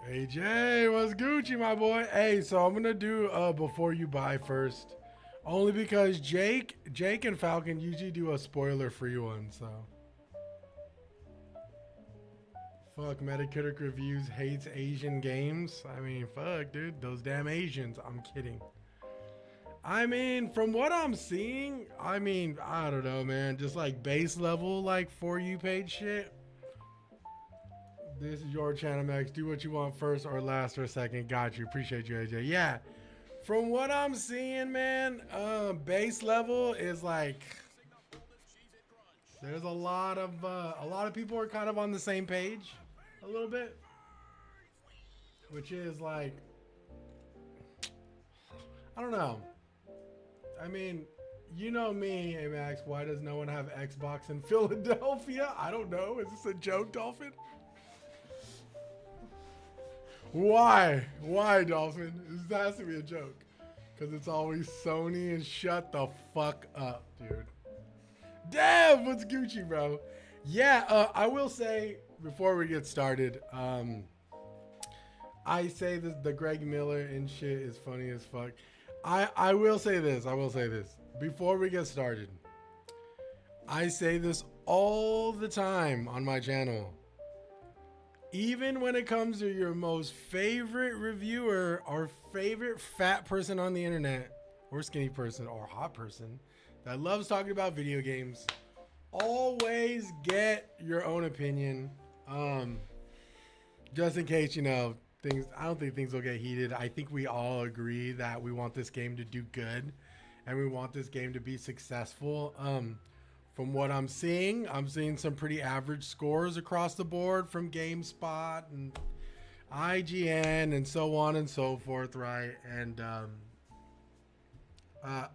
AJ, what's Gucci, my boy? Hey, so I'm gonna do before you buy first, only because Jake and Falcon usually do a spoiler-free one. So, fuck, Metacritic reviews hates Asian games. I mean, fuck, dude, those damn Asians. I'm kidding. I mean, from what I'm seeing, I mean, I don't know, man. Just like base level, like for you page shit. This is your channel, Max. Do what you want first or last or second. Got you. Appreciate you, AJ. Yeah. From what I'm seeing, man, base level is like there's a lot of people are kind of on the same page a little bit, which is like I don't know. I mean, you know me, hey Max. Why does no one have Xbox in Philadelphia? I don't know. Is this a joke, Dolphin? Why? Why, Dolphin? This has to be a joke. Because it's always Sony and shut the fuck up, dude. Damn, what's Gucci, bro? Yeah, I will say, before we get started, I say this, the Greg Miller and shit is funny as fuck. I will say this, Before we get started, I say this all the time on my channel. Even when it comes to your most favorite reviewer or favorite fat person on the internet, or skinny person, or hot person that loves talking about video games, always get your own opinion. Just in case, things, I don't think things will get heated. I think we all agree that we want this game to do good and we want this game to be successful. From what I'm seeing some pretty average scores across the board from GameSpot and IGN and so on and so forth, right? And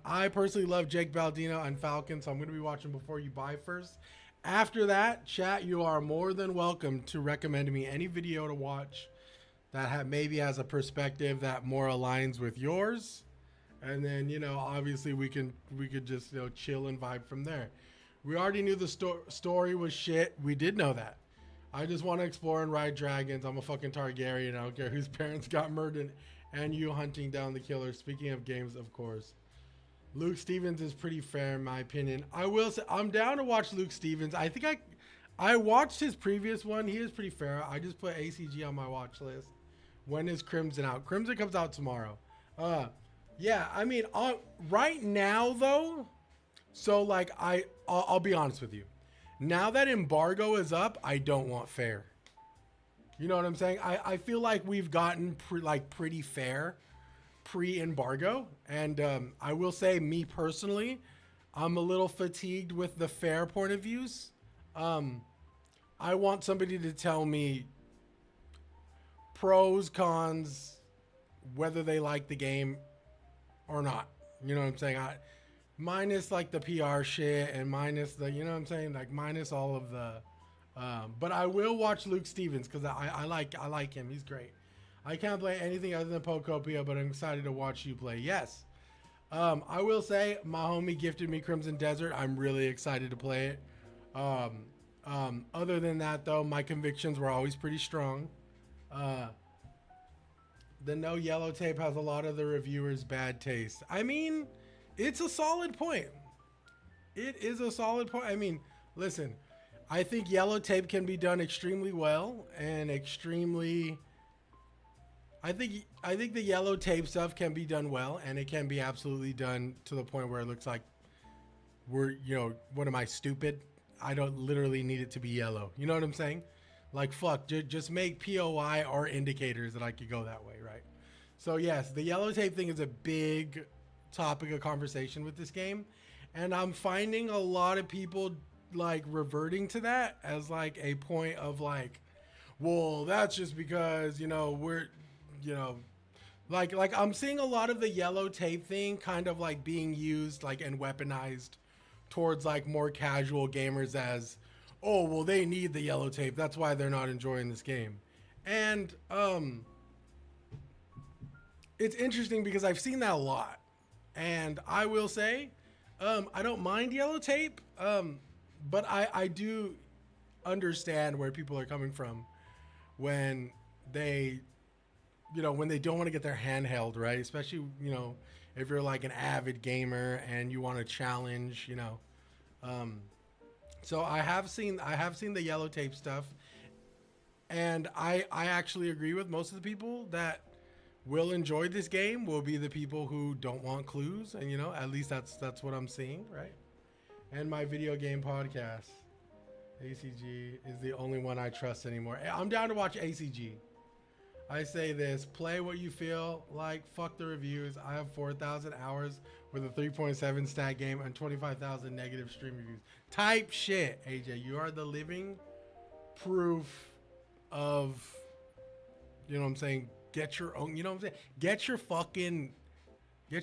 I personally love Jake Baldino and Falcon, so I'm going to be watching before you buy first. After that, chat, you are more than welcome to recommend me any video to watch that maybe has a perspective that more aligns with yours. And then, obviously we could just, chill and vibe from there. We already knew the story was shit. We did know that. I just want to explore and ride dragons. I'm a fucking Targaryen. I don't care whose parents got murdered and you hunting down the killer. Speaking of games, of course. Luke Stevens is pretty fair in my opinion. I will say I'm down to watch Luke Stevens. I think I watched his previous one. He is pretty fair. I just put ACG on my watch list. When is Crimson out? Crimson comes out tomorrow. Yeah, I mean, right now though, so like I'll be honest with you. Now that Embargo is up, I don't want fair. You know what I'm saying? I feel like we've gotten pretty fair pre-Embargo, and I will say, me personally, I'm a little fatigued with the fair point of views. I want somebody to tell me pros, cons, whether they like the game or not. You know what I'm saying? Minus like the PR shit and minus the, you know what I'm saying? Like minus all of the, but I will watch Luke Stevens because I like him. He's great. I can't play anything other than Pokopia, but I'm excited to watch you play. Yes. I will say my homie gifted me Crimson Desert. I'm really excited to play it. Other than that though, my convictions were always pretty strong. The no yellow tape has a lot of the reviewers' bad taste. I mean, it's a solid point. It is a solid point. I mean, listen, I think yellow tape can be done extremely well and extremely. I think the yellow tape stuff can be done well, and it can be absolutely done to the point where it looks like what am I, stupid? I don't literally need it to be yellow. You know what I'm saying? Like, fuck, just make POI or indicators that I could go that way, right? So yes, the yellow tape thing is a big topic of conversation with this game, and I'm finding a lot of people like reverting to that as like a point of like, well, that's just because we're like I'm seeing a lot of the yellow tape thing kind of like being used like and weaponized towards like more casual gamers as, oh, well, they need the yellow tape, that's why they're not enjoying this game. And it's interesting because I've seen that a lot, and I will say I don't mind yellow tape, but I do understand where people are coming from when they you know, when they don't want to get their handheld, right? Especially, you know, if you're like an avid gamer and you want to challenge, you know. Um, so I have seen the yellow tape stuff, and I actually agree with most of the people that will enjoy this game will be the people who don't want clues, and you know, at least that's what I'm seeing, right? And my video game podcast, ACG is the only one I trust anymore. I'm down to watch ACG. I say this, play what you feel like, fuck the reviews. I have 4,000 hours with a 3.7 stat game and 25,000 negative stream reviews. Type shit, AJ. You are the living proof of, you know what I'm saying, get your own, you know what I'm saying? Get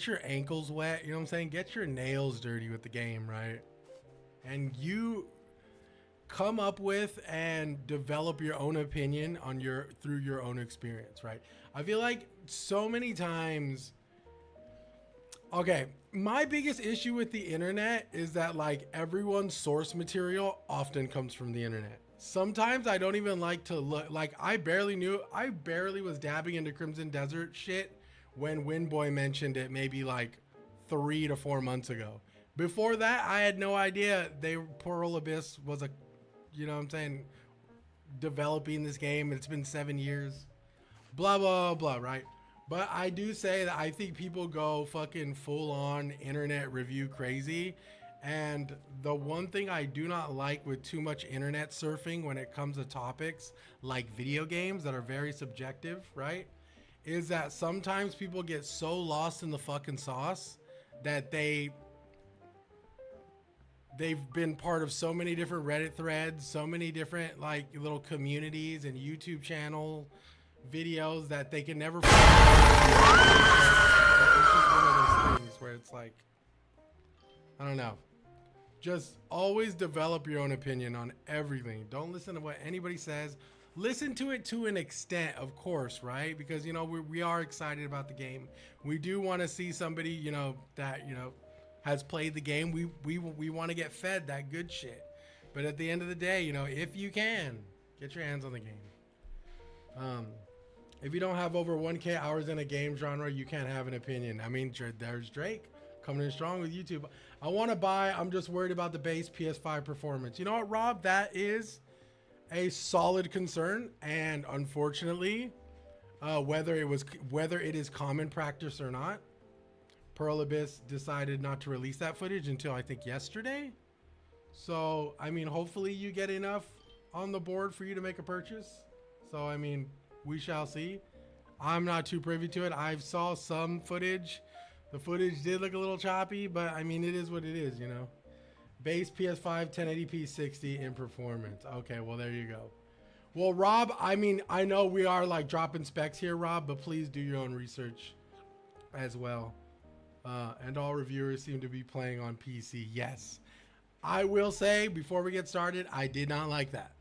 your ankles wet, you know what I'm saying? Get your nails dirty with the game, right? And you come up with and develop your own opinion on through your own experience, right? I feel like so many times, okay, my biggest issue with the internet is that like everyone's source material often comes from the internet. Sometimes I don't even like to look, like I barely was dabbing into Crimson Desert shit when Windboy mentioned it maybe like 3 to 4 months ago. Before that, I had no idea Pearl Abyss was a, you know what I'm saying, developing this game. It's been 7 years, blah, blah, blah, right? But I do say that I think people go fucking full on internet review crazy. And the one thing I do not like with too much internet surfing when it comes to topics like video games that are very subjective, right? Is that sometimes people get so lost in the fucking sauce that they've been part of so many different Reddit threads, so many different like little communities and YouTube channel videos that they can never. It's just one of those things where it's like, I don't know. Just always develop your own opinion on everything. Don't listen to what anybody says. Listen to it to an extent, of course, right? Because, you know, we are excited about the game. We do want to see somebody, you know, that, you know, has played the game. We want to get fed that good shit. But at the end of the day, you know, if you can, get your hands on the game. If you don't have over 1K hours in a game genre, you can't have an opinion. I mean, there's Drake coming in strong with YouTube. I want to buy. I'm just worried about the base PS5 performance. You know what, Rob? That is a solid concern, and unfortunately, whether it is common practice or not, Pearl Abyss decided not to release that footage until I think yesterday. So, I mean, hopefully you get enough on the board for you to make a purchase. So, I mean, we shall see. I'm not too privy to it. I saw some footage. The footage did look a little choppy, but I mean, it is what it is, you know. Base PS5 1080p 60 in performance. Okay, well, there you go. Well, Rob, I mean, I know we are like dropping specs here, Rob, but please do your own research as well. And all reviewers seem to be playing on PC. Yes. I will say, before we get started, I did not like that.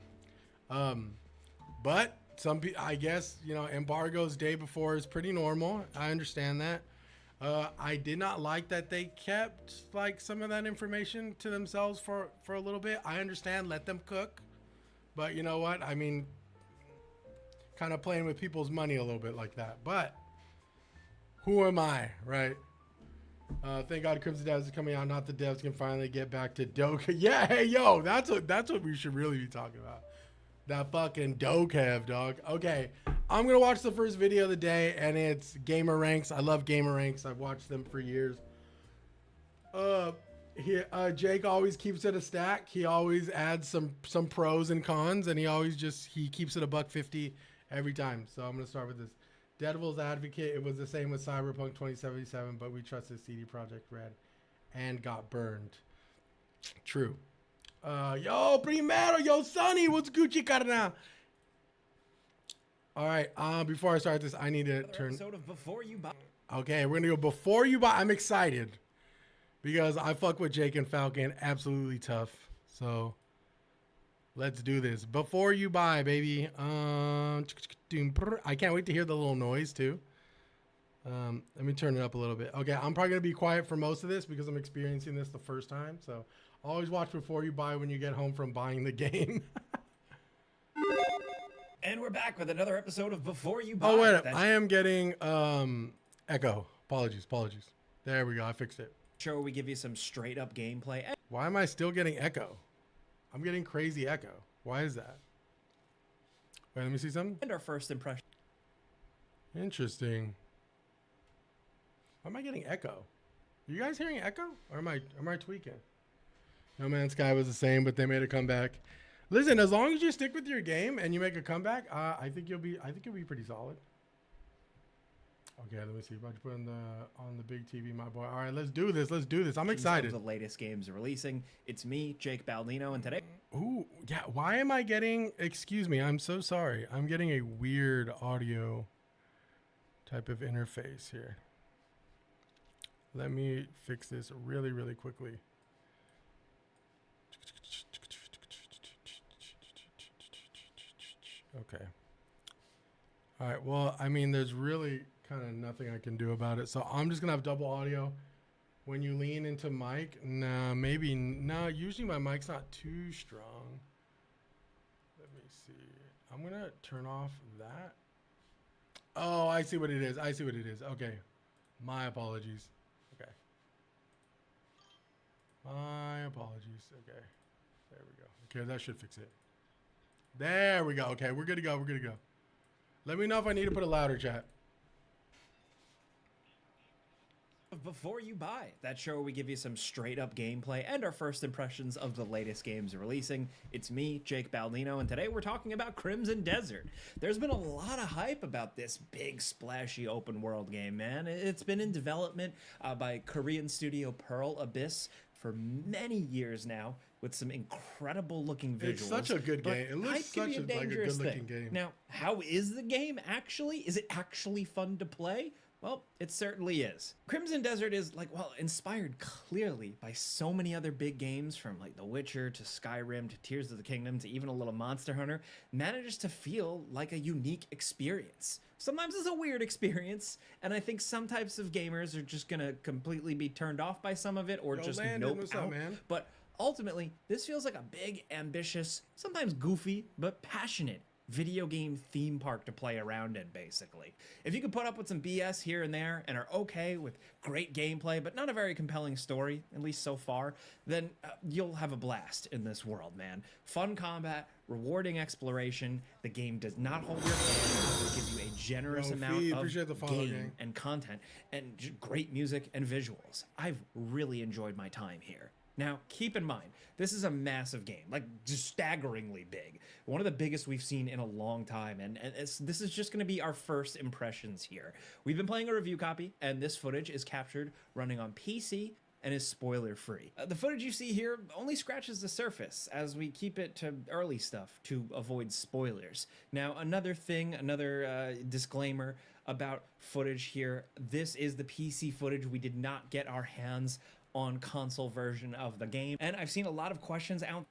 But some people, I guess, you know, Embargo's day before is pretty normal. I understand that. I did not like that they kept like some of that information to themselves for a little bit. I understand, let them cook. But you know what? I mean, kind of playing with people's money a little bit like that. But who am I, right? Thank God Crimson Devs is coming out. Not the devs can finally get back to Doka. Yeah, hey, yo, that's what we should really be talking about. That fucking Dokev, dog. Okay, I'm gonna watch the first video of the day, and it's Gamer Ranks. I love Gamer Ranks. I've watched them for years. Jake always keeps it a stack. He always adds some pros and cons, and he keeps it $150 every time. So I'm gonna start with this. Devil's Advocate. It was the same with Cyberpunk 2077, but we trusted CD Projekt Red, and got burned. True. Yo, primero, yo, Sonny, what's Gucci, carnal? All right, before I start this, I need to turn. Before you buy. Okay, we're gonna go before you buy. I'm excited because I fuck with Jake and Falcon, absolutely tough. So let's do this. Before you buy, baby. I can't wait to hear the little noise too. Let me turn it up a little bit. Okay, I'm probably gonna be quiet for most of this because I'm experiencing this the first time. So always watch before you buy when you get home from buying the game. And we're back with another episode of Before You Buy. Oh wait, I am getting echo. Apologies. There we go. I fixed it. Show where we give you some straight up gameplay. Why am I still getting echo? I'm getting crazy echo. Why is that? Wait, let me see something. And our first impression. Interesting. Why am I getting echo? Are you guys hearing echo? Or am I tweaking? No Man's Sky was the same, but they made a comeback. Listen, as long as you stick with your game and you make a comeback, I think you'll be pretty solid. Okay, let me see. About to put on the big TV, my boy. All right, let's do this. I'm excited. The latest games are releasing. It's me, Jake Baldino, and today. Ooh, yeah. Why am I getting? Excuse me. I'm so sorry. I'm getting a weird audio type of interface here. Let me fix this really, really quickly. Okay. All right. Well, I mean, there's really kind of nothing I can do about it. So I'm just going to have double audio. When you lean into mic, usually my mic's not too strong. Let me see. I'm going to turn off that. Oh, I see what it is. Okay. My apologies. Okay. My apologies. Okay. There we go. Okay, that should fix it. There we go. Okay, we're good to go. Let me know if I need to put a louder, chat. Before You Buy, that show where we give you some straight up gameplay and our first impressions of the latest games releasing. It's me, Jake Baldino, and today we're talking about Crimson Desert. There's been a lot of hype about this big, splashy open world game, man. It's been in development by Korean studio Pearl Abyss for many years now, with some incredible looking visuals. It's such a good game. It looks such a good looking game. Now, how is the game actually? Is it actually fun to play? Well, it certainly is. Crimson Desert is inspired clearly by so many other big games, from like The Witcher to Skyrim to Tears of the Kingdom to even a little Monster Hunter. Manages to feel like a unique experience. Sometimes it's a weird experience, and I think some types of gamers are just gonna completely be turned off by some of it, or just nope out. But ultimately, this feels like a big, ambitious, sometimes goofy, but passionate video game theme park to play around in, basically. If you can put up with some BS here and there and are okay with great gameplay but not a very compelling story, at least so far, then you'll have a blast in this world, man. Fun combat, rewarding exploration. The game does not hold your hand. It gives you a generous amount of game and content, and great music and visuals. I've really enjoyed my time here. Now, keep in mind, this is a massive game, like just staggeringly big. One of the biggest we've seen in a long time, and this is just going to be our first impressions here. We've been playing a review copy, and this footage is captured running on PC and is spoiler-free. The footage you see here only scratches the surface, as we keep it to early stuff to avoid spoilers. Now, another disclaimer about footage here. This is the PC footage. We did not get our hands on console version of the game, and I've seen a lot of questions out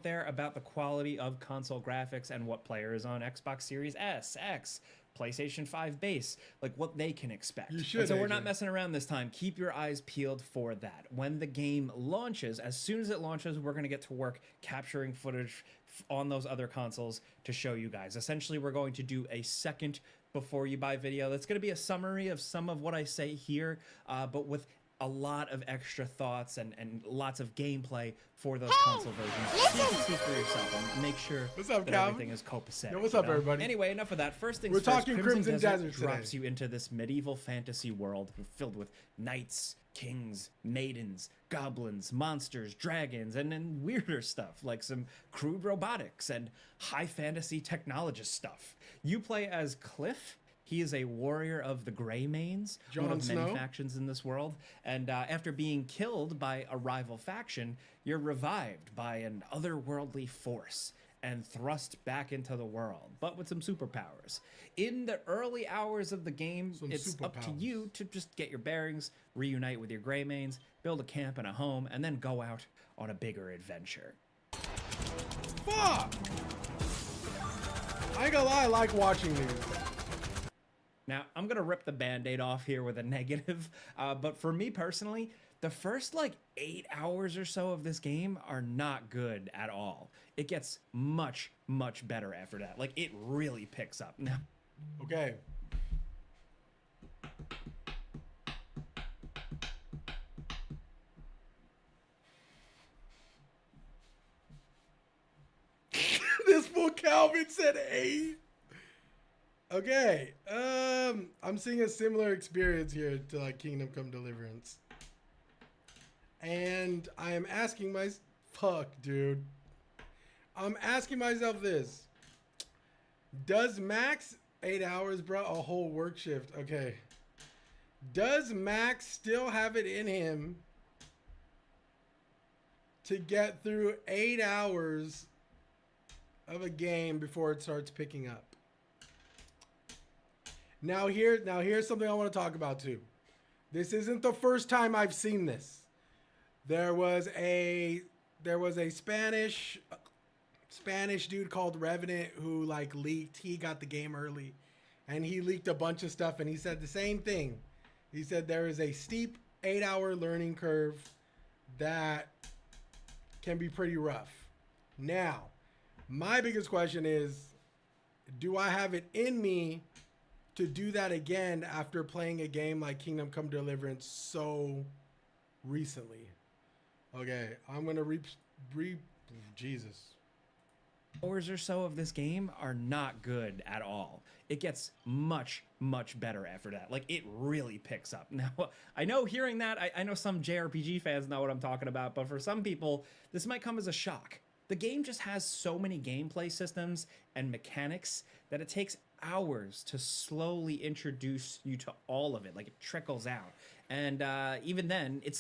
there about the quality of console graphics and what players on Xbox Series S, X, PlayStation 5 base, like what they can expect. So we're not messing around this time. Keep your eyes peeled for that. When the game launches, as soon as it launches, we're going to get to work capturing footage on those other consoles to show you guys. Essentially, we're going to do a second Before You Buy video that's going to be a summary of some of what I say here, but with a lot of extra thoughts and lots of gameplay for those console versions. So you can see for yourself and make sure that everything is copacetic. Yo, what's up, everybody? Anyway, enough of that. First things first, talking Crimson Desert drops you into this medieval fantasy world filled with knights, kings, maidens, goblins, monsters, dragons, and then weirder stuff like some crude robotics and high fantasy technologist stuff. You play as Cliff. He is a warrior of the Greymanes, one of many factions in this world. And after being killed by a rival faction, you're revived by an otherworldly force and thrust back into the world, but with some superpowers. In the early hours of the game, it's up to you to just get your bearings, reunite with your Greymanes, build a camp and a home, and then go out on a bigger adventure. Fuck! I ain't gonna lie, I like watching these. Now, I'm going to rip the Band-Aid off here with a negative, but for me personally, The first like 8 hours or so of this game are not good at all. It gets much, much better after that. Like, it really picks up. Now, Okay. This fool Calvin said 8. Okay. I'm seeing a similar experience here to like Kingdom Come Deliverance. And I am asking fuck, dude. I'm asking myself this. Does Max 8 hours, bro? A whole work shift. Okay. Does Max still have it in him to get through 8 hours of a game before it starts picking up? Now here's something I want to talk about too. This isn't the first time I've seen this. There was a Spanish dude called Revenant who like leaked. He got the game early, and he leaked a bunch of stuff. And he said the same thing. He said there is a steep 8-hour learning curve that can be pretty rough. Now, my biggest question is, do I have it in me to do that again after playing a game like Kingdom Come Deliverance so recently? Okay, I'm gonna Jesus. hours or so of this game are not good at all. It gets much, much better after that. Like, it really picks up. Now, I know hearing that, I know some JRPG fans know what I'm talking about, but for some people, this might come as a shock. The game just has so many gameplay systems and mechanics that it takes hours to slowly introduce you to all of it. Like, it trickles out. And even then, it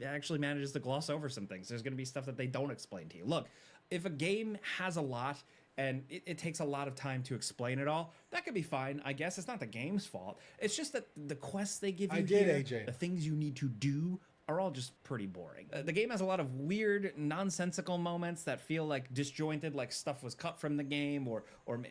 actually manages to gloss over some things. There's going to be stuff that they don't explain to you. Look, if a game has a lot and it takes a lot of time to explain it all, that could be fine, I guess. It's not the game's fault. It's just that the quests they give you AJ. the things you need to do, are all just pretty boring. The game has a lot of weird, nonsensical moments that feel like disjointed, like stuff was cut from the game, or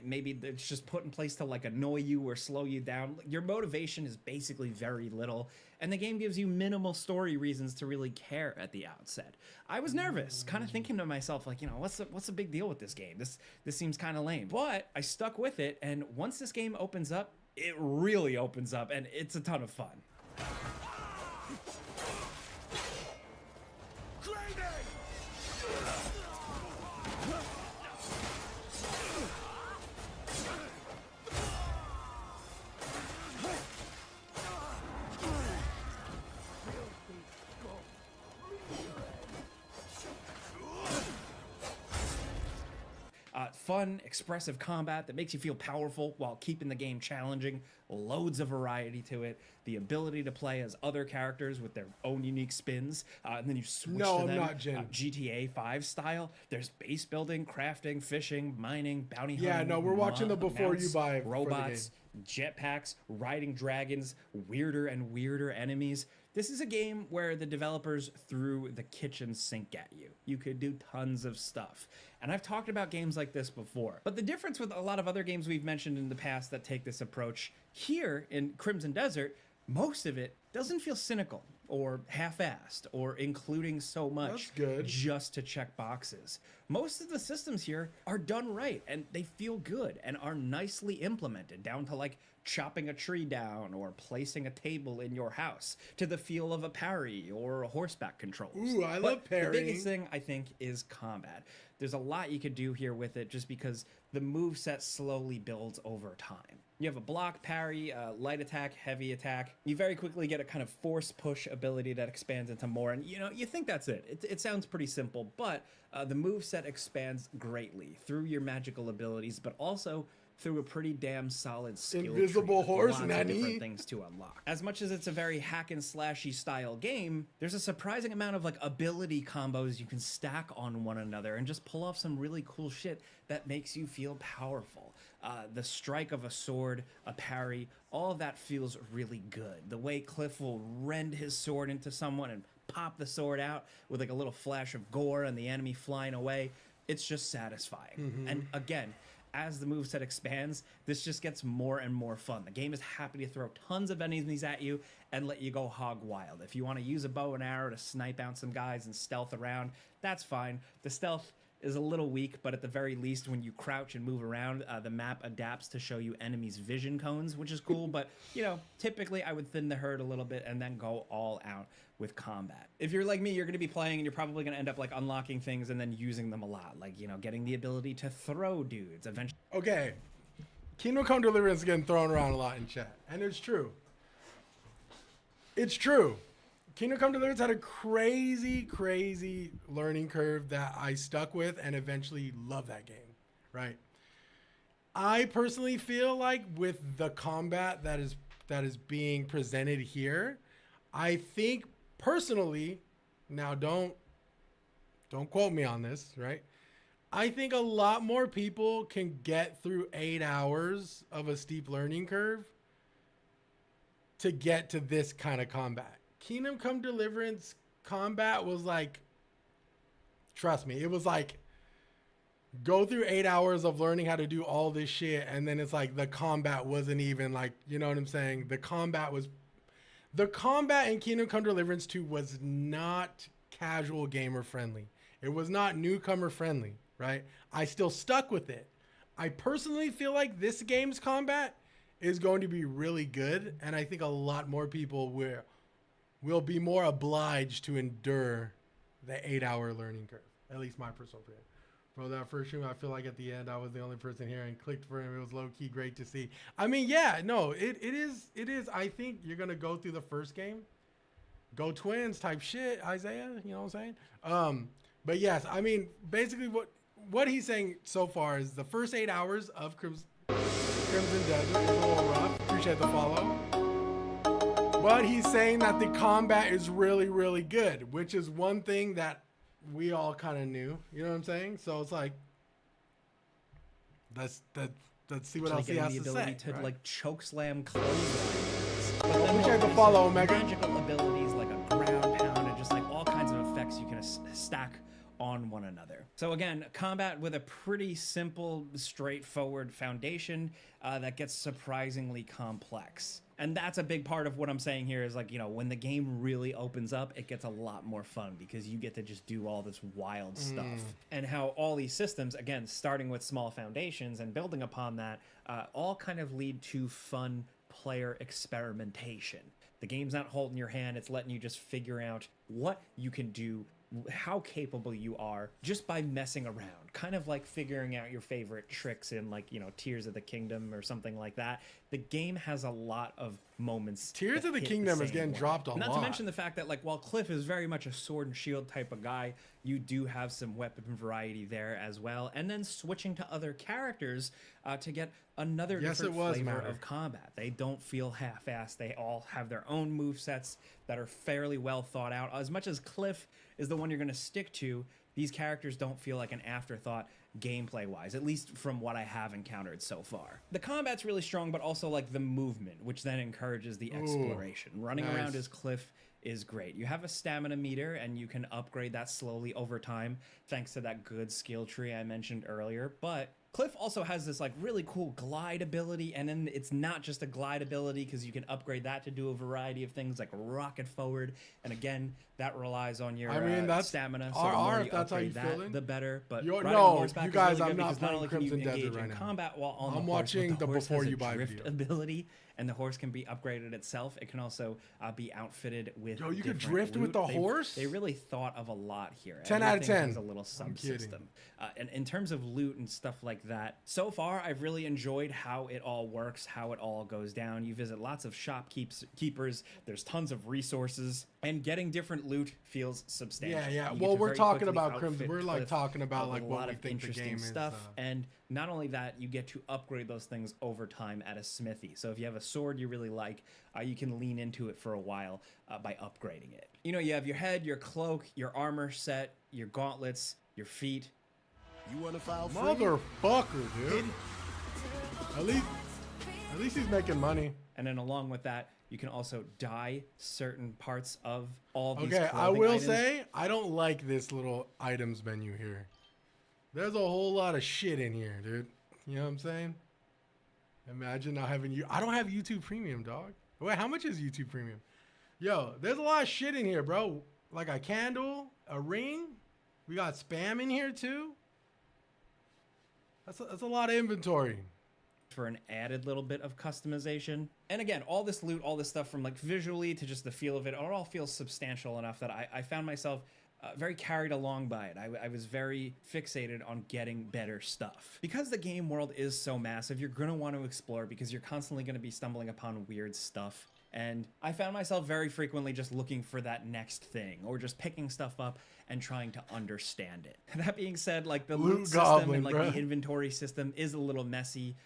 maybe it's just put in place to like annoy you or slow you down. Your motivation is basically very little, and the game gives you minimal story reasons to really care at the outset. I was nervous, kind of thinking to myself, like, you know, what's the big deal with this game? This seems kind of lame. But I stuck with it, and once this game opens up, it really opens up, and it's a ton of fun. Fun, expressive combat that makes you feel powerful while keeping the game challenging. Loads of variety to it. The ability to play as other characters with their own unique spins, and then you switch to them. Not Jin. GTA 5 style. There's base building, crafting, fishing, mining, bounty hunting. Yeah, no, we're watching the before mounts, you buy robots, jetpacks, riding dragons, weirder and weirder enemies. This is a game where the developers threw the kitchen sink at you. You could do tons of stuff. And I've talked about games like this before. But the difference with a lot of other games we've mentioned in the past that take this approach, here in Crimson Desert, most of it doesn't feel cynical or half-assed or including so much just to check boxes. Most of the systems here are done right, and they feel good and are nicely implemented, down to like chopping a tree down or placing a table in your house, to the feel of a parry or a horseback controls. Ooh, I love parrying. The biggest thing, I think, is combat. There's a lot you could do here with it just because the moveset slowly builds over time. You have a block, parry, light attack, heavy attack. You very quickly get a kind of force push ability that expands into more, and you know, you think that's it. It sounds pretty simple, but the moveset expands greatly through your magical abilities, but also through a pretty damn solid skill Invisible tree with horse, lots of nanny. different things to unlock. As much as it's a very hack and slashy style game, there's a surprising amount of like ability combos you can stack on one another and just pull off some really cool shit that makes you feel powerful. The strike of a sword, a parry, all of that feels really good. The way Cliff will rend his sword into someone and pop the sword out with like a little flash of gore and the enemy flying away, it's just satisfying. And again, as the moveset expands, this just gets more and more fun. The game is happy to throw tons of enemies at you and let you go hog wild. If you want to use a bow and arrow to snipe out some guys and stealth around, that's fine. The stealth is a little weak, but at the very least, when you crouch and move around, the map adapts to show you enemies' vision cones, which is cool. But, you know, typically I would thin the herd a little bit and then go all out with combat. If you're like me, you're going to be playing and you're probably going to end up like unlocking things and then using them a lot. Like, you know, getting the ability to throw dudes eventually. Okay. Kingdom Come Deliverance is getting thrown around a lot in chat. And it's true. It's true. Kingdom Come Deliverance had a crazy learning curve that I stuck with and eventually loved that game, right? I personally feel like with the combat that is being presented here, I think personally, now don't quote me on this, right? I think a lot more people can get through 8 hours of a steep learning curve to get to this kind of combat. Kingdom Come Deliverance combat was like, trust me, it was like go through 8 hours of learning how to do all this shit, and then it's like the combat wasn't even like, you know what I'm saying? The combat in Kingdom Come Deliverance 2 was not casual gamer friendly. It was not newcomer friendly, right? I still stuck with it. I personally feel like this game's combat is going to be really good, and I think a lot more people will be more obliged to endure the 8-hour learning curve. At least my personal opinion. Bro, that first stream, I feel like at the end, I was the only person here and clicked for him. It was low-key great to see. I mean, yeah, no, it is. I think you're going to go through the first game. Go Twins type shit, Isaiah. You know what I'm saying? But yes, I mean, basically what he's saying so far is the first 8 hours of Crimson Desert is a little rough. Appreciate the follow. But he's saying that the combat is really good, which is one thing that we all kind of knew. You know what I'm saying? So it's like, let's see what else he has to say. The ability to right? like choke slam clothesline. Appreciate the follow, Omega. Magical abilities like a ground pound and just like all kinds of effects you can stack on one another. So again, combat with a pretty simple, straightforward foundation that gets surprisingly complex. And that's a big part of what I'm saying here is like, you know, when the game really opens up, it gets a lot more fun because you get to just do all this wild stuff. And how all these systems, again, starting with small foundations and building upon that, all kind of lead to fun player experimentation. The game's not holding your hand, it's letting you just figure out what you can do, how capable you are just by messing around, kind of like figuring out your favorite tricks in like, you know, Tears of the Kingdom or something like that. The game has a lot of moments. Tears of the Kingdom is getting dropped a lot. Not to mention the fact that like while Cliff is very much a sword and shield type of guy, you do have some weapon variety there as well. And then switching to other characters to get another different flavor of combat. They don't feel half-assed. They all have their own movesets that are fairly well thought out. As much as Cliff is the one you're going to stick to, these characters don't feel like an afterthought gameplay-wise, at least from what I have encountered so far. The combat's really strong, but also like the movement, which then encourages the exploration. Running around as Cliff is great. You have a stamina meter, and you can upgrade that slowly over time, thanks to that good skill tree I mentioned earlier, but Cliff also has this like really cool glide ability, and then it's not just a glide ability because you can upgrade that to do a variety of things like rocket forward, and again that relies on your stamina. So the more you upgrade that, the better. But riding horseback you guys, is really I'm good not because not only can you Crimson engage Desert right in now. combat while on I'm the watching horse, but the horse before has you a buy drift video. ability, and the horse can be upgraded itself. It can also be outfitted with. Yo, you could different drift with the horse? They really thought of a lot here. 10 out of Everything 10. has a little subsystem. And in terms of loot and stuff like that, so far I've really enjoyed how it all works, how it all goes down. You visit lots of shopkeepers, there's tons of resources, and getting different loot feels substantial. Yeah. You get Well, to we're very talking quickly about Crimson. outfit We're like Cliff talking about with like a what lot we of think the interesting game stuff. is. And not only that, you get to upgrade those things over time at a smithy. So if you have a sword you really like, you can lean into it for a while by upgrading it. You know, you have your head, your cloak, your armor set, your gauntlets, your feet. You want to file free? Motherfucker, dude. At least he's making money. And then along with that, you can also dye certain parts of all these Okay, I clothing will items. say I don't like this little items menu here. There's a whole lot of shit in here, dude. You know what I'm saying? Imagine not having you. I don't have YouTube Premium, dog. Wait, how much is YouTube Premium? Yo, there's a lot of shit in here, bro. Like a candle, a ring. We got spam in here too. That's a lot of inventory. For an added little bit of customization. And again, all this loot, all this stuff from like visually to just the feel of it, it all feels substantial enough that I found myself very carried along by it. I was very fixated on getting better stuff. Because the game world is so massive, you're going to want to explore because you're constantly going to be stumbling upon weird stuff. And I found myself very frequently just looking for that next thing or just picking stuff up and trying to understand it. That being said, like the loot system and like the inventory system is a little messy.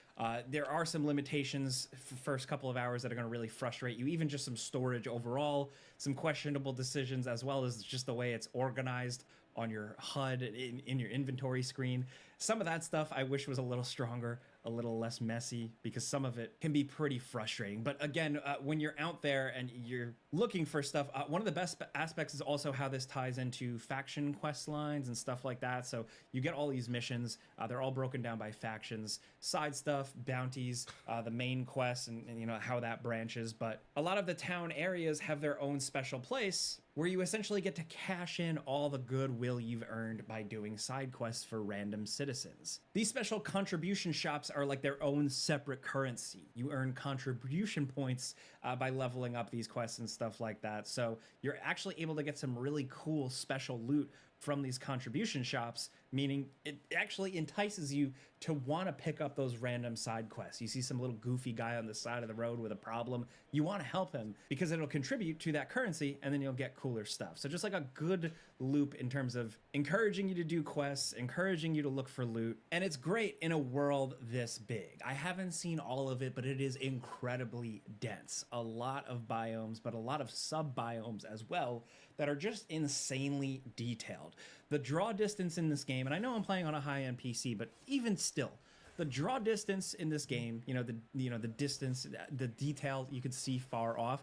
There are some limitations for first couple of hours that are going to really frustrate you, even just some storage overall, some questionable decisions, as well as just the way it's organized on your HUD in your inventory screen. Some of that stuff I wish was a little stronger, a little less messy, because some of it can be pretty frustrating. But again, when you're out there and you're looking for stuff, one of the best aspects is also how this ties into faction quest lines and stuff like that. So you get all these missions, they're all broken down by factions, side stuff, bounties, the main quests, and you know how that branches. But a lot of the town areas have their own special place where you essentially get to cash in all the goodwill you've earned by doing side quests for random citizens. These special contribution shops are like their own separate currency. You earn contribution points by leveling up these quests and stuff like that. So you're actually able to get some really cool special loot from these contribution shops, meaning it actually entices you to want to pick up those random side quests. You see some little goofy guy on the side of the road with a problem, you want to help him because it'll contribute to that currency and then you'll get cooler stuff. So just like a good loop in terms of encouraging you to do quests, encouraging you to look for loot, and it's great in a world this big. I haven't seen all of it, but it is incredibly dense. A lot of biomes, but a lot of sub-biomes as well that are just insanely detailed. The draw distance in this game, and I know I'm playing on a high-end PC, but even still, the draw distance in this game, the distance, the detail you could see far off,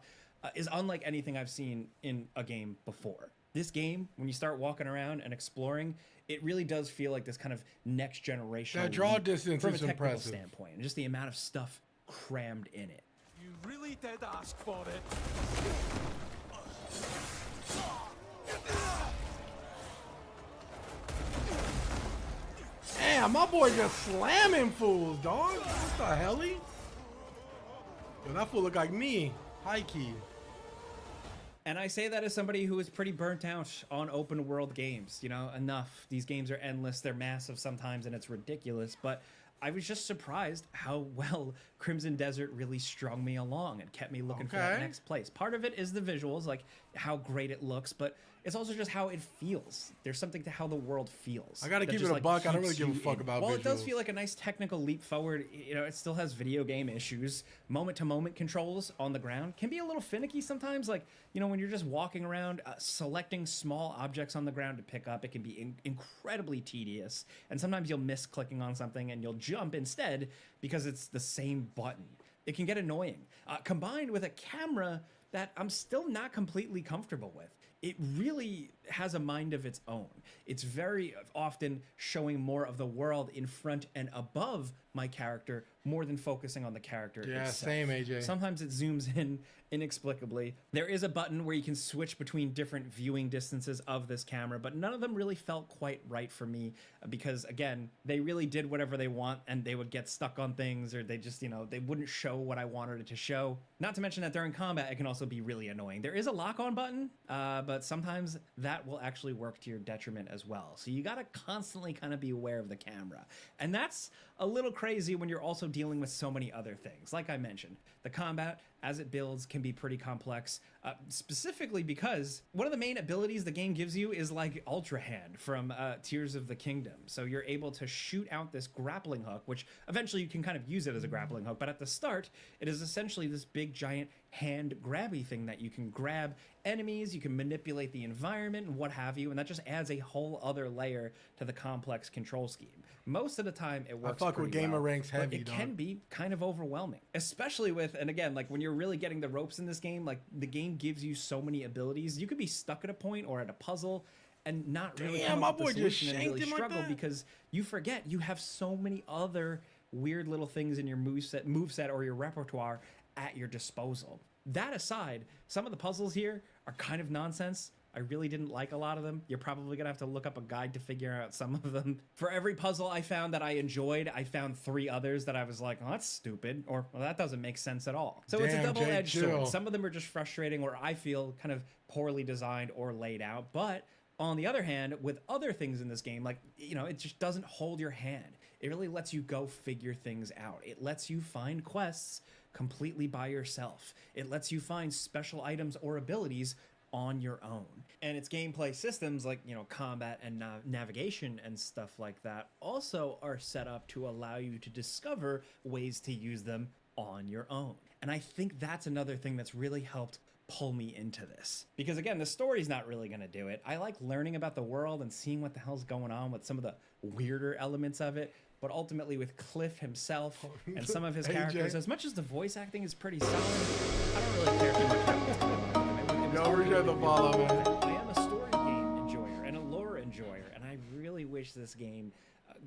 is unlike anything I've seen in a game before. This game, when you start walking around and exploring, it really does feel like this kind of next generation. That draw distance from is a technical impressive. standpoint, and just the amount of stuff crammed in it. You really did ask for it. Damn, my boy just slamming fools, dog. What the helly? Yo, that fool look like me. High key. And I say that as somebody who is pretty burnt out on open world games. You know, enough. These games are endless. They're massive sometimes, and it's ridiculous. But I was just surprised how well Crimson Desert really strung me along and kept me looking for that next place. Part of it is the visuals, like how great it looks, but it's also just how it feels. There's something to how the world feels. I gotta keep it a buck. I don't really give a fuck about Well, visuals. it does feel like a nice technical leap forward. You know, it still has video game issues. Moment-to-moment controls on the ground can be a little finicky sometimes. Like, you know, when you're just walking around, selecting small objects on the ground to pick up, it can be incredibly tedious. And sometimes you'll miss clicking on something and you'll jump instead because it's the same button. It can get annoying. Combined with a camera that I'm still not completely comfortable with. It really has a mind of its own. It's very often showing more of the world in front and above my character more than focusing on the character itself. Yeah, same, AJ. Sometimes it zooms in inexplicably. There is a button where you can switch between different viewing distances of this camera, but none of them really felt quite right for me because, again, they really did whatever they want and they would get stuck on things or they just, they wouldn't show what I wanted it to show. Not to mention that during combat, it can also be really annoying. There is a lock-on button, but sometimes that will actually work to your detriment as well. So you gotta constantly kind of be aware of the camera. And that's a little crazy when you're also dealing with so many other things. Like I mentioned, the combat, as it builds, can be pretty complex, specifically because one of the main abilities the game gives you is like Ultra Hand from Tears of the Kingdom. So you're able to shoot out this grappling hook, which eventually you can kind of use it as a grappling hook, but at the start, it is essentially this big giant hand grabby thing that you can grab enemies, you can manipulate the environment and what have you, and that just adds a whole other layer to the complex control scheme. Most of the time it works I fuck with gamer well, ranks but heavy, it dog. can be kind of overwhelming, especially with, and again, like when you're really getting the ropes in this game, like the game gives you so many abilities, you could be stuck at a point or at a puzzle and not really come up with the solution and really struggle because you forget you have so many other weird little things in your moveset or your repertoire at your disposal. That aside, some of the puzzles here are kind of nonsense. I really didn't like a lot of them. You're probably gonna have to look up a guide to figure out some of them. For every puzzle I found that I enjoyed, I found 3 others that I was like, oh, that's stupid, or well, that doesn't make sense at all. So it's a double-edged sword. Some of them are just frustrating, or I feel kind of poorly designed or laid out. But on the other hand, with other things in this game, like, you know, it just doesn't hold your hand. It really lets you go figure things out. It lets you find quests completely by yourself. It lets you find special items or abilities on your own. And its gameplay systems, like, you know, combat and navigation and stuff like that, also are set up to allow you to discover ways to use them on your own. And I think that's another thing that's really helped pull me into this. Because again, the story's not really gonna do it. I like learning about the world and seeing what the hell's going on with some of the weirder elements of it. But ultimately, with Cliff himself and some of his characters, as much as the voice acting is pretty solid, I don't really care too much about what's going on. I am a story game enjoyer and a lore enjoyer, and I really wish this game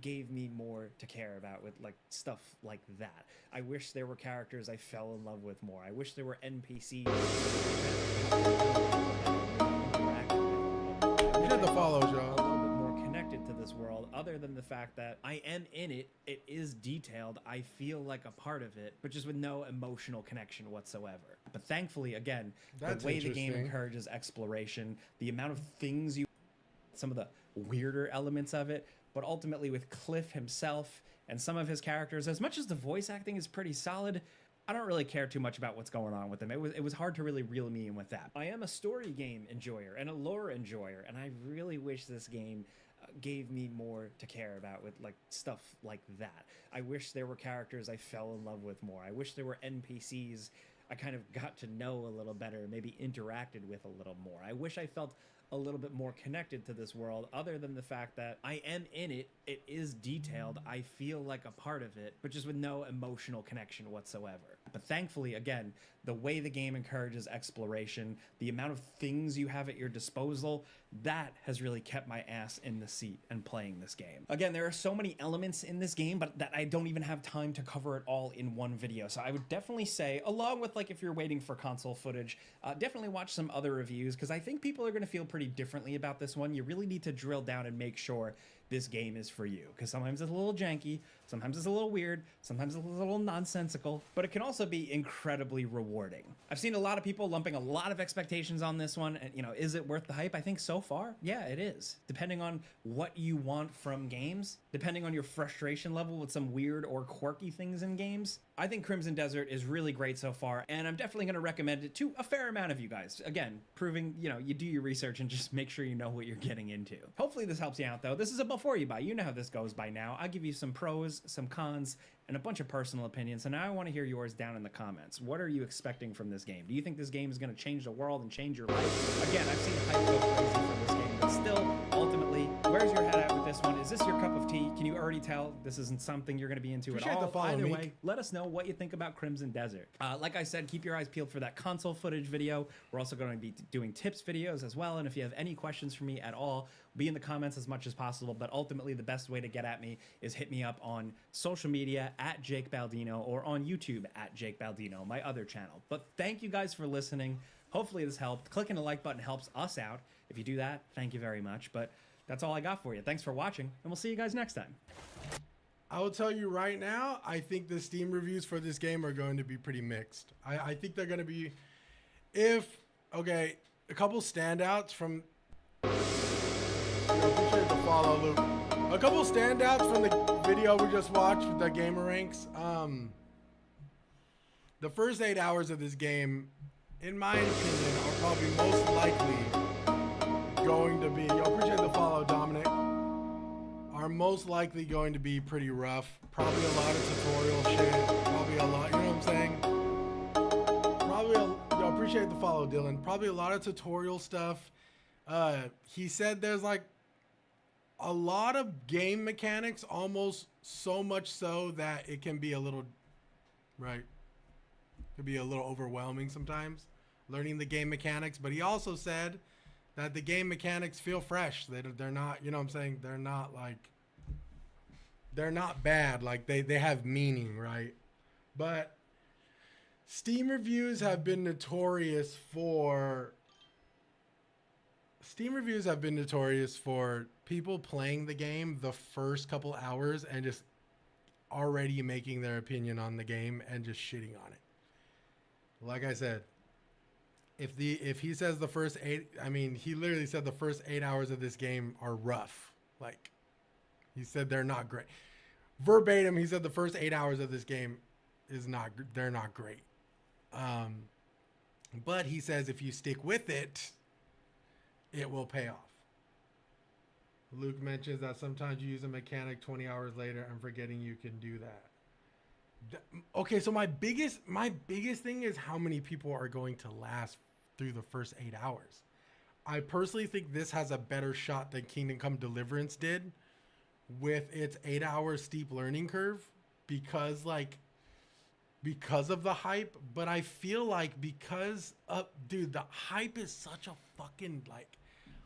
gave me more to care about with like stuff like that. I wish there were characters I fell in love with more. I wish there were NPCs. The follow, Joe. To this world, other than the fact that I am in it, it is detailed, I feel like a part of it, but just with no emotional connection whatsoever. But thankfully, again, the way the game encourages exploration, the amount of things you, some of the weirder elements of it, but ultimately with Cliff himself and some of his characters, as much as the voice acting is pretty solid, I don't really care too much about what's going on with them. It was hard to really reel me in with that. I am a story game enjoyer and a lore enjoyer, and I really wish this game gave me more to care about with like stuff like that. I wish there were characters I fell in love with more. I wish there were NPCs I kind of got to know a little better, maybe interacted with a little more. I wish I felt a little bit more connected to this world, other than the fact that I am in it, it is detailed, I feel like a part of it, but just with no emotional connection whatsoever. But thankfully, again, the way the game encourages exploration, the amount of things you have at your disposal, that has really kept my ass in the seat and playing this game. Again, there are so many elements in this game, but that I don't even have time to cover it all in one video. So I would definitely say, along with like if you're waiting for console footage, definitely watch some other reviews, because I think people are going to feel pretty differently about this one. You really need to drill down and make sure this game is for you, because sometimes it's a little janky, sometimes it's a little weird, sometimes it's a little nonsensical, but it can also be incredibly rewarding. I've seen a lot of people lumping a lot of expectations on this one, and you know, is it worth the hype? I think so far, yeah, it is. Depending on what you want from games, depending on your frustration level with some weird or quirky things in games, I think Crimson Desert is really great so far, and I'm definitely going to recommend it to a fair amount of you guys. Again, proving, you know, you do your research and just make sure you know what you're getting into. Hopefully this helps you out, though. This is a before you buy. You know how this goes by now. I'll give you some pros, some cons, and a bunch of personal opinions, and now I want to hear yours down in the comments. What are you expecting from this game? Do you think this game is going to change the world and change your life? Again, I've seen hype go crazy for this game, but still, ultimately, where's your head at with this one? Is this your cup of tea? Can you already tell this isn't something you're going to be into at all? Either way, let us know what you think about Crimson Desert. Like I said, keep your eyes peeled for that console footage video. We're also going to be doing tips videos as well, and if you have any questions for me at all, be in the comments as much as possible, but ultimately the best way to get at me is hit me up on social media at Jake Baldino, or on YouTube at Jake Baldino, my other channel. But thank you guys for listening. Hopefully this helped. Clicking the like button helps us out. If you do that, thank you very much. But that's all I got for you. Thanks for watching, and we'll see you guys next time. I will tell you right now, I think the Steam reviews for this game are going to be pretty mixed. I think they're going to be, okay, a couple standouts from, appreciate the follow, Luke. A couple standouts from the video we just watched with the gamer ranks. The first 8 hours of this game, in my opinion, are probably most likely going to be, appreciate the follow, Dominic, are most likely going to be pretty rough. Probably a lot of tutorial shit. Probably a lot, you know what I'm saying? Appreciate the follow, Dylan. Probably a lot of tutorial stuff. He said there's like a lot of game mechanics, almost so much so that it can be a little, right? Could be a little overwhelming sometimes, learning the game mechanics. But he also said that the game mechanics feel fresh. They're not, you know what I'm saying? They're not like, they're not bad. Like they have meaning, right? But Steam reviews have been notorious for people playing the game the first couple hours and just already making their opinion on the game and just shitting on it. Like I said, if he says the first 8, I mean, he literally said the first 8 hours of this game are rough. Like, he said they're not great. Verbatim, he said the first 8 hours of this game they're not great. But he says if you stick with it, it will pay off. Luke mentions that sometimes you use a mechanic 20 hours later and forgetting you can do that. Okay, so my biggest thing is how many people are going to last through the first 8 hours. I personally think this has a better shot than Kingdom Come Deliverance did with its 8-hour steep learning curve because of the hype. But I feel like dude, the hype is such a fucking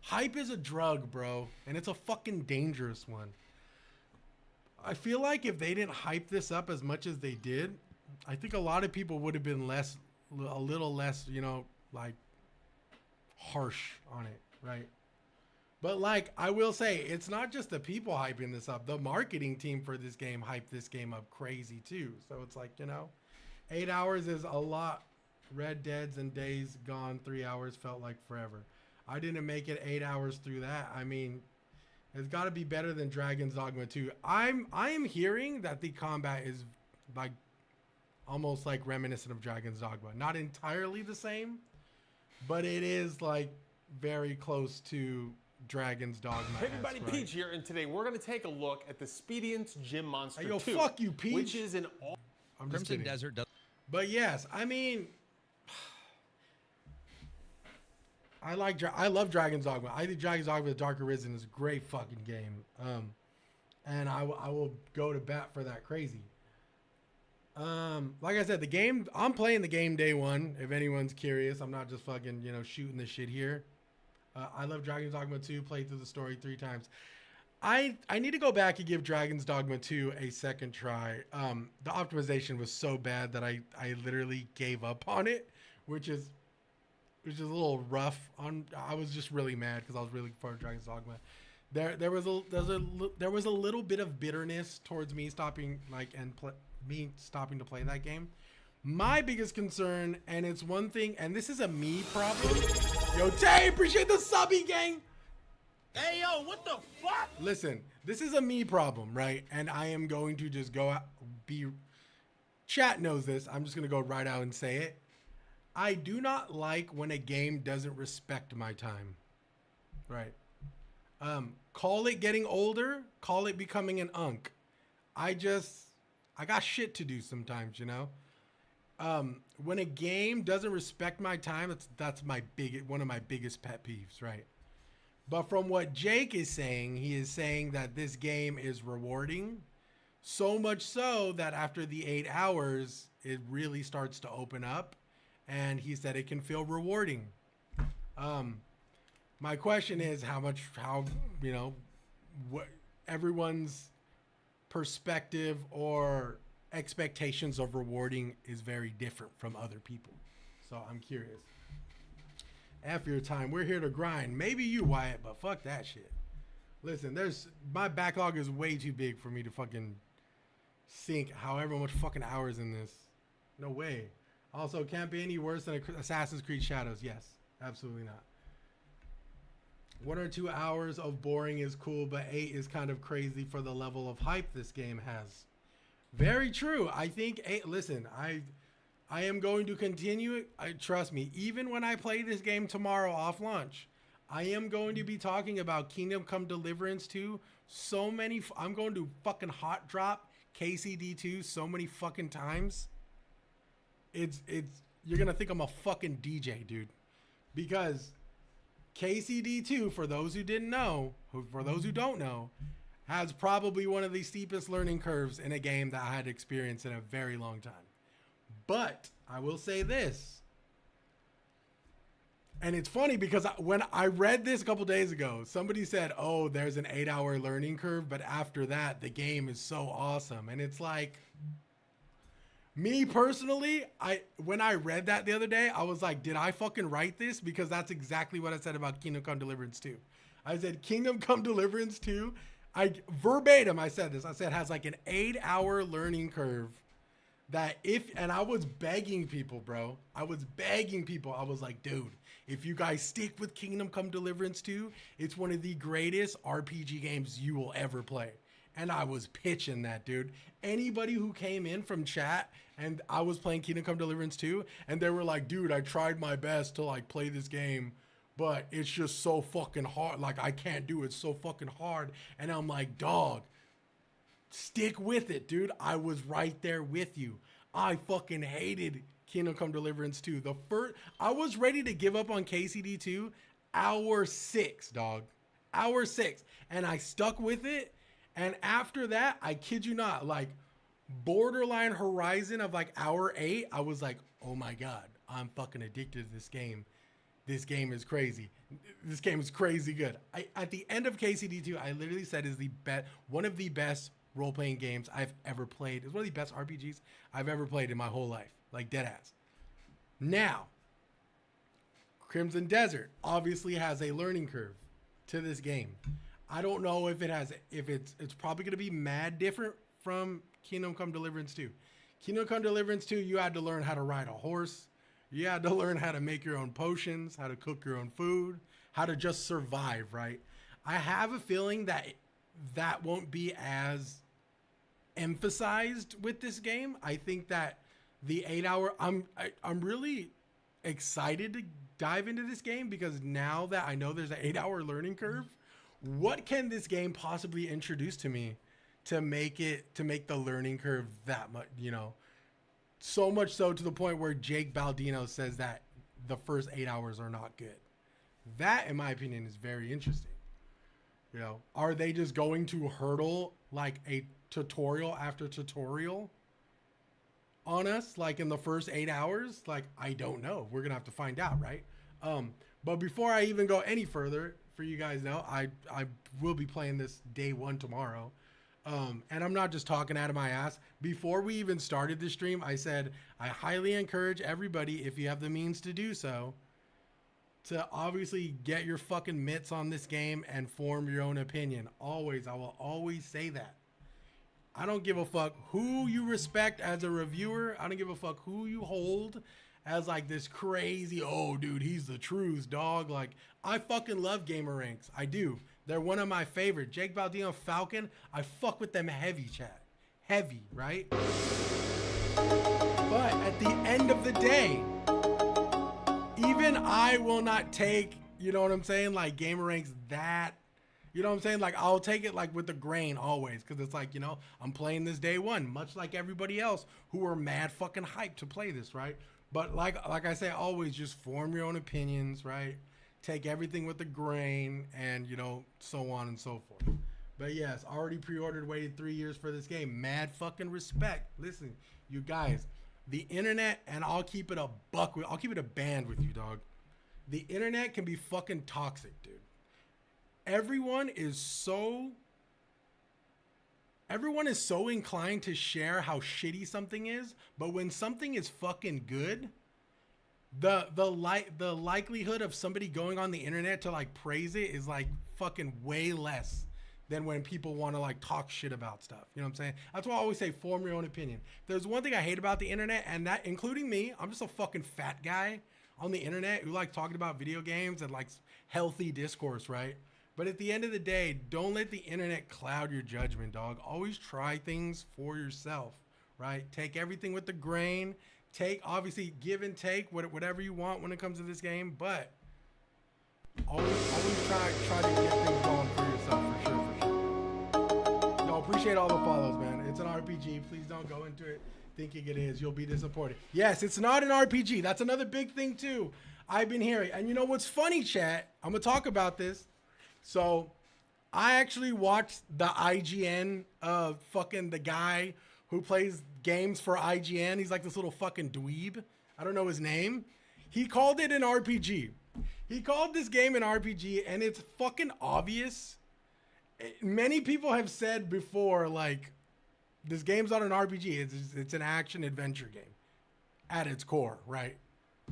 hype is a drug, bro, and it's a fucking dangerous one. I feel like if they didn't hype this up as much as they did, I think a lot of people would have been a little less, harsh on it, right? But I will say, it's not just the people hyping this up. The marketing team for this game hyped this game up crazy too. So it's 8 hours is a lot. Red Dead's and Days Gone 3 hours felt like forever. I didn't make it 8 hours through that. I mean, it's got to be better than Dragon's Dogma 2. I am hearing that the combat is almost reminiscent of Dragon's Dogma. Not entirely the same, but it is very close to Dragon's Dogma. Hey everybody, right? Peach here, and today we're going to take a look at the Spedient's Gym Monster 2. Fuck you, Peach. Which is an all... I'm just Crimson kidding. Desert does. But yes, I mean, I love Dragon's Dogma. I think Dragon's Dogma: The Dark Arisen is a great fucking game. And I will go to bat for that crazy. Like I said, the game, I'm playing the game day one. If anyone's curious, I'm not just fucking, shooting the shit here. I love Dragon's Dogma 2, played through the story 3 times. I need to go back and give Dragon's Dogma 2 a second try. The optimization was so bad that I literally gave up on it, which is a little rough. I was just really mad because I was really looking forward to Dragon's Dogma. There was a little bit of bitterness towards me stopping stopping to play that game. My biggest concern, and it's one thing, and this is a me problem. Yo, Tay, appreciate the subby, gang. Hey, yo, what the fuck? Listen, this is a me problem, right? And I am going to just go out, chat knows this. I'm just going to go right out and say it. I do not like when a game doesn't respect my time, right? Call it getting older, call it becoming an unk. I got shit to do sometimes, when a game doesn't respect my time, that's one of my biggest pet peeves, right? But from what Jake is saying, he is saying that this game is rewarding, so much so that after the 8 hours, it really starts to open up, and he said it can feel rewarding. My question is what everyone's perspective or expectations of rewarding is very different from other people. So I'm curious. After your time, we're here to grind. Maybe you, Wyatt, but fuck that shit. Listen, my backlog is way too big for me to fucking sink however much fucking hours in this. No way. Also, can't be any worse than Assassin's Creed Shadows. Yes, absolutely not. 1 or 2 hours of boring is cool, but 8 is kind of crazy for the level of hype this game has. Very true. I think 8, listen, I am going to continue. Trust me, even when I play this game tomorrow off launch, I am going to be talking about Kingdom Come Deliverance 2 I'm going to fucking hot drop KCD 2 so many fucking times. You're going to think I'm a fucking DJ, dude. Because KCD 2, for those who don't know, has probably one of the steepest learning curves in a game that I had experienced in a very long time. But I will say this. And it's funny because when I read this a couple days ago, somebody said, oh, there's an 8-hour learning curve, but after that, the game is so awesome. And it's like, me personally, when I read that the other day, I was like, did I fucking write this? Because that's exactly what I said about Kingdom Come Deliverance 2. I said, Kingdom Come Deliverance 2, verbatim, I said this. I said, has like an 8-hour learning curve that and I was begging people, bro. I was begging people. I was like, dude, if you guys stick with Kingdom Come Deliverance 2, it's one of the greatest RPG games you will ever play. And I was pitching that, dude. Anybody who came in from chat and I was playing Kingdom Come Deliverance 2 and they were like, dude, I tried my best to like play this game, but it's just so fucking hard. Like, I can't do it. It's so fucking hard. And I'm like, dog, stick with it, dude. I was right there with you. I fucking hated Kingdom Come Deliverance 2. I was ready to give up on KCD 2 hour 6, dog. Hour 6. And I stuck with it. And after that, I kid you not, like borderline horizon of like hour 8, I was like, oh my God, I'm fucking addicted to this game. This game is crazy. This game is crazy good. At the end of KCD 2, I literally said is one of the best role-playing games I've ever played. It's one of the best RPGs I've ever played in my whole life. Like, dead ass. Now, Crimson Desert obviously has a learning curve to this game. I don't know if it's probably going to be mad different from Kingdom Come Deliverance 2. Kingdom Come Deliverance 2, you had to learn how to ride a horse. You had to learn how to make your own potions, how to cook your own food, how to just survive, right? I have a feeling that won't be as emphasized with this game. I think that the 8-hour, I'm really excited to dive into this game because now that I know there's an 8-hour learning curve, what can this game possibly introduce to me to make the learning curve that much, so much so to the point where Jake Baldino says that the first 8 hours are not good. That, in my opinion, is very interesting. Are they just going to hurdle like a tutorial after tutorial on us, like in the first 8 hours? Like, I don't know. We're gonna have to find out, right? But before I even go any further, for you guys know, I will be playing this day 1 tomorrow. And I'm not just talking out of my ass. Before we even started the stream, I said, I highly encourage everybody, if you have the means to do so, to obviously get your fucking mitts on this game and form your own opinion. Always, I will always say that. I don't give a fuck who you respect as a reviewer. I don't give a fuck who you hold as like this crazy, oh dude, he's the truth, dog. Like, I fucking love gamer ranks. I do. They're one of my favorite. Jake Baldino, Falcon, I fuck with them heavy, chat. Heavy, right? But at the end of the day, even I will not take, you know what I'm saying, like gamer ranks that, you know what I'm saying? Like, I'll take it like with the grain always, because it's like, I'm playing this day 1, much like everybody else who are mad fucking hyped to play this, right? But like I say, always just form your own opinions, right? Take everything with the grain and, so on and so forth. But yes, already pre-ordered, waited 3 years for this game. Mad fucking respect. Listen, you guys, the internet, and I'll keep it a band with you, dog. The internet can be fucking toxic, dude. Everyone is so inclined to share how shitty something is, but when something is fucking good, the likelihood of somebody going on the internet to like praise it is like fucking way less than when people want to like talk shit about stuff. You know what I'm saying? That's why I always say form your own opinion. There's one thing I hate about the internet, and that, including me, I'm just a fucking fat guy on the internet who likes talking about video games and likes healthy discourse, right? But at the end of the day, don't let the internet cloud your judgment, dog. Always try things for yourself, right? Take everything with the grain. Obviously, give and take whatever you want when it comes to this game, but always try to get things going for yourself, for sure. Yo, appreciate all the follows, man. It's an RPG. Please don't go into it thinking it is. You'll be disappointed. Yes, it's not an RPG. That's another big thing, too. I've been hearing. And you know what's funny, chat? I'm going to talk about this. So, I actually watched the IGN of fucking the guy who plays games for IGN. He's like this little fucking dweeb. I don't know his name. He called it an RPG. He called this game an RPG, and it's fucking obvious. Many people have said before, like, this game's not an RPG. It's an action adventure game at its core, right?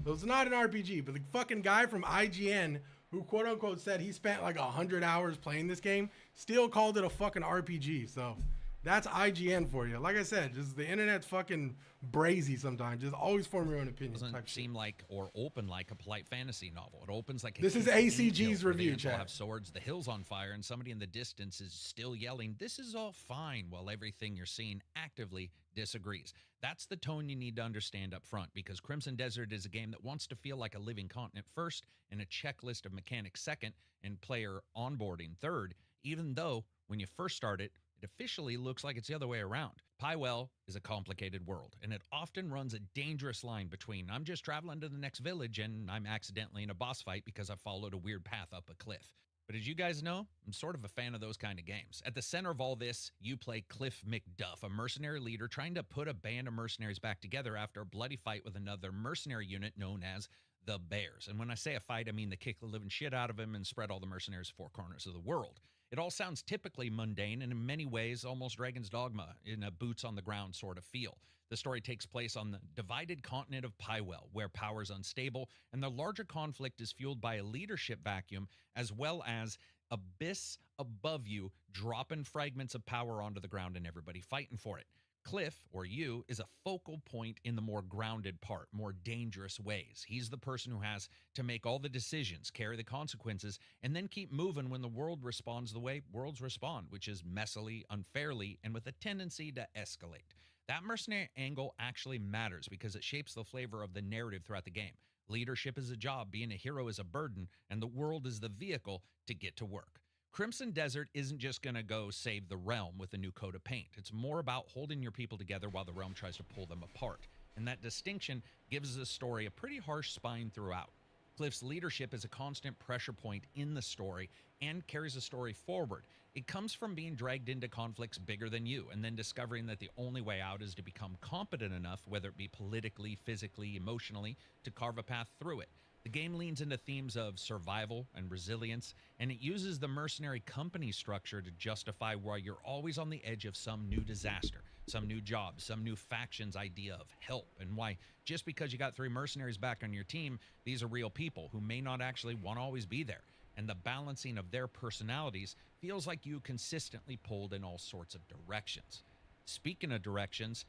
So it's not an RPG, but the fucking guy from IGN who quote unquote said he spent like 100 hours playing this game still called it a fucking RPG. So that's IGN for you. Like I said, just the internet's fucking brazy sometimes. Just always form your own opinion. Doesn't seem like or open like a polite fantasy novel. It opens like a this is ACG's review, chat. Have swords, the hill's on fire, and somebody in the distance is still yelling, "This is all fine," while everything you're seeing actively disagrees. That's the tone you need to understand up front, because Crimson Desert is a game that wants to feel like a living continent first, and a checklist of mechanics second, and player onboarding third, even though when you first start it, it officially looks like it's the other way around. Pywell is a complicated world, and it often runs a dangerous line between I'm just traveling to the next village and I'm accidentally in a boss fight because I followed a weird path up a cliff. But as you guys know, I'm sort of a fan of those kind of games. At the center of all this, you play Cliff McDuff, a mercenary leader trying to put a band of mercenaries back together after a bloody fight with another mercenary unit known as the Bears. And when I say a fight, I mean they kick the living shit out of him and spread all the mercenaries to four corners of the world. It all sounds typically mundane and in many ways almost Dragon's Dogma in a boots-on-the-ground sort of feel. The story takes place on the divided continent of Pywell, where power is unstable, and the larger conflict is fueled by a leadership vacuum as well as abyss above you dropping fragments of power onto the ground and everybody fighting for it. Cliff, or you, is a focal point in the more grounded part, more dangerous ways. He's the person who has to make all the decisions, carry the consequences, and then keep moving when the world responds the way worlds respond, which is messily, unfairly, and with a tendency to escalate. That mercenary angle actually matters because it shapes the flavor of the narrative throughout the game. Leadership is a job, being a hero is a burden, and the world is the vehicle to get to work. Crimson Desert isn't just going to go save the realm with a new coat of paint. It's more about holding your people together while the realm tries to pull them apart. And that distinction gives the story a pretty harsh spine throughout. Cliff's leadership is a constant pressure point in the story and carries the story forward. It comes from being dragged into conflicts bigger than you and then discovering that the only way out is to become competent enough, whether it be politically, physically, emotionally, to carve a path through it. The game leans into themes of survival and resilience, and it uses the mercenary company structure to justify why you're always on the edge of some new disaster, some new job, some new faction's idea of help, and why just because you got 3 mercenaries back on your team, these are real people who may not actually want to always be there. And the balancing of their personalities feels like you consistently pulled in all sorts of directions. Speaking of directions,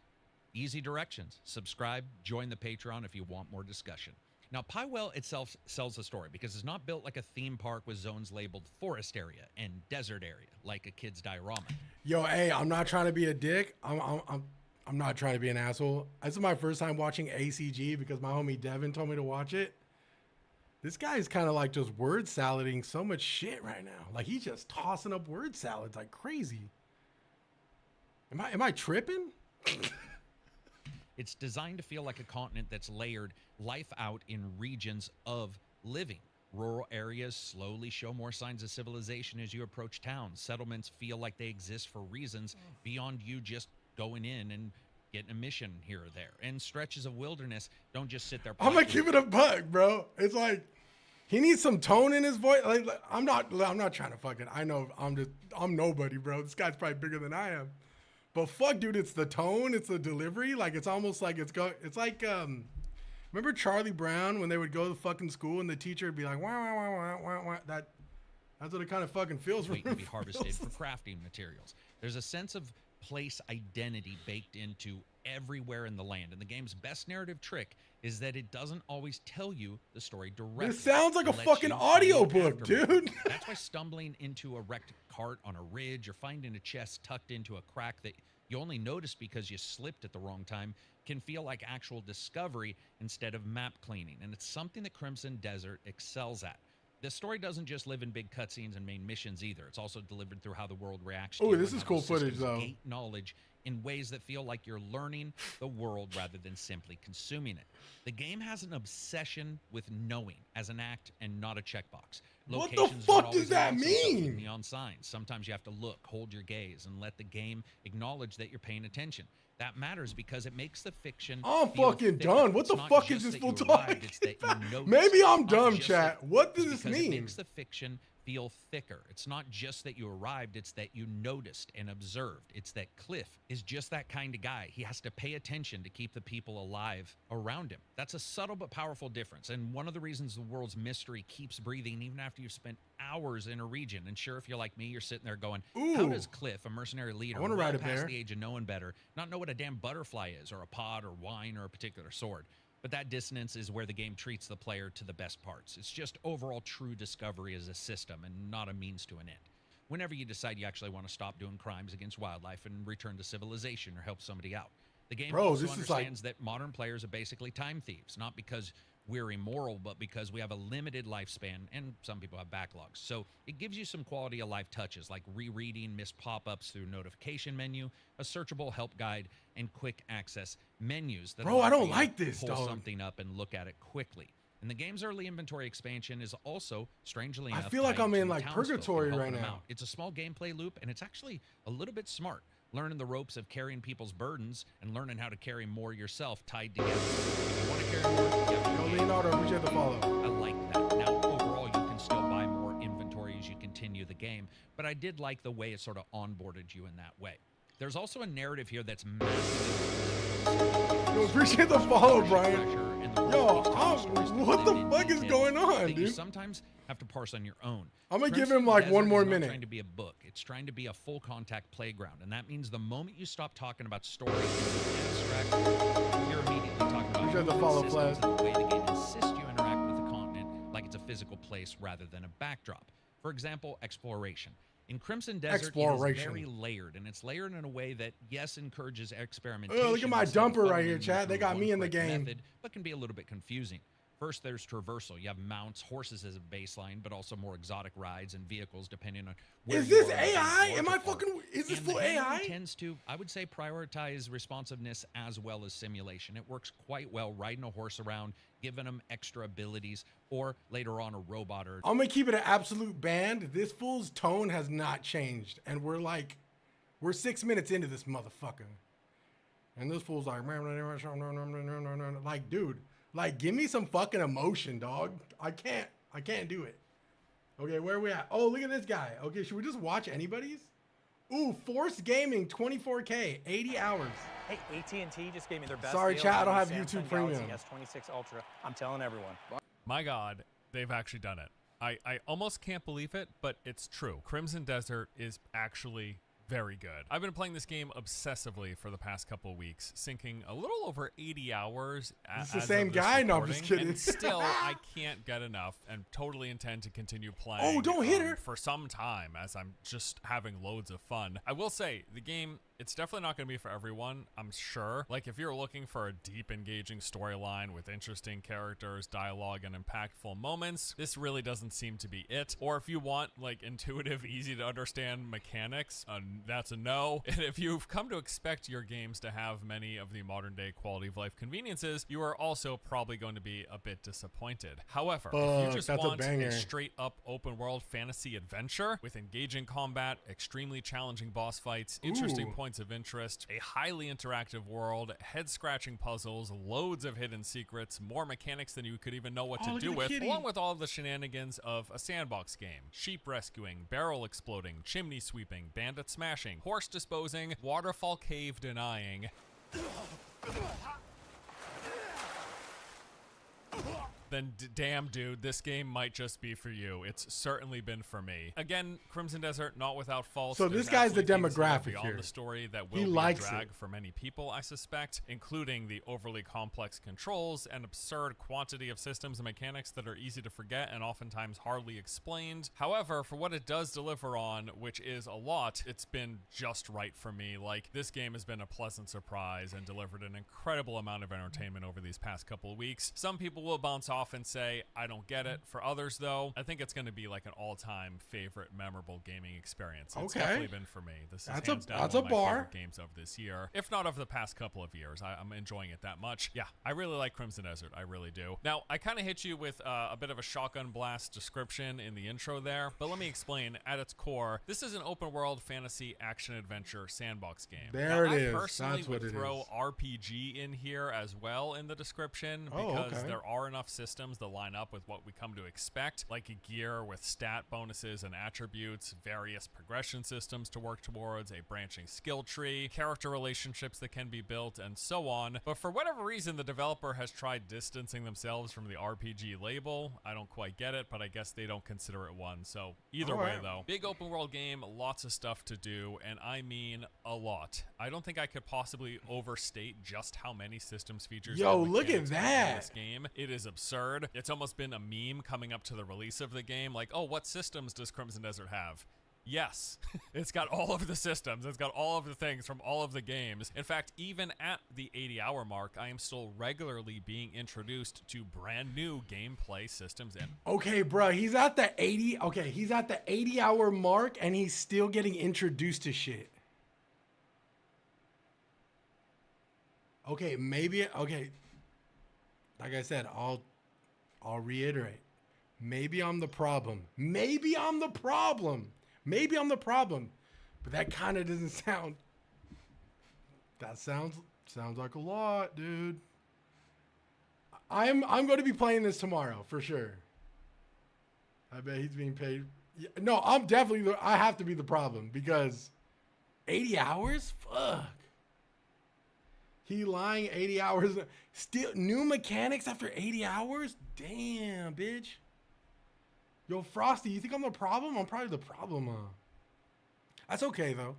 easy directions. Subscribe, join the Patreon if you want more discussion. Now, Pywell itself sells the story because it's not built like a theme park with zones labeled forest area and desert area, like a kid's diorama. Yo, hey, I'm not trying to be a dick. I'm not trying to be an asshole. This is my first time watching ACG because my homie Devin told me to watch it. This guy is kind of like just word salading so much shit right now. Like he's just tossing up word salads like crazy. Am I tripping? It's designed to feel like a continent that's layered life out in regions of living. Rural areas slowly show more signs of civilization as you approach towns. Settlements feel like they exist for reasons beyond you just going in and getting a mission here or there. And stretches of wilderness don't just sit there. I'm gonna keep it a buck, bro. It's like he needs some tone in his voice. Like I'm not trying to fucking. I know I'm nobody, bro. This guy's probably bigger than I am. But fuck, dude, it's the tone, it's the delivery. Like it's almost like it's like remember Charlie Brown when they would go to the fucking school and the teacher would be like, wah, wah, wah, wah, wah, wah. That's what it kind of fucking feels. Wait to be harvested for crafting materials. There's a sense of place identity baked into everywhere in the land, and the game's best narrative trick is that it doesn't always tell you the story directly. It sounds like a fucking audiobook, dude. That's why stumbling into a wrecked cart on a ridge or finding a chest tucked into a crack that you only noticed because you slipped at the wrong time can feel like actual discovery instead of map cleaning, and it's something that Crimson Desert excels at. The story doesn't just live in big cutscenes and main missions either. It's also delivered through how the world reacts to you. Oh, this is cool footage, though. Gate knowledge in ways that feel like you're learning the world rather than simply consuming it. The game has an obsession with knowing as an act and not a checkbox. What the Locations fuck don't does always that announce themselves with mean? neon signs. Sometimes you have to look, hold your gaze, and let the game acknowledge that you're paying attention. That matters because it makes the fiction I'm feel fucking thicker. done. What It's the not fuck is just this that fool you talking arrived, it's that you about? noticed. Maybe I'm It's not dumb, just chat. that- What does it's this because mean? It makes the fiction feel thicker. It's not just that you arrived, it's that you noticed and observed. It's that Cliff is just that kind of guy. He has to pay attention to keep the people alive around him. That's a subtle but powerful difference. And one of the reasons the world's mystery keeps breathing even after you've spent hours in a region. And sure, if you're like me, you're sitting there going, how Ooh. does Cliff, a mercenary leader, wanna ride a past bear. the age of knowing better, not know what a damn butterfly is, or a pod, or wine, or a particular sword? But that dissonance is where the game treats the player to the best parts. It's just overall true discovery as a system and not a means to an end. Whenever you decide you actually want to stop doing crimes against wildlife and return to civilization or help somebody out. The game Bro, also this is like- understands that modern players are basically time thieves, not because we're immoral, but because we have a limited lifespan and some people have backlogs. So it gives you some quality of life touches like rereading missed pop-ups through notification menu, a searchable help guide, and quick access menus that Bro, allow I don't for you to like this, pull dog. something up and look at it quickly. And the game's early inventory expansion is also, strangely I enough, feel like tied I'm in, to like, townsfolk and purgatory helping right them now. out. It's a small gameplay loop, and it's actually a little bit smart. Learning the ropes of carrying people's burdens and learning how to carry more yourself tied together. If you want to carry more, you have to Yo, engage. Leonardo, appreciate the follow. I like that. Now, overall, you can still buy more inventory as you continue the game, but I did like the way it sort of onboarded you in that way. There's also a narrative here that's massively. Yo, appreciate the follow, Brian. Yo, Yo, what the fuck is going on, You dude? sometimes have to parse on your own. I'm gonna give Crimson him, like, Desert one more is not minute. trying to be a book. It's trying to be a full contact playground, and that means the moment you stop talking about story and the abstract, you're immediately talking about Appreciate the human follow, systems Flash. and the way the game insists you interact with the continent like it's a physical place rather than a backdrop. For example, exploration. In Crimson Desert, it is Exploration. very layered, and it's layered in a way that, yes, encourages experimentation. Oh, look at my instead of dumper right funneling here, you chat. They through got one me in the quick game. method, but can be a little bit confusing. First, there's traversal. You have mounts, horses as a baseline, but also more exotic rides and vehicles depending on where Is you this are in the game's AI? Am I larger arc. fucking? Is this And the full handling AI? tends to, I would say, prioritize responsiveness as well as simulation. It works quite well riding a horse around, giving them extra abilities, or later on a robot or I'm gonna keep it an absolute band. This fool's tone has not changed, and we're 6 minutes into this motherfucker, and this fool's like, like, dude, like, give me some fucking emotion, dog. I can't do it. Okay, where are we at? Oh, look at this guy. Okay, should we just watch anybody's? Ooh, Force Gaming, 24K, 80 hours. Hey, AT&T just gave me their best Sorry, deal chat, I on don't the have Samsung YouTube Galaxy Premium. S26 Ultra. I'm telling everyone. My God, they've actually done it. I almost can't believe it, but it's true. Crimson Desert is actually very good. I've been playing this game obsessively for the past couple of weeks, sinking a little over 80 hours. It's the same guy? No, I'm just kidding. And still, I can't get enough and totally intend to continue playing. Oh, don't hit her. For some time, as I'm just having loads of fun. I will say, the game, it's definitely not going to be for everyone, I'm sure. Like, if you're looking for a deep, engaging storyline with interesting characters, dialogue, and impactful moments, this really doesn't seem to be it. Or if you want, like, intuitive, easy to understand mechanics, that's a no. And if you've come to expect your games to have many of the modern day quality of life conveniences, you are also probably going to be a bit disappointed. However, if you Fuck, just that's a want banger. a straight up open world fantasy adventure with engaging combat, extremely challenging boss fights, interesting Ooh. points of interest, a highly interactive world, head scratching puzzles, loads of hidden secrets, more mechanics than you could even know what Oh, to look do at the with, kitty. along with all of the shenanigans of a sandbox game. Sheep rescuing, barrel exploding, chimney sweeping, bandit smashing, horse disposing, waterfall cave denying. Then damn, dude, this game might just be for you. It's certainly been for me. Again, Crimson Desert, not without faults. So There's this guy's the absolutely things that are demographic beyond here. the story that He will be likes a drag it. for many people, I suspect, including the overly complex controls and absurd quantity of systems and mechanics that are easy to forget and oftentimes hardly explained. However, for what it does deliver on, which is a lot, it's been just right for me. Like, this game has been a pleasant surprise and delivered an incredible amount of entertainment over these past couple of weeks. Some people will bounce off often say, I don't get it. For others, though, I think it's going to be like an all-time favorite memorable gaming experience. It's definitely been for me. This is hands down one of my favorite games of this year, if not of the past couple of years. I'm enjoying it that much. Yeah, I really like Crimson Desert. I really do. Now, I kind of hit you with a bit of a shotgun blast description in the intro there, but let me explain. At its core, this is an open-world fantasy action-adventure sandbox game. There now, it is. I personally That's what would it throw is. RPG in here as well in the description because there are enough systems that line up with what we come to expect, like a gear with stat bonuses and attributes, various progression systems to work towards, a branching skill tree, character relationships that can be built, and so on. But for whatever reason, the developer has tried distancing themselves from the RPG label. I don't quite get it, but I guess they don't consider it one. So either way, though, big open world game, lots of stuff to do, and I mean a lot. I don't think I could possibly overstate just how many systems features. Yo, look at that! This game, it is absurd. It's almost been a meme coming up to the release of the game, like, oh, what systems does Crimson Desert have? Yes, it's got all of the systems. It's got all of the things from all of the games. In fact, even at the 80-hour mark, I am still regularly being introduced to brand new gameplay systems. Okay, bro, he's at the 80. Okay, he's at the 80-hour mark, and he's still getting introduced to shit. Okay, maybe. Okay, like I said, I'll reiterate. Maybe I'm the problem. Maybe I'm the problem. Maybe I'm the problem, but that kind of doesn't sound. That sounds like a lot, dude. I'm going to be playing this tomorrow for sure. I bet he's being paid. Yeah, no, I'm definitely. I have to be the problem because 80 hours. Fuck. He lying 80 hours. Still new mechanics after 80 hours. Damn, bitch. Yo, Frosty, you think I'm the problem? I'm probably the problem, That's okay, though.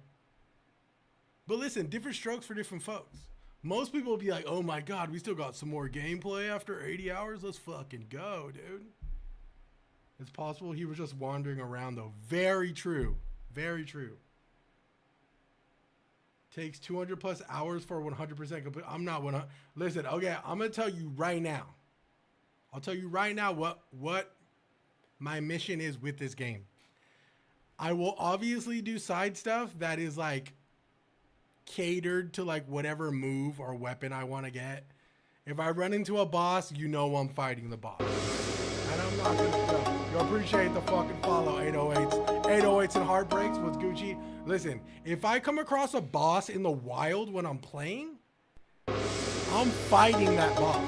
But listen, different strokes for different folks. Most people will be like, oh my God, we still got some more gameplay after 80 hours. Let's fucking go, dude. It's possible he was just wandering around, though. Very true. Very true. Takes 200 plus hours for 100% complete. I'm not 100. Listen, okay, I'm going to tell you right now. I'll tell you right now what my mission is with this game. I will obviously do side stuff that is like catered to like whatever move or weapon I want to get. If I run into a boss, you know I'm fighting the boss. And I'm not gonna go. You appreciate the fucking follow, 808s. 808s and Heartbreaks with Gucci. Listen, if I come across a boss in the wild when I'm playing, I'm fighting that boss.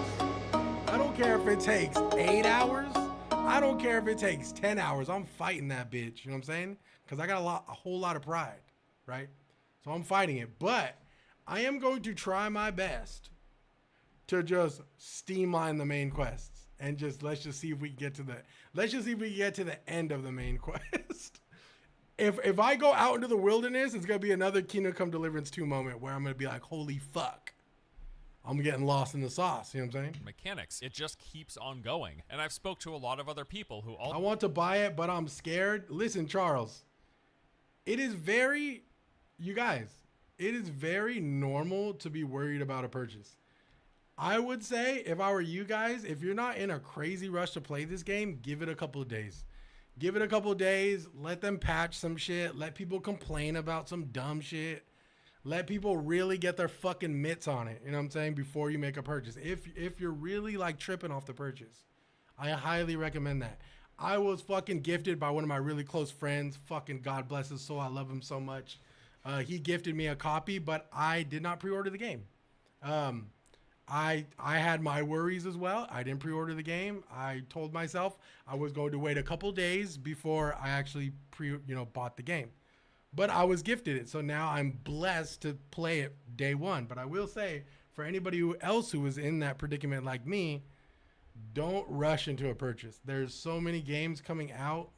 I don't care if it takes 8 hours. I don't care if it takes 10 hours. I'm fighting that bitch. You know what I'm saying? Because I got a whole lot of pride, right? So I'm fighting it. But I am going to try my best to just streamline the main quests and let's just see if we can get to the end of the main quest. If I go out into the wilderness, it's gonna be another Kingdom Come Deliverance 2 moment where I'm gonna be like, holy fuck. I'm getting lost in the sauce, you know what I'm saying? Mechanics, it just keeps on going. And I've spoke to a lot of other people who all I want to buy it, but I'm scared. Listen, Charles, it is very normal to be worried about a purchase. I would say if I were you guys, if you're not in a crazy rush to play this game, give it a couple of days. Give it a couple of days, let them patch some shit, let people complain about some dumb shit. Let people really get their fucking mitts on it, you know what I'm saying, before you make a purchase. If you're really like tripping off the purchase, I highly recommend that. I was fucking gifted by one of my really close friends. Fucking God bless his soul. I love him so much. He gifted me a copy, but I did not pre-order the game. I had my worries as well. I didn't pre-order the game. I told myself I was going to wait a couple days before I actually bought the game. But I was gifted it, so now I'm blessed to play it day one. But I will say, for anybody else who was in that predicament like me, don't rush into a purchase. There's so many games coming out.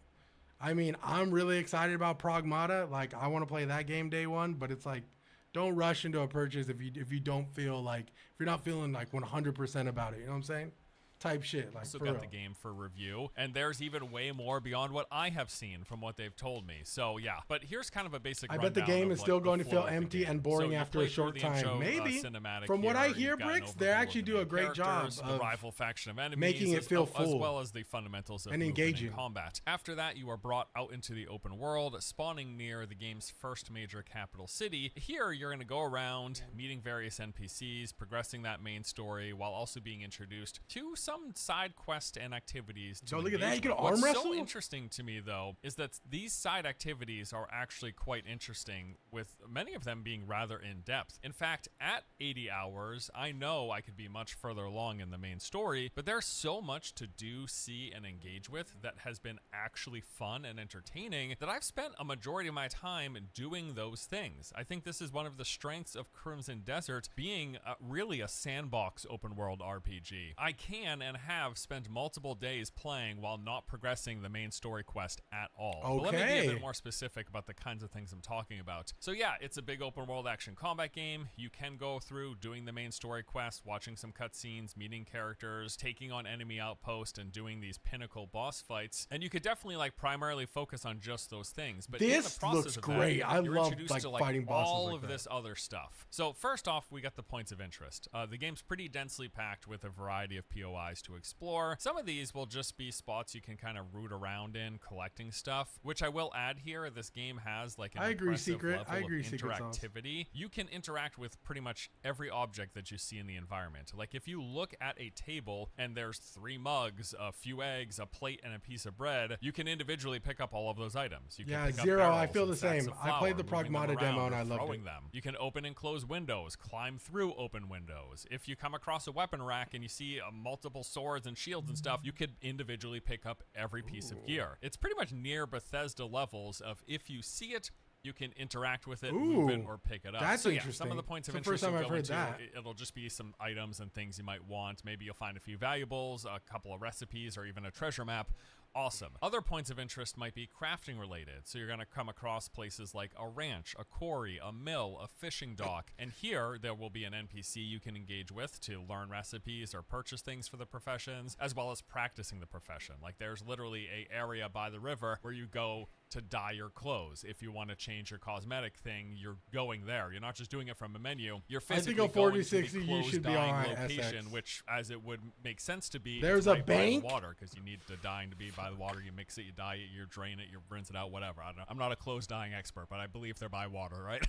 I mean, I'm really excited about Pragmata. Like, I want to play that game day one, but it's like, don't rush into a purchase if you don't feel like, if you're not feeling like 100% about it. You know what I'm saying? type shit. Like, also for got real. the game for review, and there's even way more beyond what I have seen from what they've told me. So yeah, but here's kind of a basic I bet the rundown game of, is like, still the going to flow feel of the empty game. and boring So you after play a through short the time. intro, Maybe. cinematic From what I here, hear, you've got an Bricks, they overview actually of the do a main great job characters, the of rival faction of enemies, making it feel as full well as the fundamentals of and movement engaging. and combat. After that, you are brought out into the open world, spawning near the game's first major capital city. Here, you're going to go around meeting various NPCs, progressing that main story, while also being introduced to some side quests and activities to Yo, look at that, engage you can with. arm What's wrestle? so interesting to me, though, is that these side activities are actually quite interesting, with many of them being rather in-depth. In fact, at 80 hours, I know I could be much further along in the main story, but there's so much to do, see, and engage with that has been actually fun and entertaining that I've spent a majority of my time doing those things. I think this is one of the strengths of Crimson Desert being really a sandbox open world RPG. I can and have spent multiple days playing while not progressing the main story quest at all. But let me be a Okay. bit more specific about the kinds of things I'm talking about. So yeah, it's a big open world action combat game. You can go through doing the main story quest, watching some cutscenes, meeting characters, taking on enemy outposts, and doing these pinnacle boss fights. And you could definitely like primarily focus on just those things. But in This the process looks of great. That, I you're love, introduced like, to fighting bosses all like of that. this other stuff. So first off, we got the points of interest. The game's pretty densely packed with a variety of POIs to explore. Some of these will just be spots you can kind of root around in, collecting stuff, which I will add here. This game has like an I agree, impressive Secret. level I agree, of Secret Sauce. interactivity. You can interact with pretty much every object that you see in the environment. Like if you look at a table and there's 3 mugs, a few eggs, a plate, and a piece of bread, you can individually pick up all of those items. You can Yeah, pick up Zero, I barrels feel and the sacks same. of I played the flour, moving them Pragmata demo around and or I loved throwing it. them. You can open and close windows, climb through open windows. If you come across a weapon rack and you see multiple swords and shields and stuff, you could individually pick up every piece of gear. It's pretty much near Bethesda levels of if you see it, you can interact with it, move it, Ooh, or pick it up. that's So yeah, interesting. some of the points of It's the first interest time you'll I've go heard into, that. it'll just be some items and things you might want. Maybe you'll find a few valuables, a couple of recipes, or even a treasure map. Awesome. Other points of interest might be crafting related. So you're going to come across places like a ranch, a quarry, a mill, a fishing dock. And here there will be an NPC you can engage with to learn recipes or purchase things for the professions, as well as practicing the profession. Like there's literally a area by the river where you go to dye your clothes. If you want to change your cosmetic thing, you're going there. You're not just doing it from a menu. You're physically on going 4060 to the you clothes should be dyeing on location, SX. which, as it would make sense to be, There's it's a right by the bank? water, because you need the dyeing to be by the water. You mix it, you dye it, you drain it, you rinse it out, whatever. I don't know. I'm not a clothes dyeing expert, but I believe they're by water, right?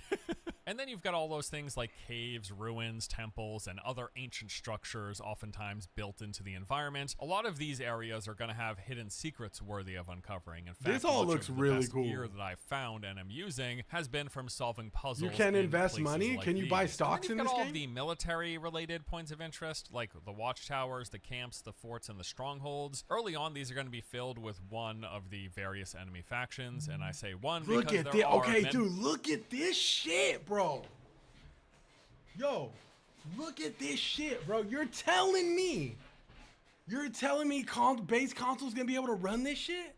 And then you've got all those things like caves, ruins, temples, and other ancient structures oftentimes built into the environment. A lot of these areas are going to have hidden secrets worthy of uncovering. In fact, This all much looks of the really best cool. gear that I've found and am using has been from solving puzzles. You can in invest places money? like Can you buy these. stocks And in then this you've got all game? of the military-related points of interest, like the watchtowers, the camps, the forts, and the strongholds. Early on, these are going to be filled with one of the various enemy factions, and I say one Look because at there this. are Okay, many- dude, look at this shit, bro. Yo, look at this shit, bro. You're telling me base console's gonna be able to run this shit?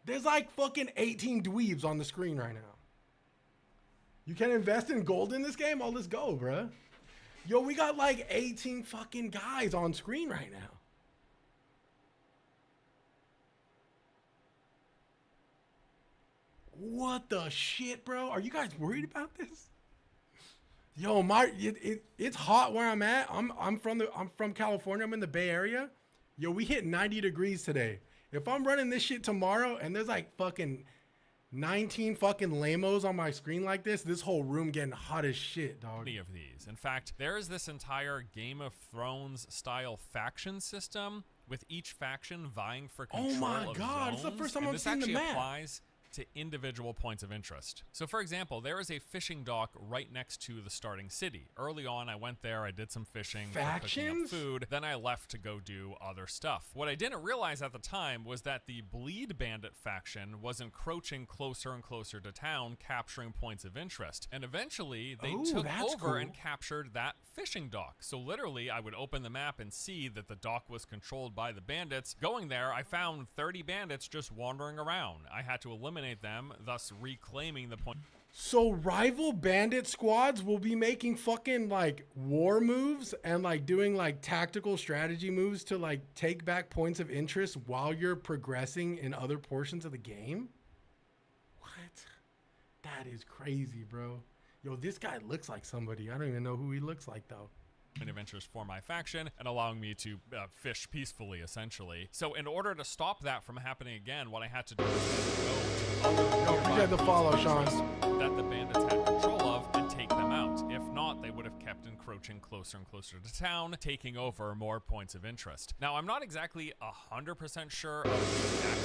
There's like fucking 18 dweebs on the screen right now. You can invest in gold in this game? Oh, let's go, bro. Yo, we got like 18 fucking guys on screen right now. What the shit, bro? Are you guys worried about this? Yo, it's hot where I'm at. I'm from California. I'm in the Bay Area. Yo, we hit 90 degrees today. If I'm running this shit tomorrow and there's like fucking 19 fucking lamos on my screen like this whole room getting hot as shit, dog. Of these. In fact, there is this entire Game of Thrones style faction system, with each faction vying for control Oh my of God, it's the zones, first time and I'm this seeing the actually map. applies to individual points of interest. So for example, there is a fishing dock right next to the starting city. Early on, I went there, I did some fishing, for cooking up Factions? food, then I left to go do other stuff. What I didn't realize at the time was that the Bleed Bandit faction was encroaching closer and closer to town, capturing points of interest. And eventually, they Ooh, took that's over cool. and captured that fishing dock. So literally, I would open the map and see that the dock was controlled by the bandits. Going there, I found 30 bandits just wandering around. I had to eliminate eliminate them, thus reclaiming the point. So rival bandit squads will be making fucking like war moves and like doing like tactical strategy moves to like take back points of interest while you're progressing in other portions of the game? What? That is crazy, bro. Yo, this guy looks like somebody. I don't even know who he looks like though. Of interest for my faction and allowing me to fish peacefully, essentially. So in order to stop that from happening again, what I had to do was go to other appreciate the follow, Sean. that the bandits had control of and take them out. If not, they would have kept encroaching closer and closer to town, taking over more points of interest. Now, I'm not exactly 100% sure of the exact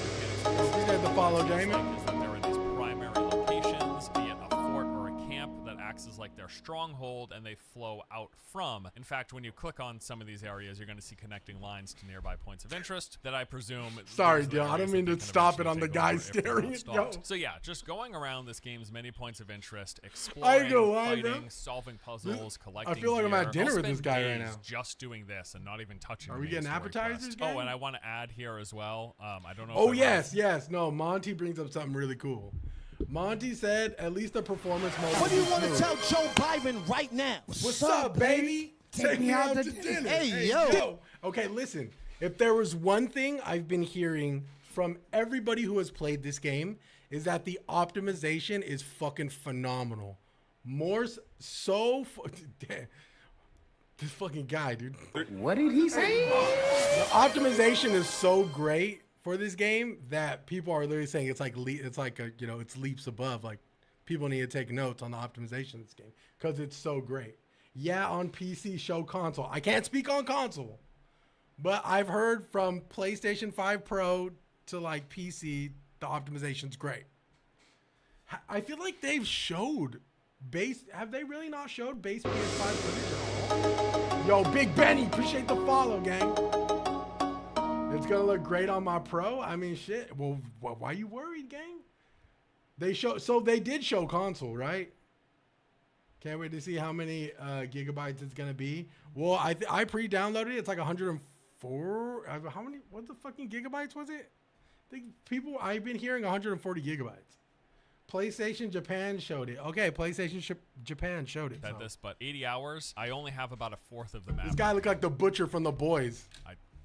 mechanics. Appreciate the follow, Damon. Is that there are these primary locations, be it a fort or a camp, that acts as like their stronghold, and they flow out from. In fact, when you click on some of these areas, you're going to see connecting lines to nearby points of interest that I presume. Sorry, those are the Dill, I areas don't mean that to they can stop it eventually on the take guy over if they're not staring at stopped. yo. So yeah, just going around this game's many points of interest, I exploring, ain't gonna lie, bro. fighting, solving puzzles, collecting. I feel like I'm gear. at dinner I'll with this spend guy right days now. just doing this and not even touching. Are the we main getting story appetizers, quest. gang? Oh, and I want to add here as well. I don't know. Oh, if yes, yes. No, Monty brings up something really cool. Monty said at least the performance mode. What do you want to smooth. tell Joe Biden right now? What's up, baby? Take me out to dinner. Hey, yo. Okay, listen. If there was one thing I've been hearing from everybody who has played this game, is that the optimization is fucking phenomenal. Damn. This fucking guy, dude. What did he say? The optimization is so great for this game that people are literally saying it's like it's leaps above. Like, people need to take notes on the optimization of this game because it's so great. Yeah, on PC, show console. I can't speak on console, but I've heard from PlayStation 5 Pro to like PC, the optimization's great. I feel like they've showed base. Have they really not showed base PS5 footage at all? Yo, Big Benny, appreciate the follow, gang. It's gonna look great on my Pro. I mean, shit. Well, why you worried, gang? So they did show console, right? Can't wait to see how many gigabytes it's gonna be. Well, I pre-downloaded it. It's like 104. How many? What the fucking gigabytes was it? I think I've been hearing 140 gigabytes. PlayStation Japan showed it. Okay, PlayStation Japan showed it. At this, but 80 hours, I only have about a fourth of the map. This guy looked like the butcher from The Boys.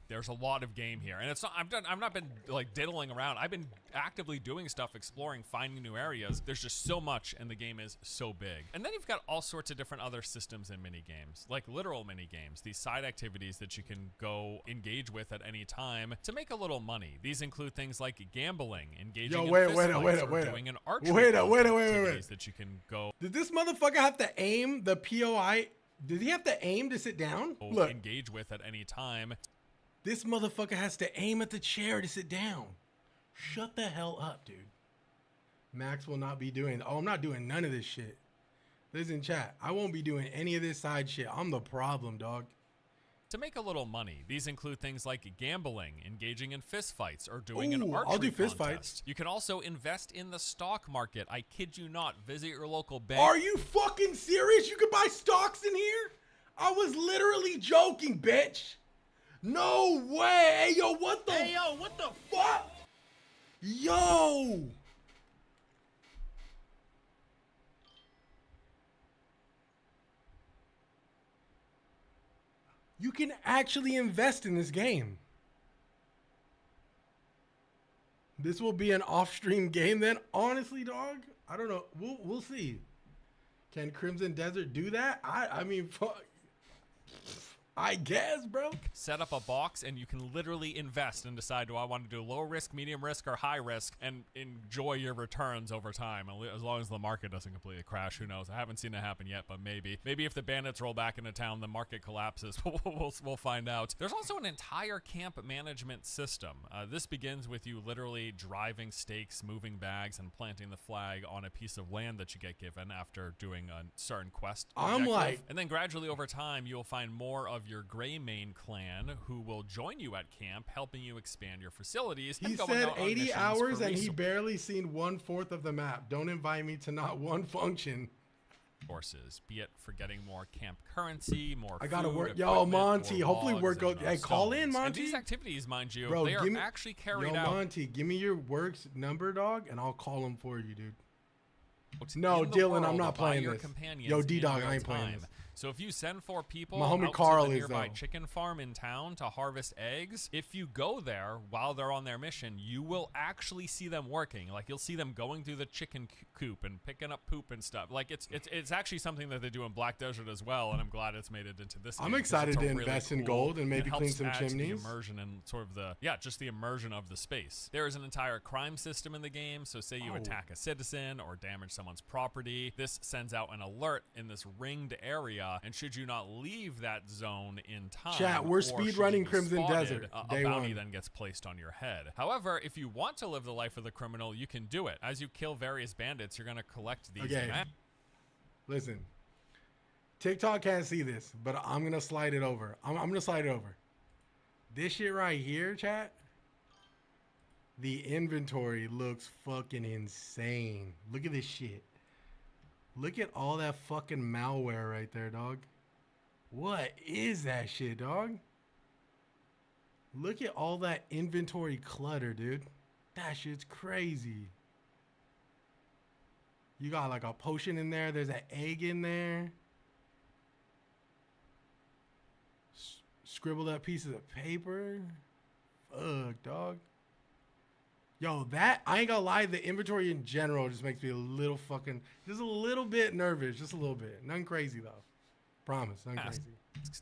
There's a lot of game here, and it's not. I've not been like diddling around. I've been actively doing stuff, exploring, finding new areas. There's just so much, and the game is so big. And then you've got all sorts of different other systems and mini games, like literal mini games. These side activities that you can go engage with at any time to make a little money. These include things like gambling, engaging in fist fights, or doing an archery activities that you can go. Did this motherfucker have to aim the POI? Did he have to aim to sit down? Look, engage with at any time. This motherfucker has to aim at the chair to sit down. Shut the hell up, dude. Max will not be doing. Oh, I'm not doing none of this shit. Listen, chat. I won't be doing any of this side shit. I'm the problem, dog. To make a little money, these include things like gambling, engaging in fist fights, or doing an archery I'll do fist contest. fights. You can also invest in the stock market. I kid you not. Visit your local bank. Are you fucking serious? You can buy stocks in here? I was literally joking, bitch. No way. Hey, yo, what the? Hey, yo, what the fuck? Yo. You can actually invest in this game. This will be an off-stream game then. Honestly, dog, I don't know. We'll see. Can Crimson Desert do that? I mean, fuck. I guess, bro. Set up a box and you can literally invest and decide, do I want to do low risk, medium risk, or high risk, and enjoy your returns over time. As long as the market doesn't completely crash, who knows? I haven't seen it happen yet, but maybe. Maybe if the bandits roll back into town, the market collapses. We'll find out. There's also an entire camp management system. This begins with you literally driving stakes, moving bags, and planting the flag on a piece of land that you get given after doing a certain quest objective. And then gradually over time, you'll find more of your Gray Mane clan who will join you at camp, helping you expand your facilities. He said 80 hours and he barely seen 1/4 of the map. Don't invite me to not one function. sources, be it for getting more camp currency, more I gotta food, work. Yo, equipment, Monty, or hopefully logs work and, out. Hey, call in, stones. And Monty. these activities, mind you, Bro, they are give me, actually carried yo, out. Monty, give me your works number, dog, and I'll call him for you, dude. In No, the Dylan, I'm world not by playing your this. companions Yo, in D-Dog, real I ain't playing time. this. So if you send 4 people My homie out Carl to the is, nearby though. chicken farm in town to harvest eggs, if you go there while they're on their mission, you will actually see them working. Like, you'll see them going through the chicken coop and picking up poop and stuff. Like, it's actually something that they do in Black Desert as well, and I'm glad it's made it into this I'm game 'cause excited it's a to really invest in cool- gold and maybe it clean helps some add to the chimneys. immersion and sort of just the immersion of the space. There is an entire crime system in the game, so say you attack a citizen or damage someone's property, this sends out an alert in this ringed area, and should you not leave that zone in time, Chat, we're or should you speedrunning be Crimson spotted, Desert, a day bounty one. then gets placed on your head. However, if you want to live the life of the criminal, you can do it. As you kill various bandits, you're going to collect these. Okay. Listen, TikTok can't see this, but I'm gonna slide it over. I'm gonna slide it over. This shit right here, chat. The inventory looks fucking insane. Look at this shit. Look at all that fucking malware right there, dog. What is that shit, dog? Look at all that inventory clutter, dude. That shit's crazy. You got like a potion in there. There's an egg in there. Scribbled up pieces of paper. Fuck, dog. Yo, that, I ain't gonna lie, the inventory in general just makes me a little fucking, just a little bit nervous. Just a little bit. Nothing crazy, though. Promise, nothing crazy.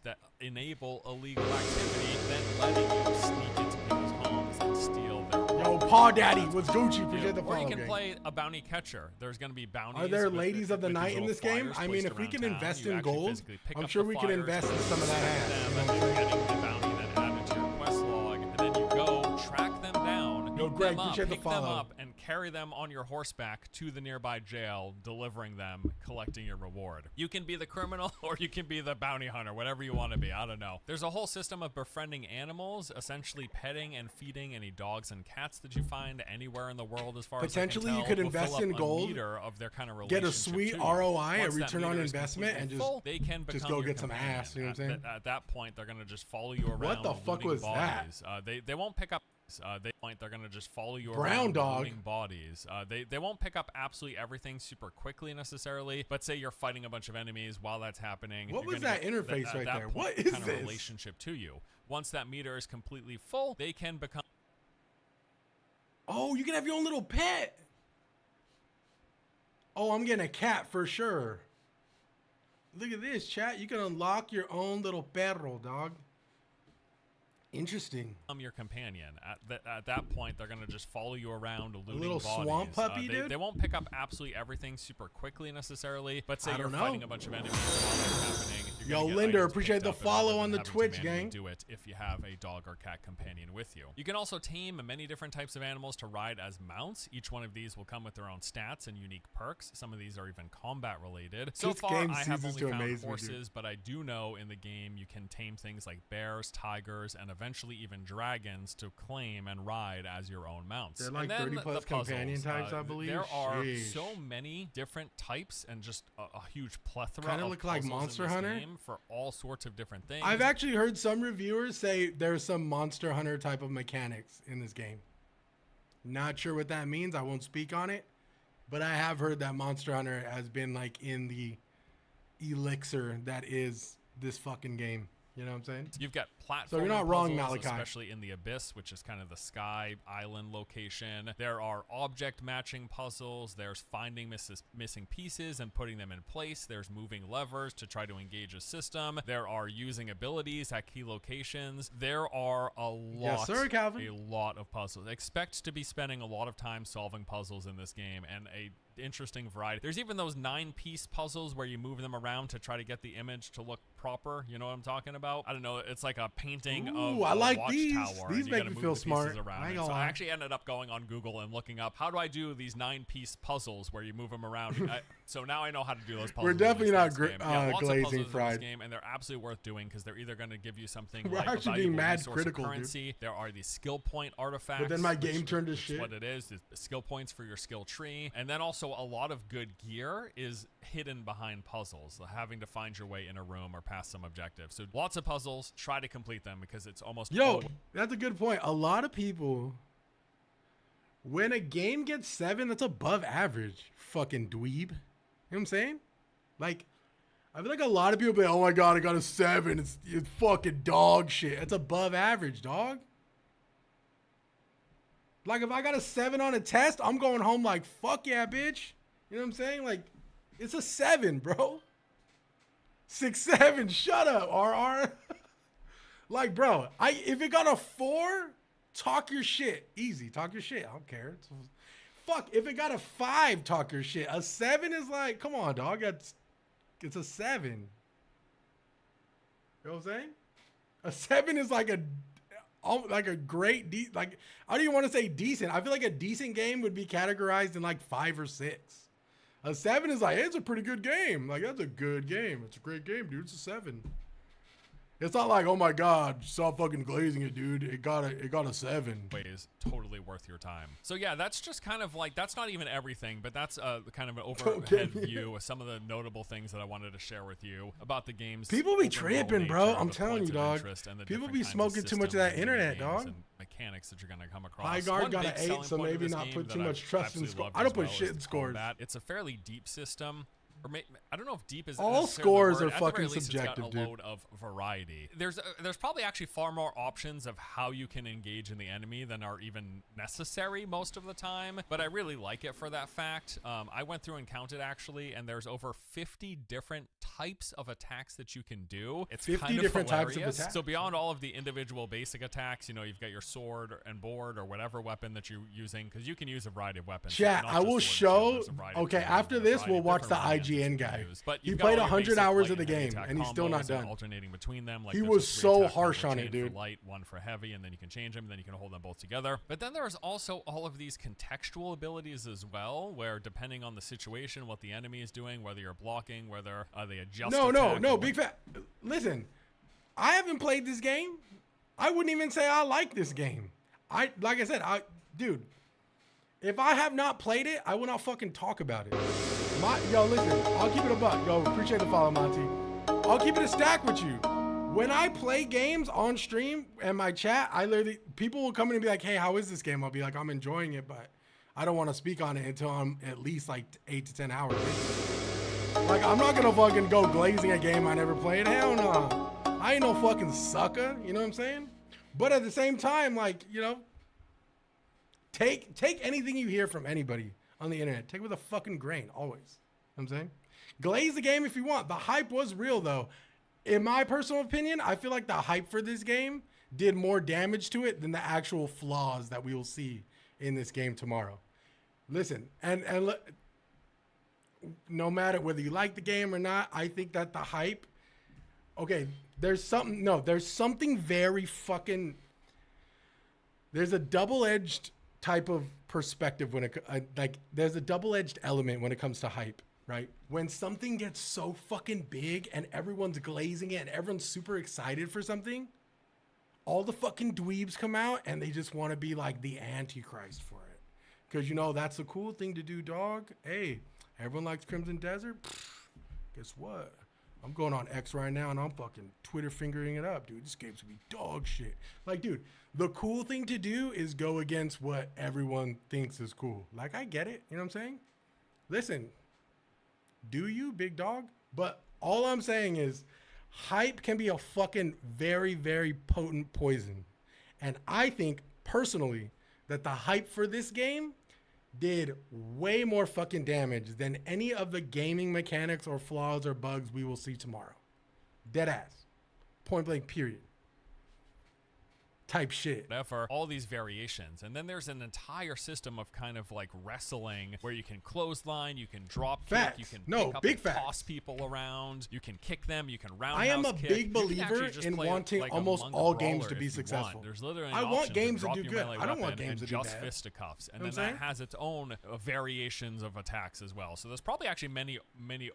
That enable illegal activity, then letting you sneak into people's homes and steal their Yo, Paw Daddy, what's Gucci? Appreciate the Or follow, you can gang. play a bounty catcher. There's going to be bounties. Are there with- ladies of the with night these in little this game? flyers I mean, placed if we around can town. invest You in actually gold, physically pick I'm up sure the we can flyers, invest in some of that ass. them, You know and what I'm then saying? getting the bounty then added to your quest log, and then you go track them down, Yo, beat Greg, them up, appreciate the pick them follow. up, and carry them on your horseback to the nearby jail, delivering them, collecting your reward. You can be the criminal or you can be the bounty hunter, whatever you want to be. I don't know. There's a whole system of befriending animals, essentially petting and feeding any dogs and cats that you find anywhere in the world, as far Potentially, as I you can tell, could will fill invest up in a gold, meter of their kind of get a relationship sweet to you. ROI, a Once that return on meter is investment, and completely just- full, they can just become go your get some companion. ass, you know what I'm saying? At that point, they're going to just follow you around. What the fuck looting was that? bodies. They won't pick up. They're gonna just follow you Brown around, dog. looting bodies. They won't pick up absolutely everything super quickly necessarily. But say you're fighting a bunch of enemies while that's happening. What you're was gonna that get interface at right that there? point, What is kind this? of relationship to you? Once that meter is completely full, they can become. Oh, you can have your own little pet. Oh, I'm getting a cat for sure. Look at this, chat. You can unlock your own little perro, dog. Interesting. Your companion. At that point, they're gonna just follow you around, looting little bodies. swamp puppy, dude? They won't pick up absolutely everything super quickly necessarily. But say I you're don't know. fighting a bunch of enemies while that's happening. You're Yo, gonna get Linder, items appreciate picked the up and follow rather on than the having to Twitch, manually gang. Do it if you have a dog or cat companion with you. You can also tame many different types of animals to ride as mounts. Each one of these will come with their own stats and unique perks. Some of these are even combat related. So This far, game I have ceases only to found amaze me, dude. horses, but I do know in the game you can tame things like bears, tigers, and eventually even dragons to claim and ride as your own mounts. They're like And then 30 plus the puzzles. companion types, I believe. There are Sheesh. so many different types and just a huge plethora Kinda of look like puzzles in Monster this Hunter. game for all sorts of different things. I've actually heard some reviewers say there's some Monster Hunter type of mechanics in this game. Not sure what that means. I won't speak on it. But I have heard that Monster Hunter has been like in the elixir that is this fucking game. You know what I'm saying? You've got platform. So you're not wrong, puzzles, Malachi. Especially in the Abyss, which is kind of the sky island location. There are object matching puzzles. There's finding missing pieces and putting them in place. There's moving levers to try to engage a system. There are using abilities at key locations. There are a lot, Yes, sir, Calvin. a lot of puzzles. Expect to be spending a lot of time solving puzzles in this game, and a interesting variety. There's even those 9-piece puzzles where you move them around to try to get the image to look proper. You know what I'm talking about? I don't know. It's like a painting Ooh, of I a like watchtower. these. and These you make gotta me move feel the pieces smart. around. I ain't And gonna so I lie. actually ended up going on Google and looking up how do I do these 9-piece puzzles where you move them around. So now I know how to do those puzzles. We're in definitely this not next game. Lots of glazing puzzles in this fried. game, and they're absolutely worth doing because they're either going to give you something We're like actually a being valuable mad resource of critical, dude. currency. There are these skill point artifacts. But then my which game turned to is shit. What it is skill points for your skill tree, and then also also a lot of good gear is hidden behind puzzles, having to find your way in a room or past some objectives. So lots of puzzles, try to complete them because it's almost That's a good point. A lot of people, when a game gets 7, that's above average. Fucking dweeb. You know what I'm saying? Like, I feel like a lot of people be like, oh my God, I got a 7. It's fucking dog shit. It's above average, dog. Like, if I got a 7 on a test, I'm going home like, fuck yeah, bitch. You know what I'm saying? Like, it's a 7, bro. 6, 7. Shut up, RR. Like, bro, if it got a 4, talk your shit. Easy, talk your shit. I don't care. Fuck, if it got a 5, talk your shit. A 7 is like, come on, dog. It's a 7. You know what I'm saying? A 7 is like a great, like, I don't even want to say decent. I feel like a decent game would be categorized in like 5 or 6. A 7 is like, hey, it's a pretty good game. Like, that's a good game. It's a great game, dude. It's a 7. It's not like, oh my God, stop fucking glazing it, dude. It got a 7. Ways totally worth your time. So yeah, that's just kind of like, that's not even everything, but that's kind of an overhead view of some of the notable things that I wanted to share with you about the game's People be tripping, bro. nature, I'm the telling you, points of dog. interest, and the People different be kinds of smoking too much of systems that and internet, games dog. and mechanics that you're gonna come across. High guard One got an big 8, selling so point of maybe this not game put that too I've much trust in absolutely score. loved I don't as put well shit is in the scores. combat. It's a fairly deep system. Or I don't know if deep is All necessarily the scores word. are At the very fucking least, it's got subjective, a dude. load of variety. There's probably actually far more options of how you can engage in the enemy than are even necessary most of the time, but I really like it for that fact. I went through and counted actually, and there's over 50 different types of attacks that you can do. It's 50 kind of different hilarious. types of attacks? So beyond all of the individual basic attacks, you know, you've got your sword and board or whatever weapon that you're using, because you can use a variety of weapons. Chat, not I just will sword and shield. show. There's a variety of Okay, weapons, after a this, variety we'll of watch the different variants that IGN you guy. can use. But He you've got played all your 100 basic hours light of the and heavy game, attack and he's still not combos and done. alternating between them. Like He there's was a 3 so attack harsh combo on it, chain dude. For light, 1 for heavy, and then you can change them, and then you can hold them both together. But then there's also all of these contextual abilities as well, where depending on the situation, what the enemy is doing, whether you're blocking, whether they adjust. No, big fat. Listen, I haven't played this game. I wouldn't even say I like this game. Like I said, dude, if I have not played it, I will not fucking talk about it. Yo, listen, I'll keep it a buck. Yo, appreciate the follow, Monty. I'll keep it a stack with you. When I play games on stream and my chat, people will come in and be like, hey, how is this game? I'll be like, I'm enjoying it, but I don't want to speak on it until I'm at least like 8 to 10 hours in. Like, I'm not gonna fucking go glazing a game I never played. Hell no. I ain't no fucking sucker, you know what I'm saying? But at the same time, like, you know, take anything you hear from anybody on the internet. Take it with a fucking grain, always. You know what I'm saying? Glaze the game if you want. The hype was real, though. In my personal opinion, I feel like the hype for this game did more damage to it than the actual flaws that we will see in this game tomorrow. Listen, and no matter whether you like the game or not, I think that the hype, okay, there's something very fucking, there's a double-edged type of perspective when there's a double-edged element when it comes to hype. Right? When something gets so fucking big and everyone's glazing it and everyone's super excited for something, all the fucking dweebs come out and they just want to be like the Antichrist for it. Because, you know, that's the cool thing to do, dog. Hey, everyone likes Crimson Desert. Guess what? I'm going on X right now and I'm fucking Twitter fingering it up, dude. This game's gonna be dog shit. Like, dude, the cool thing to do is go against what everyone thinks is cool. Like, I get it. You know what I'm saying? Listen. Do you, big dog? But all I'm saying is hype can be a fucking very, very potent poison. And I think personally that the hype for this game did way more fucking damage than any of the gaming mechanics or flaws or bugs we will see tomorrow. Dead ass. Point blank, period. Type shit. Whatever, all these variations. And then there's an entire system of kind of like wrestling where you can clothesline, you can drop kick, you can pick up and toss people around, you can kick them, you can roundhouse kick. I am a big believer in wanting almost all games to be successful. There's literally I want games to do good. I don't want games to do just bad. fisticuffs. And then that has its own variations of attacks as well. So there's probably actually many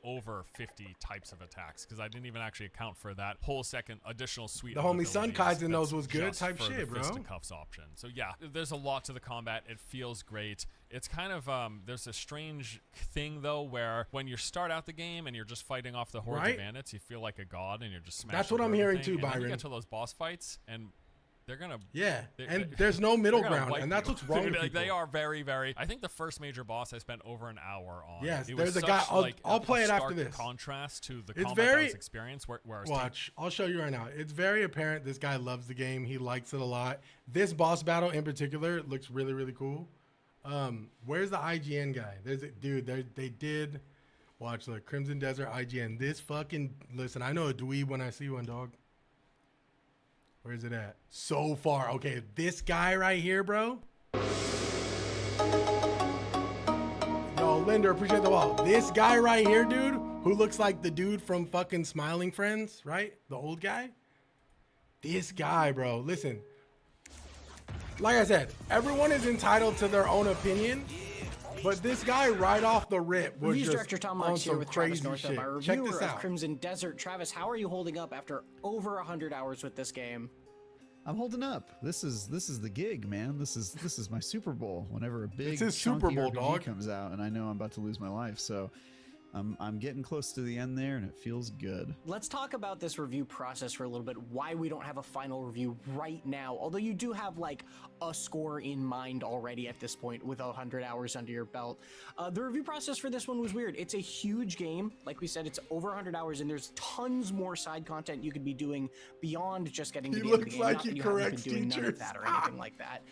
over 50 types of attacks, because I didn't even actually account for that whole second additional suite. The of homie Sun abilities Kaizen knows was good type shit. for shit, the bro. fisticuffs option. So yeah, there's a lot to the combat. It feels great. It's kind of there's a strange thing though where when you start out the game and you're just fighting off the hordes Right? of bandits, you feel like a god and you're just smashing. That's what I'm through hearing everything, too, and then you Byron. get to those boss fights and they're gonna and there's no middle they're gonna ground, wipe and that's you. what's wrong with Like, people. they are very, very. I think the first major boss I spent over an hour on. Yes, it there's was a guy. such, I'll play it after stark this. Contrast to the It's combat very- that was experienced. Where I was Watch, I'll show you right now. It's very apparent this guy loves the game. He likes it a lot. This boss battle in particular looks really, really cool. Where's the IGN guy? There's a dude. They did. Watch the Crimson Desert IGN. This fucking listen. I know a dweeb when I see one, dog. Where's it at? So far. Okay, this guy right here, bro. Yo, Linder, appreciate the wall. This guy right here, dude, who looks like the dude from fucking Smiling Friends, right? The old guy. This guy, bro. Listen. Like I said, everyone is entitled to their own opinion, but this guy right off the rip was Reviews just director Tom on Marks here some with Travis crazy Northup, shit. our Check reviewer this of out. Crimson Desert. Travis, how are you holding up after over 100 hours with this game? I'm holding up. This is the gig, man. This is my Super Bowl. Whenever a big It's his Super chunky Bowl, RPG dog. comes out, and I know I'm about to lose my life, so I'm getting close to the end there, and it feels good. Let's talk about this review process for a little bit, why we don't have a final review right now, although you do have like a score in mind already at this point with 100 hours under your belt. The review process for this one was weird. It's a huge game. Like we said, it's over 100 hours and there's tons more side content you could be doing beyond just getting to He the end of the looks game. like Not he that you haven't been corrects doing none of teachers. that or anything like that.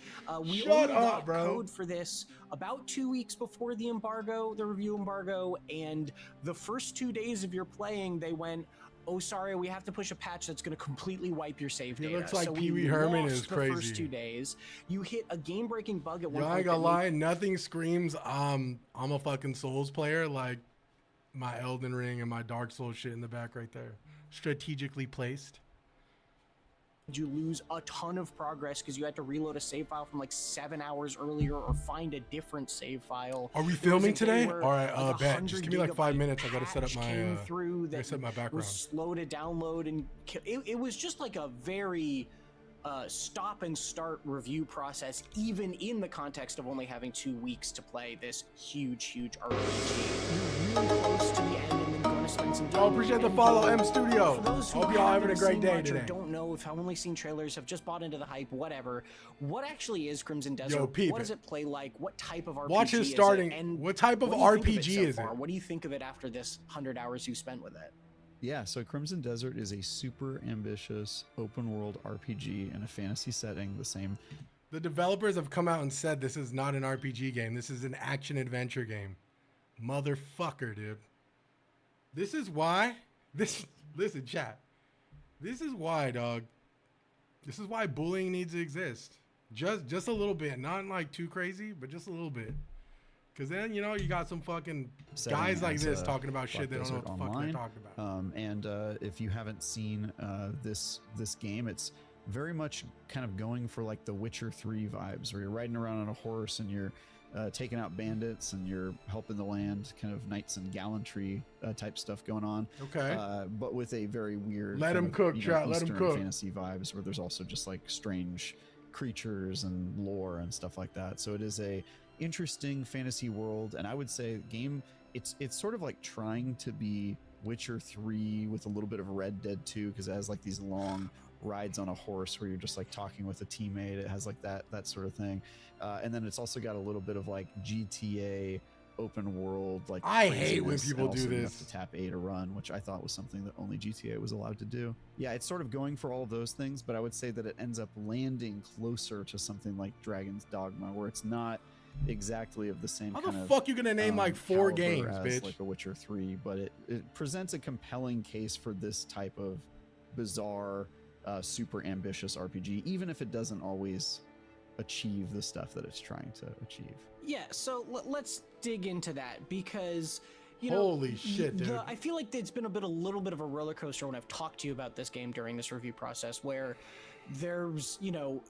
We Shut only up, got bro. code for this about 2 weeks before the embargo, the review embargo, and the first 2 days of your playing, they went, oh, sorry, we have to push a patch that's going to completely wipe your save He data. looks like so Pee we Wee Herman lost is the crazy. first 2 days. You hit a game-breaking bug at one Yo, I point. ain't gonna that lie, nothing screams I'm a fucking Souls player like my Elden Ring and my Dark Souls shit in the back right there. Strategically placed. you lose a ton of progress because you had to reload a save file from like 7 hours earlier or find a different save file. Are we There was filming a day today? where, All right, like, bet. 100 Just give me like 5 gigabyte minutes. I gotta set up patch my came through gotta that set my background. was slow to download, and it was just like a very stop and start review process, even in the context of only having 2 weeks to play this huge RPG. You're really close to the end and then going to spend some time. Oh, appreciate the follow, M Studio. For those who Hope y'all having a haven't great seen day much or today. don't know, if have only seen trailers, have just bought into the hype, whatever. What actually is Crimson Desert? Yo, peep what it. does it play like? What type of RPG Watch his is it? starting. And What type of what do you think of RPG so is far? it? What do you think of it after this 100 hours you spent with it? Yeah, so Crimson Desert is a super ambitious open world RPG in a fantasy setting, the same. The developers have come out and said this is not an RPG game. This is an action adventure game. Motherfucker, dude. This is why. Listen, chat. This is why, dog. This is why bullying needs to exist. Just a little bit, not like too crazy, but just a little bit. Because then, you got some fucking setting guys like as, this talking about Black shit they don't know what the Desert fuck they're Online. talking about. And if you haven't seen this game, it's very much kind of going for like the Witcher 3 vibes, where you're riding around on a horse and you're taking out bandits and you're helping the land, kind of knights and gallantry type stuff going on. Okay. But with a very weird Let kind him of, cook, chat, let him Eastern cook. fantasy vibes, where there's also just like strange creatures and lore and stuff like that. So it is a interesting fantasy world, and I would say the game, it's sort of like trying to be Witcher 3 with a little bit of Red Dead 2, because it has like these long rides on a horse where you're just like talking with a teammate. It has like that sort of thing, and then it's also got a little bit of like GTA open world, like I hate when craziness, people and do also you this. have to tap A to run, which I thought was something that only GTA was allowed to do. Yeah, it's sort of going for all of those things, but I would say that it ends up landing closer to something like Dragon's Dogma, where it's not exactly of the same How kind the of fuck you gonna name like 4 caliber games, as bitch? like a Witcher 3, but it presents a compelling case for this type of bizarre, super ambitious RPG, even if it doesn't always achieve the stuff that it's trying to achieve. Yeah, so let's dig into that, because Holy shit, dude. I feel like it's been a little bit of a roller coaster when I've talked to you about this game during this review process, where there's,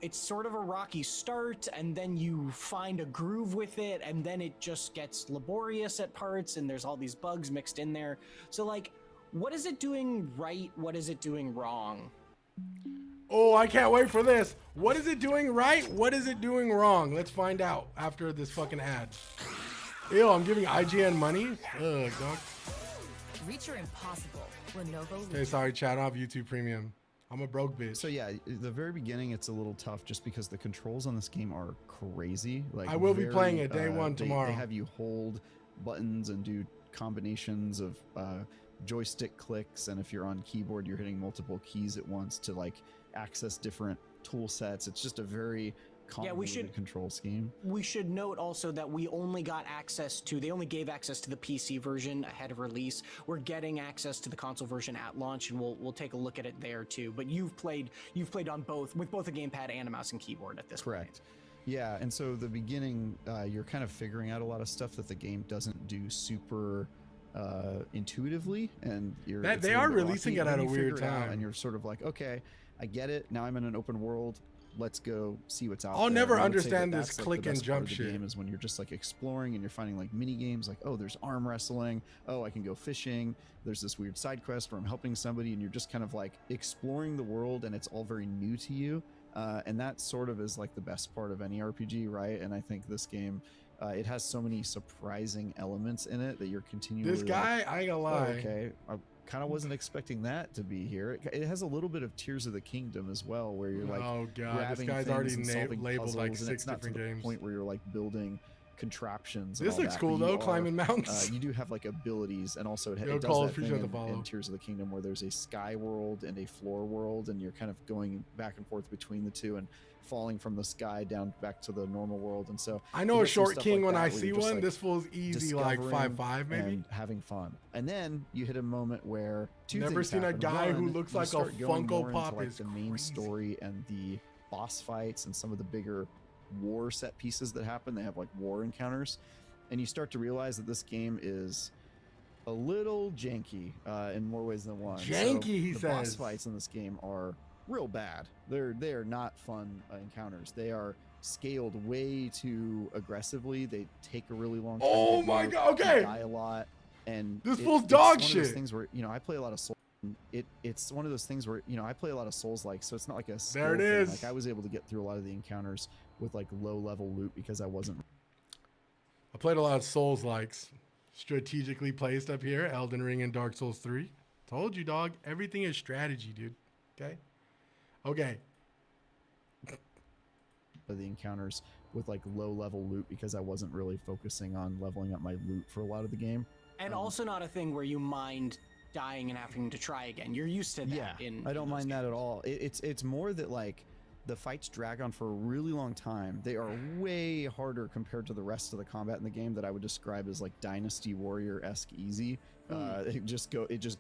it's sort of a rocky start, and then you find a groove with it, and then it just gets laborious at parts, and there's all these bugs mixed in there. So, like, what is it doing right? What is it doing wrong? Oh, I can't wait for this. What is it doing right? What is it doing wrong? Let's find out after this fucking ad. Ew, I'm giving IGN money? Ugh, dog. Reach your impossible. Lenovo. Okay, sorry, chat. I have YouTube Premium. I'm a broke bitch. So yeah, the very beginning it's a little tough just because the controls on this game are crazy. Like I will be playing it day one tomorrow. They have you hold buttons and do combinations of joystick clicks, and if you're on keyboard, you're hitting multiple keys at once to like access different tool sets. It's just a very convoluted control scheme. We should note also that we only got access to, they only gave access to the PC version ahead of release. We're getting access to the console version at launch, and we'll take a look at it there too. But you've played on both, with both a gamepad and a mouse and keyboard at this Correct. point. Yeah, and so the beginning, you're kind of figuring out a lot of stuff that the game doesn't do super intuitively, and they are releasing it at a weird time, and you're sort of like, okay, I get it. Now I'm in an open world. Let's go see what's out I'll there. never And I would say understand that's, this like, click the and best part jump of the shit. game is when you're just like exploring and you're finding like mini games, like, oh, there's arm wrestling. Oh, I can go fishing. There's this weird side quest where I'm helping somebody, and you're just kind of like exploring the world, and it's all very new to you. And that sort of is like the best part of any RPG, right? And I think this game, it has so many surprising elements in it that you're continually. This guy, like, I ain't gonna lie. oh, okay, I kind of wasn't expecting that to be here. It has a little bit of Tears of the Kingdom as well, where you're like, oh god, this grabbing guy's things already and solving labeled like puzzles, and 6 it's not different to the games. point where you're like building contraptions. And This all looks that, cool but you though, climbing mountains. you do have like abilities, and also Yo, it does Cole, that appreciate thing the follow. in Tears of the Kingdom where there's a sky world and a floor world, and you're kind of going back and forth between the two and falling from the sky down back to the normal world. And so I know you a get some short stuff king like when that I where see you're just, one. like, This fool's easy, like discovering 5'5" maybe. and having fun. And then you hit a moment where Never things seen a happen. guy who One, looks you like a start going Funko more into, Pop like, is the main crazy. story and the boss fights and some of the bigger war set pieces that happen. They have like war encounters, and you start to realize that this game is a little janky in more ways than one. Janky, he the boss says. fights in this game are real bad. They are not fun encounters. They are scaled way too aggressively. They take a really long time. Oh to my do. God, okay. You die a lot, and This fool's it's dog one of those shit. things where, you know, I play a lot of Souls. It's one of those things where, you know, I play a lot of Souls, like, so it's not like a skill There it thing. is. Like, I was able to get through a lot of the encounters with like low level loot because I wasn't. I played a lot of Souls likes. Strategically placed up here, Elden Ring and Dark Souls 3. Told you, dog. Everything is strategy, dude. Okay? Okay. The encounters with like low level loot because I wasn't really focusing on leveling up my loot for a lot of the game. And also not a thing where you mind dying and having to try again. You're used to that. Yeah, I don't mind that at all. It's more that like the fights drag on for a really long time. They are way harder compared to the rest of the combat in the game that I would describe as like Dynasty Warrior-esque easy. It just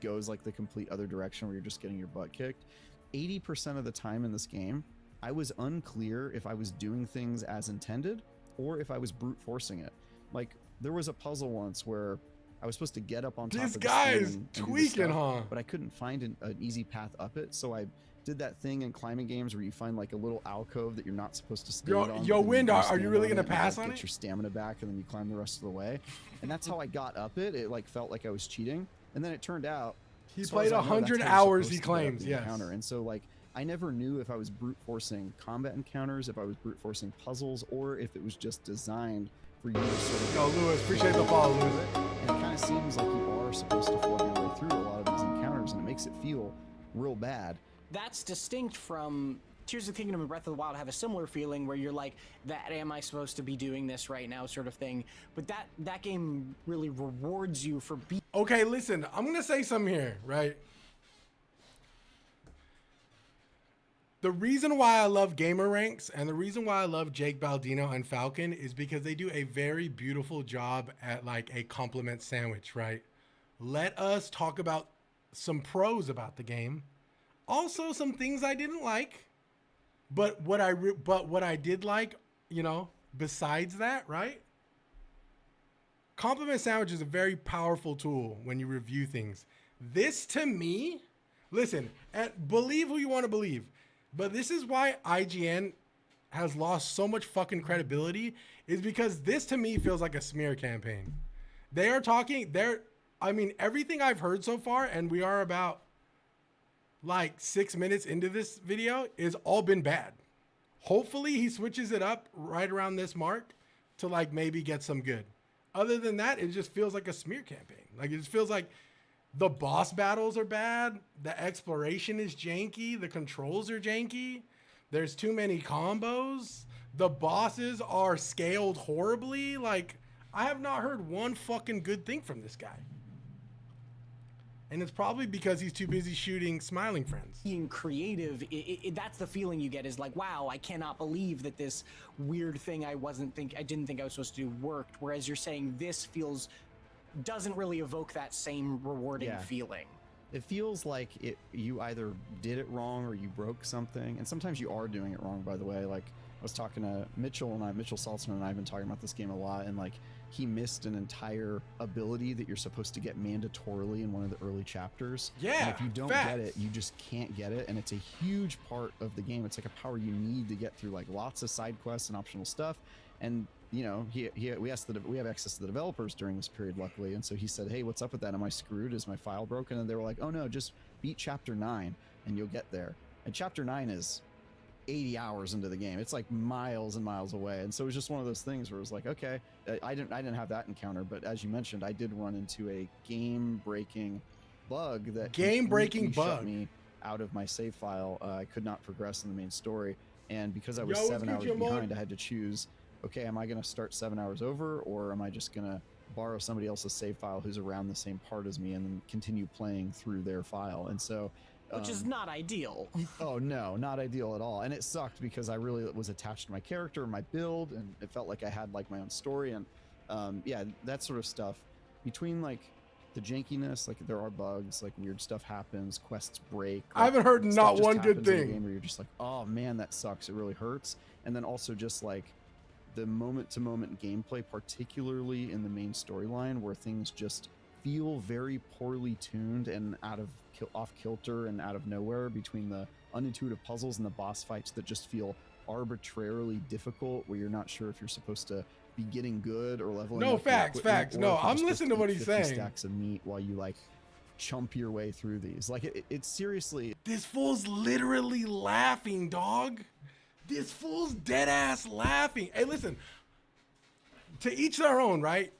goes like the complete other direction where you're just getting your butt kicked. 80% of the time in this game, I was unclear if I was doing things as intended or if I was brute forcing it. Like, there was a puzzle once where I was supposed to get up on top This of this guy thing is and do this tweaking, stuff, huh? but I couldn't find an easy path up it, so I did that thing in climbing games where you find like a little alcove that you're not supposed to stand Yo, on. but yo, then Wind, do are stand you really on gonna it and, pass like, on get it? your stamina back, and then you climb the rest of the way. And that's how I got up it. It like felt like I was cheating, and then it turned out He as far as played I know, that's 100 how you're hours, he supposed to get up claims, the yes. encounter. And so like I never knew if I was brute forcing combat encounters, if I was brute forcing puzzles, or if it was just designed for you to sort of. Yo, Lewis, appreciate the follow, Lewis. And it kind of seems like you are supposed to flood your way through a lot of these encounters, and it makes it feel real bad. That's distinct from Tears of the Kingdom and Breath of the Wild have a similar feeling where you're like, that am I supposed to be doing this right now sort of thing. But that game really rewards you for being. Okay, listen, I'm going to say something here, right? The reason why I love Gamer Ranks and the reason why I love Jake Baldino and Falcon is because they do a very beautiful job at like a compliment sandwich, right? Let us talk about some pros about the game. Also some things I didn't like. But what I did like, you know, besides that, right? Compliment sandwich is a very powerful tool when you review things. This to me, listen, and believe who you want to believe, but this is why IGN has lost so much fucking credibility, is because this to me feels like a smear campaign. They are talking, I mean, everything I've heard so far, and we are about like 6 minutes into this video is all been bad. Hopefully he switches it up right around this mark to like maybe get some good. Other than that, it just feels like a smear campaign. Like it just feels like the boss battles are bad. The exploration is janky. The controls are janky. There's too many combos. The bosses are scaled horribly. Like I have not heard one fucking good thing from this guy. And it's probably because he's too busy shooting smiling friends. Being creative, that's the feeling you get is like, wow, I cannot believe that this weird thing I didn't think I was supposed to do worked. Whereas you're saying this doesn't really evoke that same rewarding feeling. It feels like you either did it wrong or you broke something. And sometimes you are doing it wrong, by the way. Like I was talking to Mitchell Saltzman and I have been talking about this game a lot. And like, he missed an entire ability that you're supposed to get mandatorily in one of the early chapters. Yeah, and if you don't get it, you just can't get it. And it's a huge part of the game. It's like a power you need to get through like lots of side quests and optional stuff. And you know, we have access to the developers during this period, luckily. And so he said, hey, what's up with that? Am I screwed? Is my file broken? And they were like, oh no, just beat chapter 9 and you'll get there. And chapter 9 is 80 hours into the game. It's like miles and miles away. And so it was just one of those things where it was like, okay, I didn't have that encounter, but as you mentioned, I did run into a game-breaking bug that shut me out of my save file. I could not progress in the main story, and because I was 7 hours behind, I had to choose, okay, am I going to start 7 hours over, or am I just going to borrow somebody else's save file who's around the same part as me and then continue playing through their file? And so which is not ideal. Oh no, not ideal at all. And it sucked because I really was attached to my character and my build, and it felt like I had like my own story. And yeah, that sort of stuff. Between like the jankiness, like there are bugs, like weird stuff happens, quests break. Like, I haven't heard not one good thing. In the game where you're just like, oh man, that sucks. It really hurts. And then also just like the moment-to-moment gameplay, particularly in the main storyline, where things just feel very poorly tuned and off kilter and out of nowhere, between the unintuitive puzzles and the boss fights that just feel arbitrarily difficult, where you're not sure if you're supposed to be getting good or leveling no, up. Facts. No, I'm listening to what he's saying. Stacks of meat while you like chump your way through these. Like it's seriously. This fool's literally laughing, dog. This fool's dead ass laughing. Hey, listen. To each their own, right?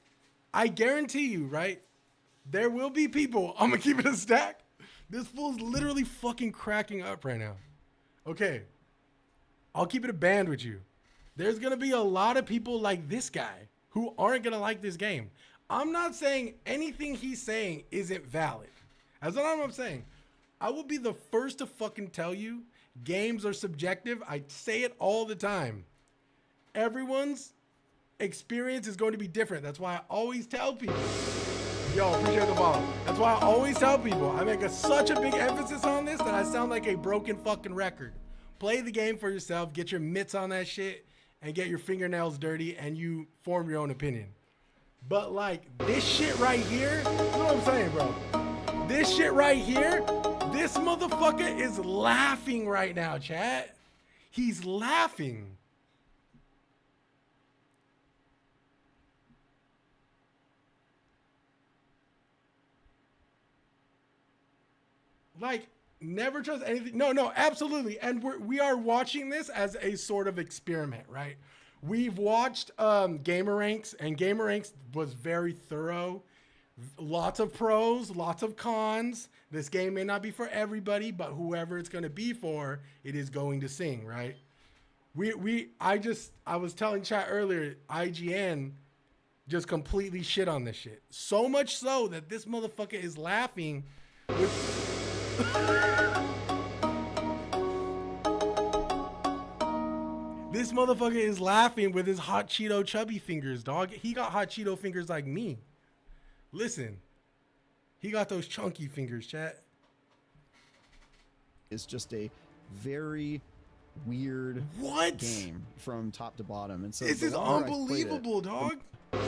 I guarantee you, right? There will be people. I'm gonna keep it a stack. This fool's literally fucking cracking up right now. Okay. I'll keep it a band with you. There's gonna be a lot of people like this guy who aren't gonna like this game. I'm not saying anything he's saying isn't valid. That's what I'm saying. I will be the first to fucking tell you games are subjective. I say it all the time. Everyone's experience is going to be different. That's why I always tell people. Yo, appreciate the follow. That's why I always tell people. I make such a big emphasis on this that I sound like a broken fucking record. Play the game for yourself. Get your mitts on that shit and get your fingernails dirty and you form your own opinion. But like this shit right here, you know what I'm saying, bro? This shit right here, this motherfucker is laughing right now, chat. He's laughing. Like, never trust anything. No, absolutely. And we are watching this as a sort of experiment, right? We've watched Gamer Ranks, and Gamer Ranks was very thorough. Lots of pros, lots of cons. This game may not be for everybody, but whoever it's going to be for, it is going to sing, right? I was telling chat earlier, IGN just completely shit on this shit. So much so that this motherfucker is laughing with... This motherfucker is laughing with his hot Cheeto chubby fingers, dog. He got hot Cheeto fingers like me. Listen, he got those chunky fingers, chat. It's just a very weird game from top to bottom. And so this is unbelievable, dog. Very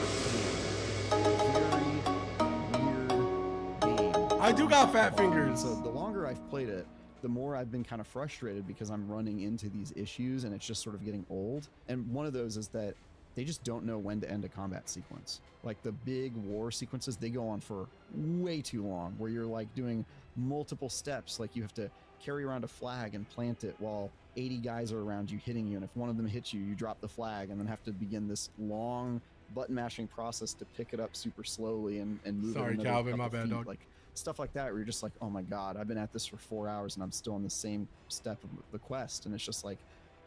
weird game. I do got fat fingers. So the longer I've played it, the more I've been kind of frustrated because I'm running into these issues and it's just sort of getting old. And one of those is that they just don't know when to end a combat sequence. Like the big war sequences, they go on for way too long, where you're like doing multiple steps. Like you have to carry around a flag and plant it while 80 guys are around you hitting you. And if one of them hits you, you drop the flag and then have to begin this long button mashing process to pick it up super slowly and move Sorry, it. Calvin, my bad, feet. dog. Like stuff like that, where you're just like, oh my God, I've been at this for 4 hours and I'm still on the same step of the quest. And it's just like,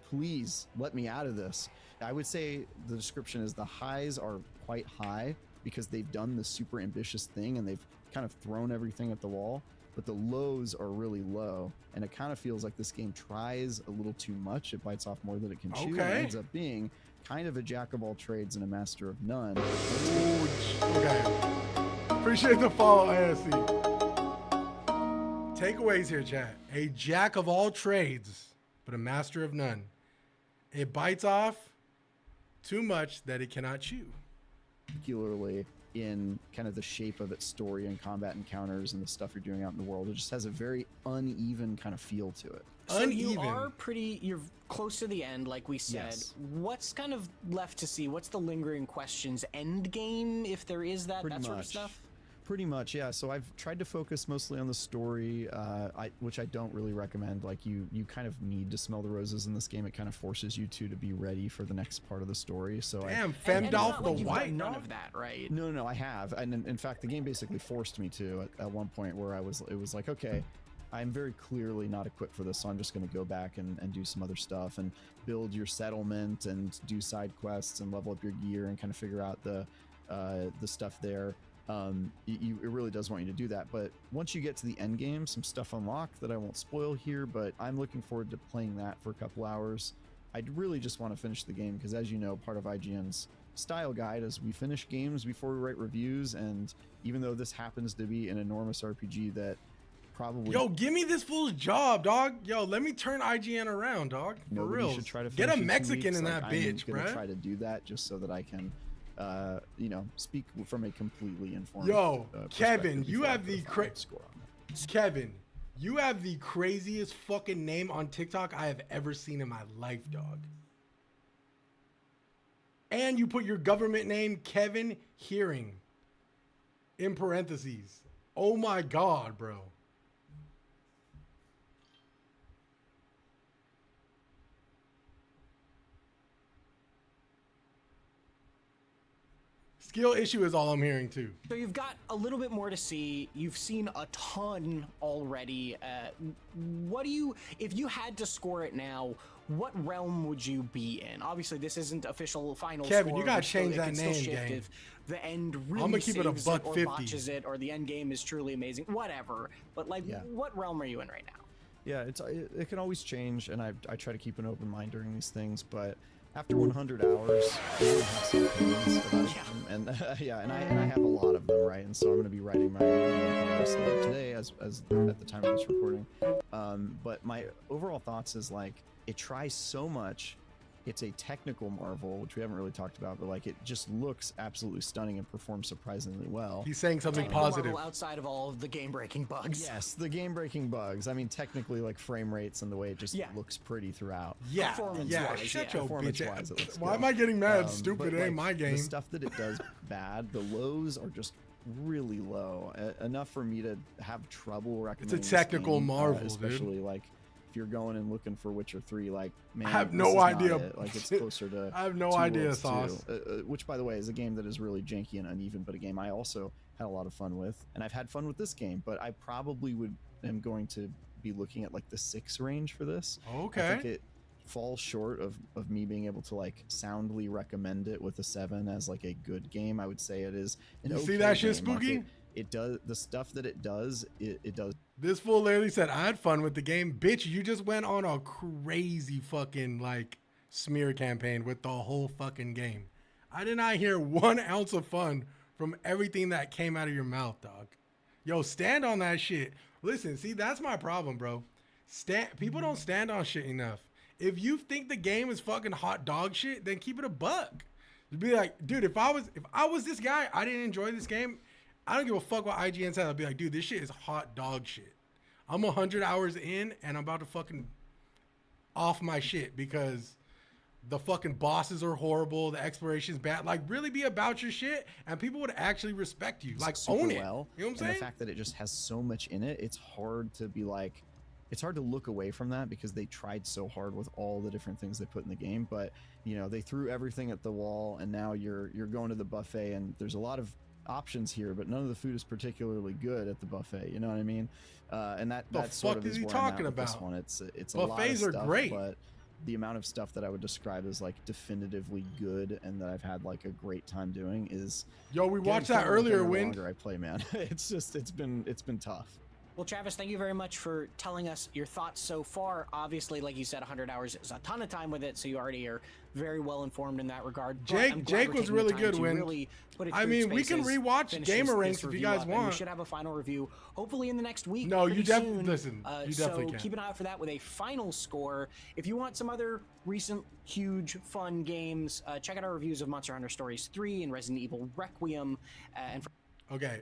please let me out of this. I would say the description is the highs are quite high because they've done the super ambitious thing and they've kind of thrown everything at the wall, but the lows are really low. And it kind of feels like this game tries a little too much. It bites off more than it can chew. And ends up being kind of a jack of all trades and a master of none. Okay. Appreciate the follow, ASC. Takeaways here, chat. A jack of all trades, but a master of none. It bites off too much that it cannot chew. Particularly in kind of the shape of its story and combat encounters and the stuff you're doing out in the world. It just has a very uneven kind of feel to it. So you are you're close to the end, like we said. Yes. What's kind of left to see? What's the lingering questions? End game, if there is that, Pretty sort of much. stuff? Pretty much, yeah. So I've tried to focus mostly on the story, which I don't really recommend. Like you kind of need to smell the roses in this game. It kind of forces you to be ready for the next part of the story. So Damn, Femdolf the you've White. done none of that, right? No, I have, and in fact, the game basically forced me to at one point where it was like, okay, I'm very clearly not equipped for this, so I'm just going to go back and do some other stuff and build your settlement and do side quests and level up your gear and kind of figure out the stuff there. It really does want you to do that, but once you get to the end game, some stuff unlocked that I won't spoil here, but I'm looking forward to playing that for a couple hours. I really just want to finish the game because, as you know, part of IGN's style guide is we finish games before we write reviews, and even though this happens to be an enormous RPG that probably... Yo, give me this fool's job, dog. Yo, let me turn IGN around, dog. For Nobody real. should try to Get a finish in 2 Mexican weeks. in Like, that bitch, I'm gonna bruh. try to do that just so that I can speak from a completely informed Yo, Kevin, perspective you before I have put a the final score on it. Kevin, you have the craziest fucking name on TikTok I have ever seen in my life, dog. And you put your government name, Kevin Hearing, in parentheses. Oh my God, bro. Skill issue is all I'm hearing too. So you've got a little bit more to see. You've seen a ton already. What do you, if you had to score it now, what realm would you be in? Obviously, this isn't official final Kevin, score. you gotta but still, change it that can still name, shift gang. if the end really I'ma keep it a saves buck or 50. botches it, or the end game is truly amazing. Whatever. But like, Yeah. what realm are you in right now? Yeah, it can always change, and I try to keep an open mind during these things, but after 100 hours, I really have some opinions about it. And and I have a lot of them, right? And so I'm going to be writing my review in progress later today, as at the time of this recording. But my overall thoughts is like it tries so much. It's a technical marvel, which we haven't really talked about, but like it just looks absolutely stunning and performs surprisingly well. He's saying something Technical positive. marvel outside of all of the game-breaking bugs. Yes, the game-breaking bugs. I mean, technically, like frame rates and the way it just looks pretty throughout. Yeah, Performance-wise, shut yeah. your bitch Performance-wise, it looks ass. Why good. am I getting mad? But, Stupid, it like, ain't my game. The stuff that it does bad, the lows are just really low, enough for me to have trouble recommending. It's a technical this game, marvel, especially dude. like if you're going and looking for Witcher 3. Like, man, I have this no is not idea. it. Like, it's closer to. I have no Two idea, Worlds Sauce. 2, which, by the way, is a game that is really janky and uneven, but a game I also had a lot of fun with, and I've had fun with this game. But I probably am going to be looking at like the 6 range for this. Okay. I think it falls short of me being able to like soundly recommend it with a 7 as like a good game. I would say it is an You okay see that shit, game. Like, Spooky? it does the stuff that it does. It does. This fool literally said, I had fun with the game. Bitch, you just went on a crazy fucking like smear campaign with the whole fucking game. I did not hear 1 ounce of fun from everything that came out of your mouth, dog. Yo, stand on that shit. Listen, see, that's my problem, bro. People don't stand on shit enough. If you think the game is fucking hot dog shit, then keep it a buck. You'd be like, dude, if I was this guy, I didn't enjoy this game. I don't give a fuck what IGN said. I'd be like, dude, this shit is hot dog shit. I'm 100 hours in and I'm about to fucking off my shit because the fucking bosses are horrible, the exploration's bad. Like, really be about your shit, and people would actually respect you. Like, super own it. well. You know what I'm And saying? the fact that it just has so much in it, it's hard to be like, it's hard to look away from that because they tried so hard with all the different things they put in the game. But you know, they threw everything at the wall, and now you're going to the buffet, and there's a lot of options here, but none of the food is particularly good at the buffet. You know what I mean? And that sort of fuck is is he where I'm at talking with this about? one. It's a lot of Buffets are stuff, great. but the amount of stuff that I would describe as like definitively good and that I've had like a great time doing is Yo, we getting watched that thinner and earlier, thinner the Wind. longer I play, man. It's just it's been tough. Well, Travis, thank you very much for telling us your thoughts so far. Obviously, like you said, 100 hours is a ton of time with it, so you already are very well informed in that regard. But I'm glad Jake we're was taking the really time good to when really put it I through mean, its we can paces, rewatch finish Gamer this Ranks if you review guys up, and want. we should have a final review hopefully in the next week. No, you pretty definitely soon. listen. You definitely so can. keep an eye out for that with a final score. If you want some other recent, huge, fun games, check out our reviews of Monster Hunter Stories 3 and Resident Evil Requiem. And Okay.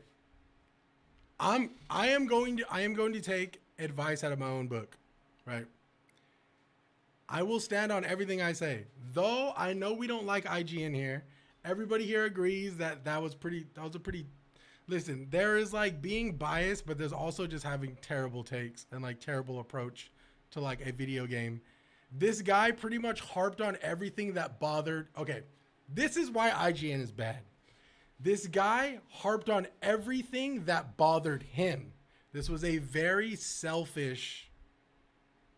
I am going to take advice out of my own book, right? I will stand on everything I say. Though I know we don't like IGN here. Everybody here agrees that was a pretty listen, there is like being biased, but there's also just having terrible takes and like terrible approach to like a video game. This guy pretty much harped on everything that bothered. Okay. This is why IGN is bad. This guy harped on everything that bothered him. This was a very selfish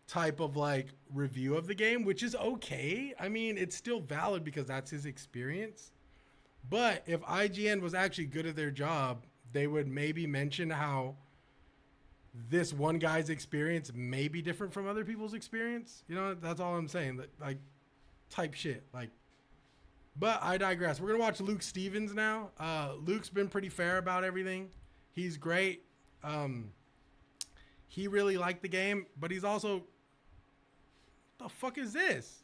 type of like review of the game, which is okay. I mean, it's still valid because that's his experience. But if IGN was actually good at their job, they would maybe mention how this one guy's experience may be different from other people's experience. You know, that's all I'm saying. Like type shit. Like, but I digress. We're going to watch Luke Stevens now. Luke's been pretty fair about everything. He's great. He really liked the game, but he's also, what the fuck is this?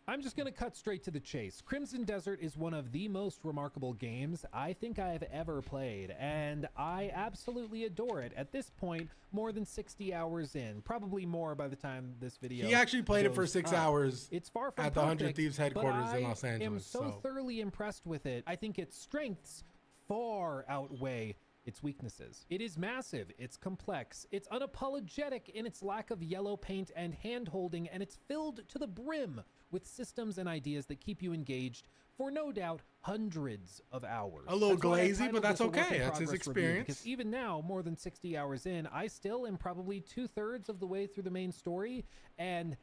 I'm just going to cut straight to the chase. Crimson Desert is one of the most remarkable games I think I have ever played, and I absolutely adore it. At this point, more than 60 hours in, probably more by the time this video He actually played it for goes 6 up. hours It's far from at the 100 perfect, Thieves but headquarters in I Los Angeles. am so thoroughly impressed with it. I think its strengths far outweigh its weaknesses. It is massive, it's complex, it's unapologetic in its lack of yellow paint and hand-holding, and it's filled to the brim with systems and ideas that keep you engaged for no doubt hundreds of hours. A little That's why I glazy, titled but that's this a work okay. in That's his progress review, experience. because even now, more than 60 hours in, I still am probably 2/3 of the way through the main story, and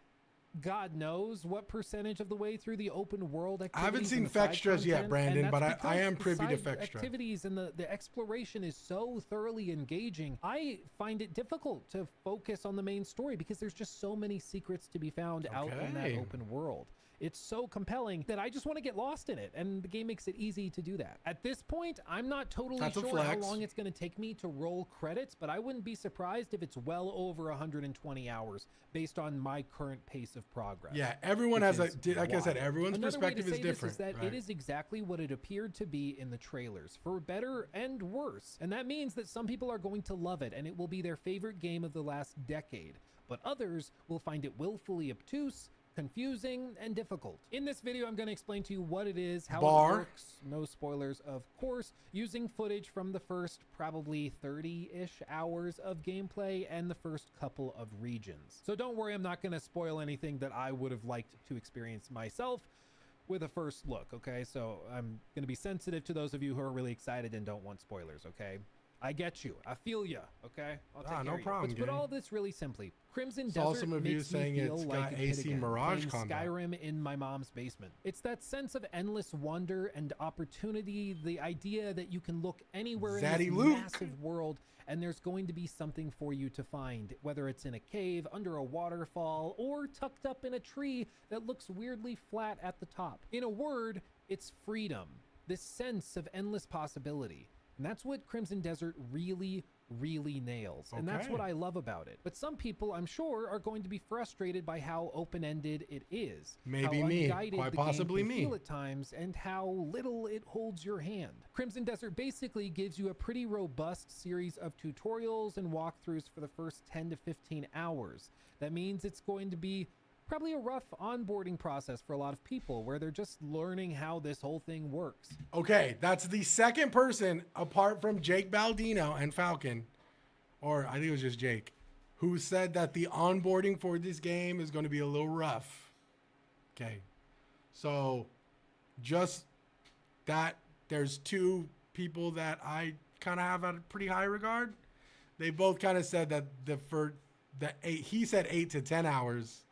God knows what percentage of the way through the open world activities. I haven't seen and the side Fextras yet, content, Brandon, and but that's I am because privy to the side Fextra. activities and the exploration is so thoroughly engaging. I find it difficult to focus on the main story because there's just so many secrets to be found out in that Okay. open world. It's so compelling that I just want to get lost in it, and the game makes it easy to do that. At this point, I'm not totally That's a sure how flex. long it's going to take me to roll credits, but I wouldn't be surprised if it's well over 120 hours based on my current pace of progress. Yeah, everyone which has a, is like I said, wild. everyone's Another way to perspective is say this different. is that right? it is exactly what it appeared to be in the trailers, for better and worse. And that means that some people are going to love it, and it will be their favorite game of the last decade. But others will find it willfully obtuse, confusing, and difficult. In this video, I'm going to explain to you what it is, how it works, no spoilers, of course, using footage from the first probably 30-ish hours of gameplay and the first couple of regions. So don't worry, I'm not going to spoil anything that I would have liked to experience myself with a first look, okay? So I'm going to be sensitive to those of you who are really excited and don't want spoilers, okay? I get you. I feel you, okay? I'll take care no of you. problem, But to put gang. all of this really simply, Crimson Saw Desert some reviews makes me saying feel it's like got a kid AC again, Mirage playing combat. Skyrim in my mom's basement. It's that sense of endless wonder and opportunity, the idea that you can look anywhere in Zaddy this Luke. massive world and there's going to be something for you to find, whether it's in a cave, under a waterfall, or tucked up in a tree that looks weirdly flat at the top. In a word, it's freedom, this sense of endless possibility. And that's what Crimson Desert really nails. And that's what I love about it. But some people, I'm sure, are going to be frustrated by how open-ended it is. Maybe how me. unguided Quite the game possibly can me. feel at times, and how little it holds your hand. Crimson Desert basically gives you a pretty robust series of tutorials and walkthroughs for the first 10 to 15 hours. That means it's going to be probably a rough onboarding process for a lot of people where they're just learning how this whole thing works. Okay, that's the second person apart from Jake Baldino and Falcon, or I think it was just Jake, who said that the onboarding for this game is going to be a little rough. Okay, so just that there's two people that I kind of have at a pretty high regard. They both kind of said that he said 8 to 10 hours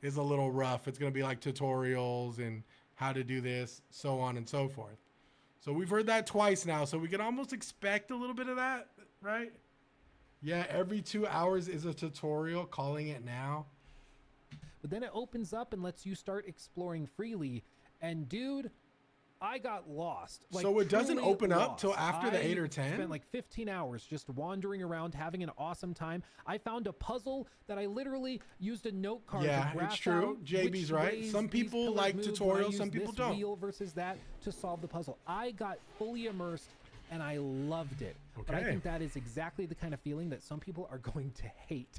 is a little rough. It's going to be like tutorials and how to do this, so on and so forth. So we've heard that twice now, so we can almost expect a little bit of that, right? Yeah, every 2 hours is a tutorial, calling it now. But then it opens up and lets you start exploring freely. And dude, I got lost. Like, so it doesn't truly open up lost. till after the 8 or 10? I spent like 15 hours just wandering around, having an awesome time. I found a puzzle that I literally used a note card Yeah, to graph it's true. out JB's which right. ways Some these people pillars like move, tutorials, when I some use people this don't. wheel versus that to solve the puzzle. I got fully immersed and I loved it. But I Okay. think that is exactly the kind of feeling that some people are going to hate.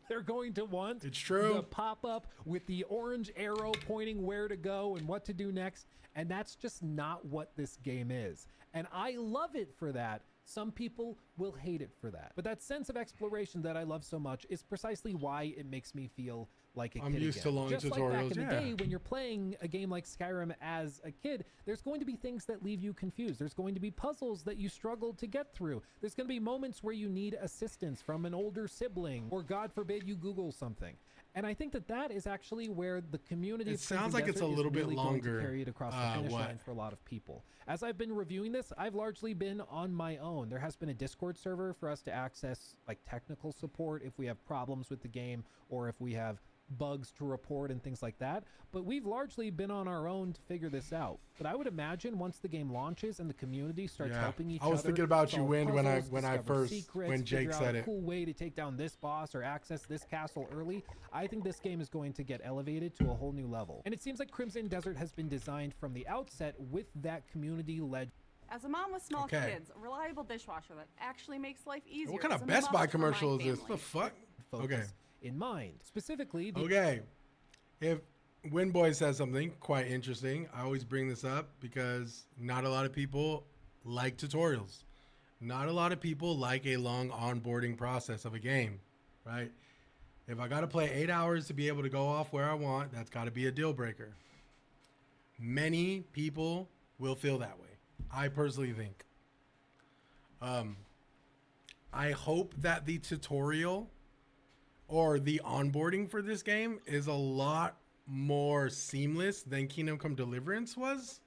They're going to want It's true. the pop-up with the orange arrow pointing where to go and what to do next. And that's just not what this game is. And I love it for that. Some people will hate it for that. But that sense of exploration that I love so much is precisely why it makes me feel like a I'm kid used again. to long Just like back tutorials, in the yeah. day when you're playing a game like Skyrim as a kid, there's going to be things that leave you confused. There's going to be puzzles that you struggle to get through. There's going to be moments where you need assistance from an older sibling, or God forbid you Google something. And I think that that is actually where the community It of Crimson sounds like it's a Desert is little bit really going longer. to carry it across the finish What? line for a lot of people. As I've been reviewing this, I've largely been on my own. There has been a Discord server for us to access like technical support if we have problems with the game or if we have bugs to report and things like that, but we've largely been on our own to figure this out. But I would imagine once the game launches and the community starts Yeah. helping each other, I was thinking about you, solve Wind, when I puzzles, first discover when secrets, Jake figure out said a it. cool way to take down this boss or access this castle early, I think this game is going to get elevated to a whole new level. And it seems like Crimson Desert has been designed from the outset with that community-led. As a mom with small Okay. kids, a reliable dishwasher that actually makes life easier. What kind is of a Best Buy must for my commercial is this? family. The fuck? focus Okay. in mind. Specifically, the Okay. If Windboy says something quite interesting, I always bring this up because not a lot of people like tutorials. Not a lot of people like a long onboarding process of a game, right? If I got to play 8 hours to be able to go off where I want, that's got to be a deal breaker. Many people will feel that way. I personally think. I hope that the tutorial or the onboarding for this game is a lot more seamless than Kingdom Come Deliverance was.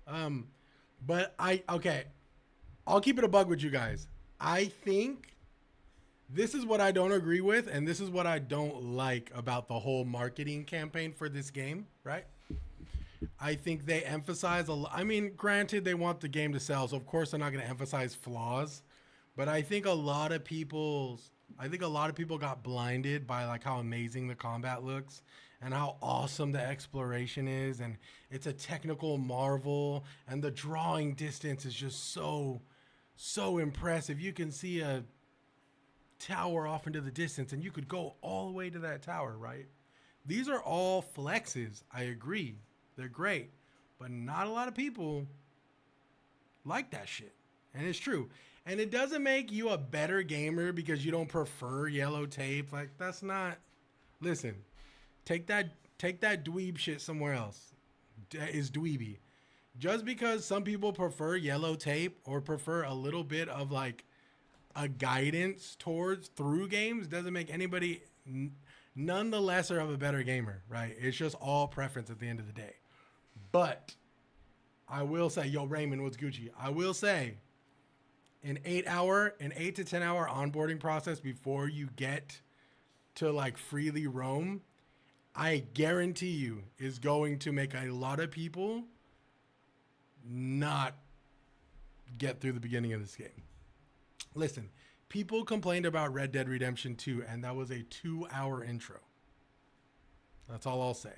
But I'll keep it a bug with you guys. I think this is what I don't agree with, and this is what I don't like about the whole marketing campaign for this game, right? I think they emphasize a lot. I mean, granted, they want the game to sell, so of course they're not going to emphasize flaws. But I think a lot of people got blinded by like how amazing the combat looks and how awesome the exploration is, and it's a technical marvel, and the drawing distance is just so impressive. You can see a tower off into the distance, and you could go all the way to that tower, right? These are all flexes. I agree. They're great, but not a lot of people like that shit. And it's true. And it doesn't make you a better gamer because you don't prefer yellow tape. Like, that's not... Listen, take that dweeb shit somewhere else. Is dweeby. Just because some people prefer yellow tape or prefer a little bit of like a guidance through games doesn't make anybody none the lesser of a better gamer, right? It's just all preference at the end of the day. But I will say, yo, Raymond, what's Gucci? I will say, an 8 to 10 hour onboarding process before you get to like freely roam, I guarantee you is going to make a lot of people not get through the beginning of this game. Listen, people complained about Red Dead Redemption 2, and that was a 2-hour intro. That's all I'll say.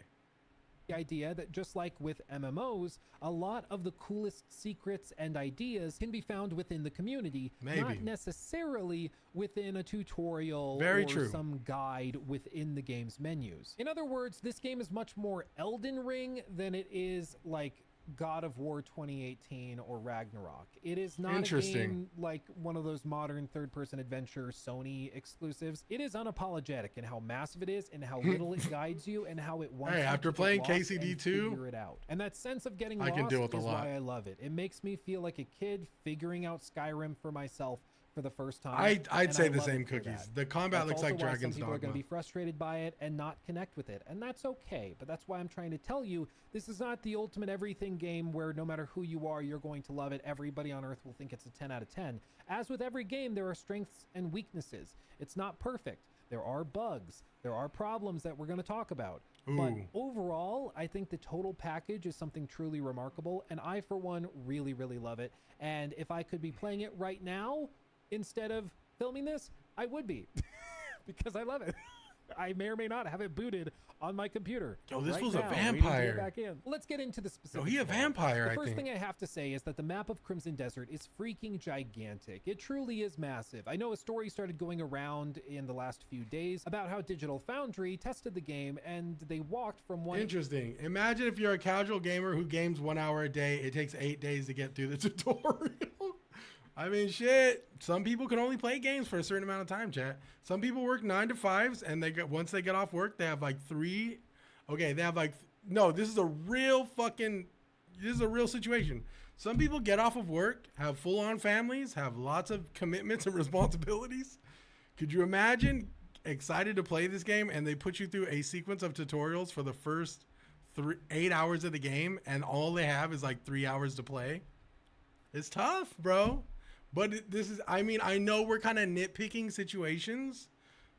The idea that just like with MMOs, a lot of the coolest secrets and ideas can be found within the community, not necessarily within a tutorial Very or true. some guide within the game's menus. In other words, this game is much more Elden Ring than it is like God of War 2018 or Ragnarok. It is not a game like one of those modern third-person adventure Sony exclusives. It is unapologetic in how massive it is and how little it guides you and how it wants Hey, you after to playing get lost and KCD2, figure it out. And that sense of getting I lost can deal with a is lot. why I love it. It makes me feel like a kid figuring out Skyrim for myself for the first time. I'd say and I the love same it for cookies. that. The combat That's looks also like why Dragon's some people are going to Dogma. be frustrated by it and not connect with it, and that's okay. But that's why I'm trying to tell you, this is not the ultimate everything game where no matter who you are, you're going to love it. Everybody on earth will think it's a 10 out of 10. As with every game, there are strengths and weaknesses. It's not perfect. There are bugs. There are problems that we're going to talk about. But overall, I think the total package is something truly remarkable, and I, for one, really, really love it. And if I could be playing it right now instead of filming this, I would be because I love it. I may or may not have it booted on my computer. Yo, this right was now, a waiting to get vampire. back in. Let's get into the specifics. Oh, he a of it. vampire, The I first think. thing I have to say is that the map of Crimson Desert is freaking gigantic. It truly is massive. I know a story started going around in the last few days about how Digital Foundry tested the game and they walked from one. Interesting. Imagine if you're a casual gamer who games 1 hour a day. It takes 8 days to get through the tutorial. I mean, shit. Some people can only play games for a certain amount of time, chat. Some people work 9 to 5s, and once they get off work, they have like 3. Okay, they have like no. This is a real situation. Some people get off of work, have full-on families, have lots of commitments and responsibilities. Could you imagine excited to play this game, and they put you through a sequence of tutorials for the first 8 hours of the game, and all they have is like 3 hours to play? It's tough, bro. But this is, I mean, I know we're kind of nitpicking situations,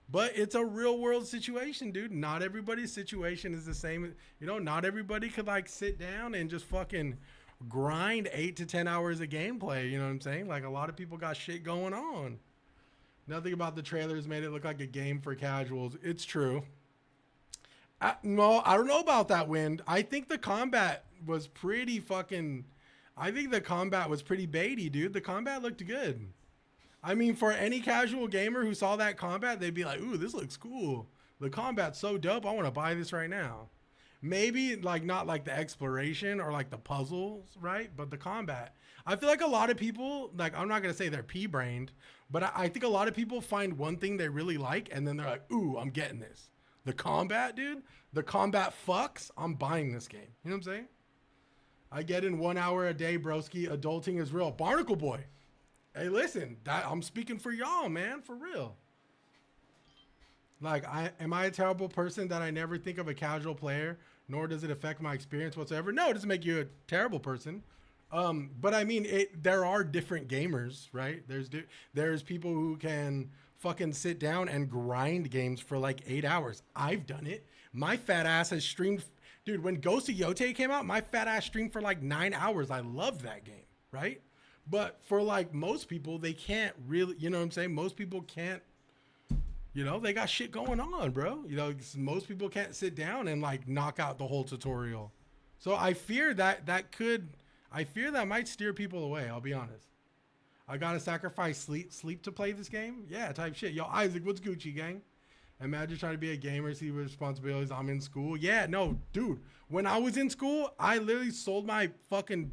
but it's a real world situation, dude. Not everybody's situation is the same. You know, not everybody could like sit down and just fucking grind 8 to 10 hours of gameplay. You know what I'm saying? Like a lot of people got shit going on. Nothing about the trailers made it look like a game for casuals. It's true. No, I don't know about that, Wind. I think the combat was pretty fucking... I think the combat was pretty baity, dude. The combat looked good. I mean, for any casual gamer who saw that combat, they'd be like, ooh, this looks cool. The combat's so dope. I want to buy this right now. Maybe like not like the exploration or like the puzzles, right? But the combat. I feel like a lot of people, like, I'm not going to say they're pea-brained, but I think a lot of people find one thing they really like and then they're like, ooh, I'm getting this. The combat, dude. The combat fucks. I'm buying this game. You know what I'm saying? I get in 1 hour a day, broski. Adulting is real. Barnacle boy. Hey, listen, I'm speaking for y'all, man, for real. Like, am I a terrible person that I never think of a casual player, nor does it affect my experience whatsoever? No, it doesn't make you a terrible person. But I mean, there are different gamers, right? There's people who can fucking sit down and grind games for like 8 hours. I've done it. My fat ass has streamed. Dude, when Ghost of Yote came out, my fat ass streamed for like 9 hours. I loved that game, right? But for like most people, they can't really, you know what I'm saying? Most people can't, you know, they got shit going on, bro. You know, most people can't sit down and like knock out the whole tutorial. So I fear that might steer people away. I'll be honest. I got to sacrifice sleep to play this game. Yeah, type shit. Yo, Isaac, what's Gucci, gang? Imagine trying to be a gamer, see responsibilities. I'm in school. Yeah, no, dude. When I was in school, I literally sold my fucking...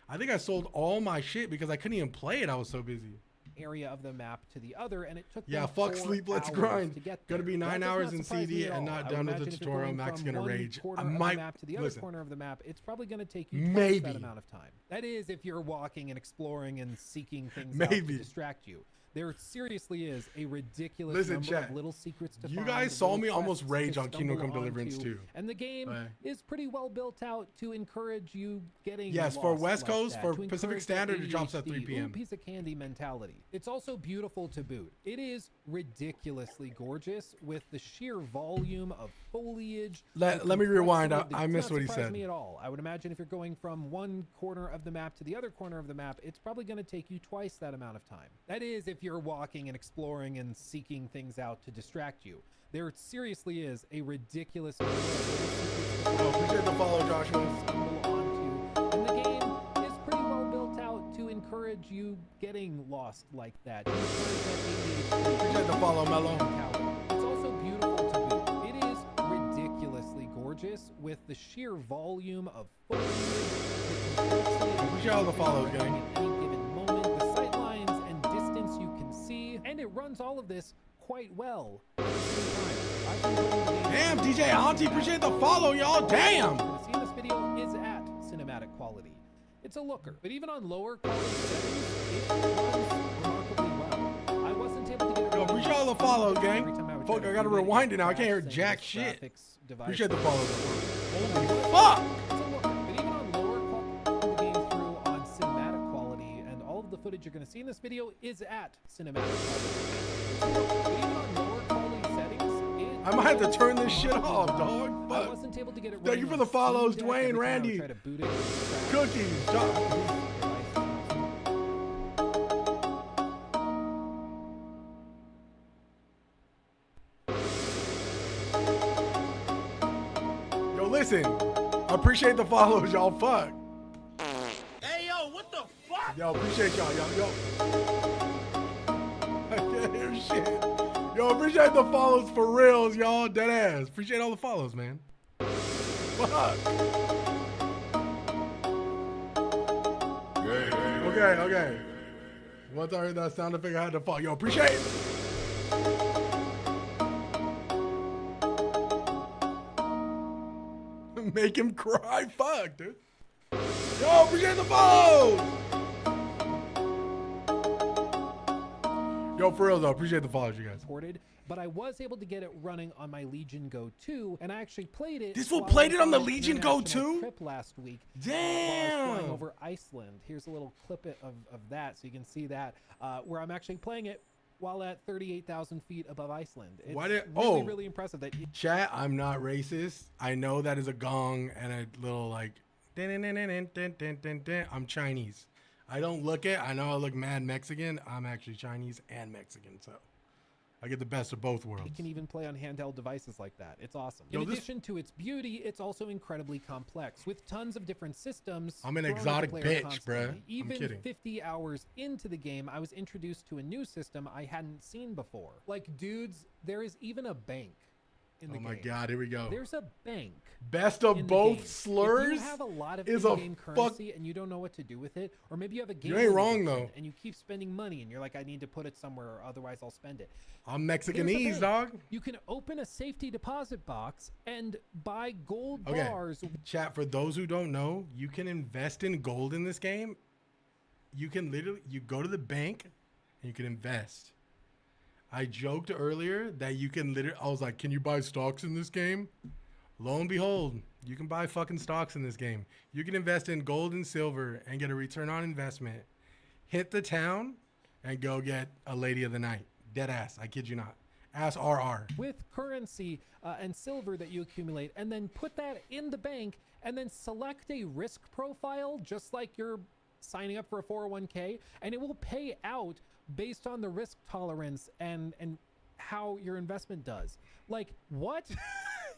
I think I sold all my shit because I couldn't even play it. I was so busy. Area of the map to the other, and it took yeah, them fuck 4 sleep, let's hours grind. to get Gonna be there. 9 That does hours not in surprise me CD at and all. not I done would with the imagine if you're tutorial. going Max from gonna one rage. corner I of the might map to the other listen. corner of the map. It's probably going to take you twice Maybe that amount of time. That is, if you're walking and exploring and seeking things out to distract you. There seriously is a ridiculous number of little secrets to find. You guys saw little me almost quests rage to on Kingdom Come stumble Deliverance onto, 2. And the game is pretty well built out to encourage you getting Yes, lost for West like Coast, that, for to Pacific encourage that Standard, it drops at ADHD, 3 p.m. ooh, piece of candy mentality. It's also beautiful to boot. It is ridiculously gorgeous with the sheer volume of foliage. Let me rewind. complexity that I does missed not what he surprise said. me at all. I would imagine if you're going from one corner of the map to the other corner of the map, it's probably going to take you twice that amount of time. That is, if you're walking and exploring and seeking things out to distract you. There seriously is a ridiculous number of appreciate the follow, Joshua. Stumble onto, and the game is pretty well built out to encourage you getting lost like that. Appreciate the follow, Mello. It's also beautiful to boot. It is ridiculously gorgeous with the sheer volume of foliage, the complexity. Appreciate all the follows, gang. At any given moment, the sight lines and distance you can see, and it runs all of this quite well at the same time. Damn, DJ Auntie, appreciate the follow, y'all. Damn. What you see in this video is at cinematic quality. It's a looker, but even on lower quality settings, it runs remarkably well. I wasn't able to get it. Yo, appreciate all the follows, gang. Fuck, I gotta rewind it now. I can't hear jack shit. Appreciate the follows. Holy fuck! It's a looker, but even on lower quality, the game through on cinematic quality, and all of the footage you're gonna see in this video is at cinematic quality. But even on lower quality settings, I might have to turn this shit off, dog. I wasn't able to get it. Thank you for the follows, Dwayne, Randy, Cookies, John. Yo, listen, I appreciate the follows, y'all. Fuck. Hey, yo, what the fuck? Yo, appreciate y'all, yo. I can't hear shit. Yo, appreciate the follows for reals, y'all. Dead ass. Appreciate all the follows, man. Fuck. Okay. Once I heard that sound effect, I had to fall. Yo, appreciate it. Make him cry. Fuck, dude. Yo, appreciate the follows. Yo, for real though, appreciate the follows, you guys. But I was able to get it running on my Legion Go 2, and I actually played it. This fool played it on the Legion Go 2? Trip last week. Damn. While I was flying over Iceland. Here's a little clip of that, so you can see that where I'm actually playing it while at 38,000 feet above Iceland. It's really impressive. That Chat, I'm not racist. I know that is a gong and a little like I'm Chinese. I don't look it. I know I look mad Mexican. I'm actually Chinese and Mexican, so I get the best of both worlds. It can even play on handheld devices like that. It's awesome. Yo, In addition to its beauty, it's also incredibly complex with tons of different systems. I'm an thrown at the exotic player bitch, constantly. bruh. I'm Even kidding. 50 hours into the game, I was introduced to a new system I hadn't seen before. Like, dudes, there is even a bank in the game. Oh my god, here we go. There's a bank. Best of in the both game. slurs If you have a lot of is a in-game currency and you don't know what to do with it, or maybe you have a game. You ain't wrong, addiction though. And you keep spending money, and you're like, I need to put it somewhere, or otherwise I'll spend it. I'm There's a Mexicanese, bank. dog. You can open a safety deposit box and buy gold Okay. bars. Chat, for those who don't know, you can invest in gold in this game. You can literally, you go to the bank and you can invest. I joked earlier that you can literally, I was like, can you buy stocks in this game? Lo and behold, you can buy fucking stocks in this game. You can invest in gold and silver and get a return on investment. Hit the town and go get a lady of the night. Dead ass, I kid you not. Ask RR. With currency and silver that you accumulate, and then put that in the bank, and then select a risk profile, just like you're signing up for a 401k, and it will pay out based on the risk tolerance and how your investment does. Like, what?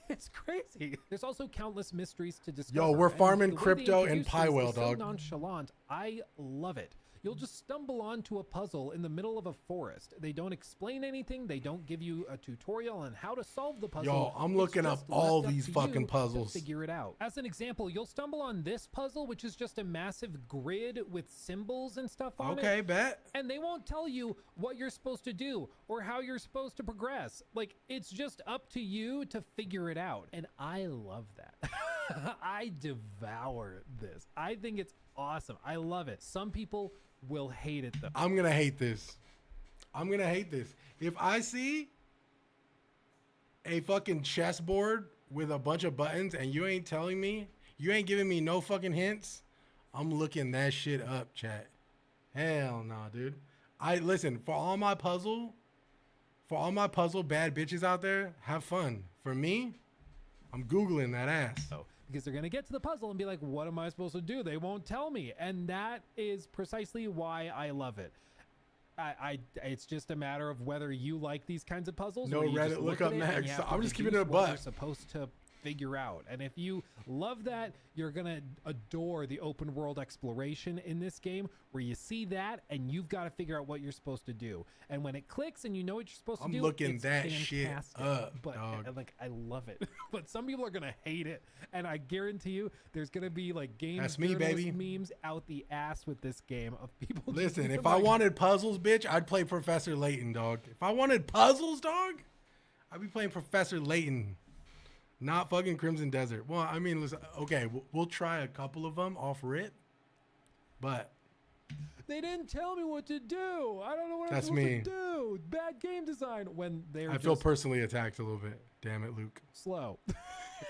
It's crazy. There's also countless mysteries to discover. Yo, we're and farming the way they crypto in introduce this Pywell, is so dog. nonchalant. I love it. You'll just stumble onto a puzzle in the middle of a forest. They don't explain anything. They don't give you a tutorial on how to solve the puzzle. Yo, I'm It's looking up just all left up these to fucking you to puzzles. figure it out. As an example, you'll stumble on this puzzle, which is just a massive grid with symbols and stuff on it. Okay, bet. And they won't tell you what you're supposed to do or how you're supposed to progress. Like, it's just up to you to figure it out. And I love that. I devour this. I think it's awesome. I love it. Some people will hate it though. I'm gonna hate this. I'm gonna hate this. If I see a fucking chessboard with a bunch of buttons and you ain't telling me, you ain't giving me no fucking hints, I'm looking that shit up, chat. Hell no, dude. Listen, for all my puzzle bad bitches out there, have fun. For me, I'm Googling that ass. Because they're going to get to the puzzle and be like, what am I supposed to do? They won't tell me. And that is precisely why I love it. It's just a matter of whether you like these kinds of puzzles. No or you Reddit just look at up it and next. you have to I'm just keeping deduce it a what buck. you're supposed to figure out. And if you love that, you're gonna adore the open world exploration in this game, where you see that and you've got to figure out what you're supposed to do. And when it clicks and you know what you're supposed to do, I'm looking it's that shit fantastic. up, But dog. like, I love it. But some people are gonna hate it, and I guarantee you, there's gonna be like game That's me, journalist baby. memes out the ass with this game of people. just Listen, being if I like, wanted puzzles, bitch, I'd play Professor Layton, dog. If I wanted puzzles, dog, I'd be playing Professor Layton, not fucking Crimson Desert. Well, I mean, listen, okay, we'll try a couple of them off rip, but they didn't tell me what to do. I don't know what That's I'm supposed me. to do. Bad game design when they're I feel just personally attacked a little bit. Damn it, Luke. slow.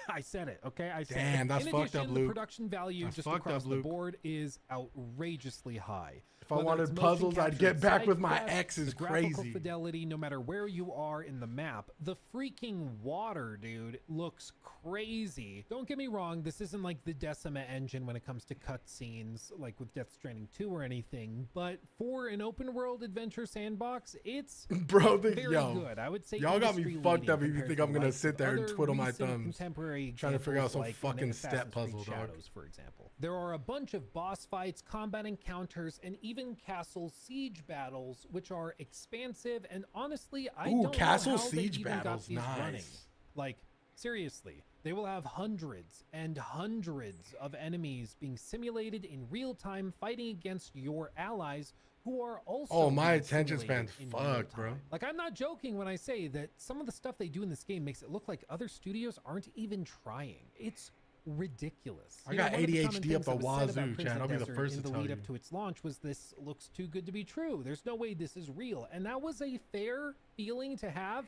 I said it, okay? I said Damn, it. that's In fucked up, addition, Luke. the production value That's just fucked across up, the Luke. board is outrageously high. If I Whether wanted it's motion puzzles, I'd capture, get back side with my quests, ex is the graphical crazy. fidelity, no matter where you are in the map. The freaking water, dude, looks crazy. Don't get me wrong, this isn't like the Decima engine when it comes to cutscenes, like with Death Stranding 2 or anything, but for an open world adventure sandbox, it's Bro, very yo, good. I would say y'all got me industry fucked up if leading you compared think to I'm gonna likes sit of there and other twiddle my recent thumbs, contemporary trying to figure out examples some like fucking Assassin's step Creed puzzle, dog. Shadows, for example. There are a bunch of boss fights, combat encounters, and even castle siege battles, which are expansive. And honestly, I Ooh, don't castle know how they siege even got battles, these running. nice. Like, seriously, they will have hundreds and hundreds of enemies being simulated in real time, fighting against your allies who are also. Oh, my being attention simulated span's in real fucked, bro. time. Like, I'm not joking when I say that some of the stuff they do in this game makes it look like other studios aren't even trying. It's ridiculous. I You know, got one of the common ADHD up things the that was said about wazoo, Chad. Crimson I'll be the Desert first in to the tell lead you. up to its launch was this looks too good to be true. There's no way this is real. And that was a fair feeling to have,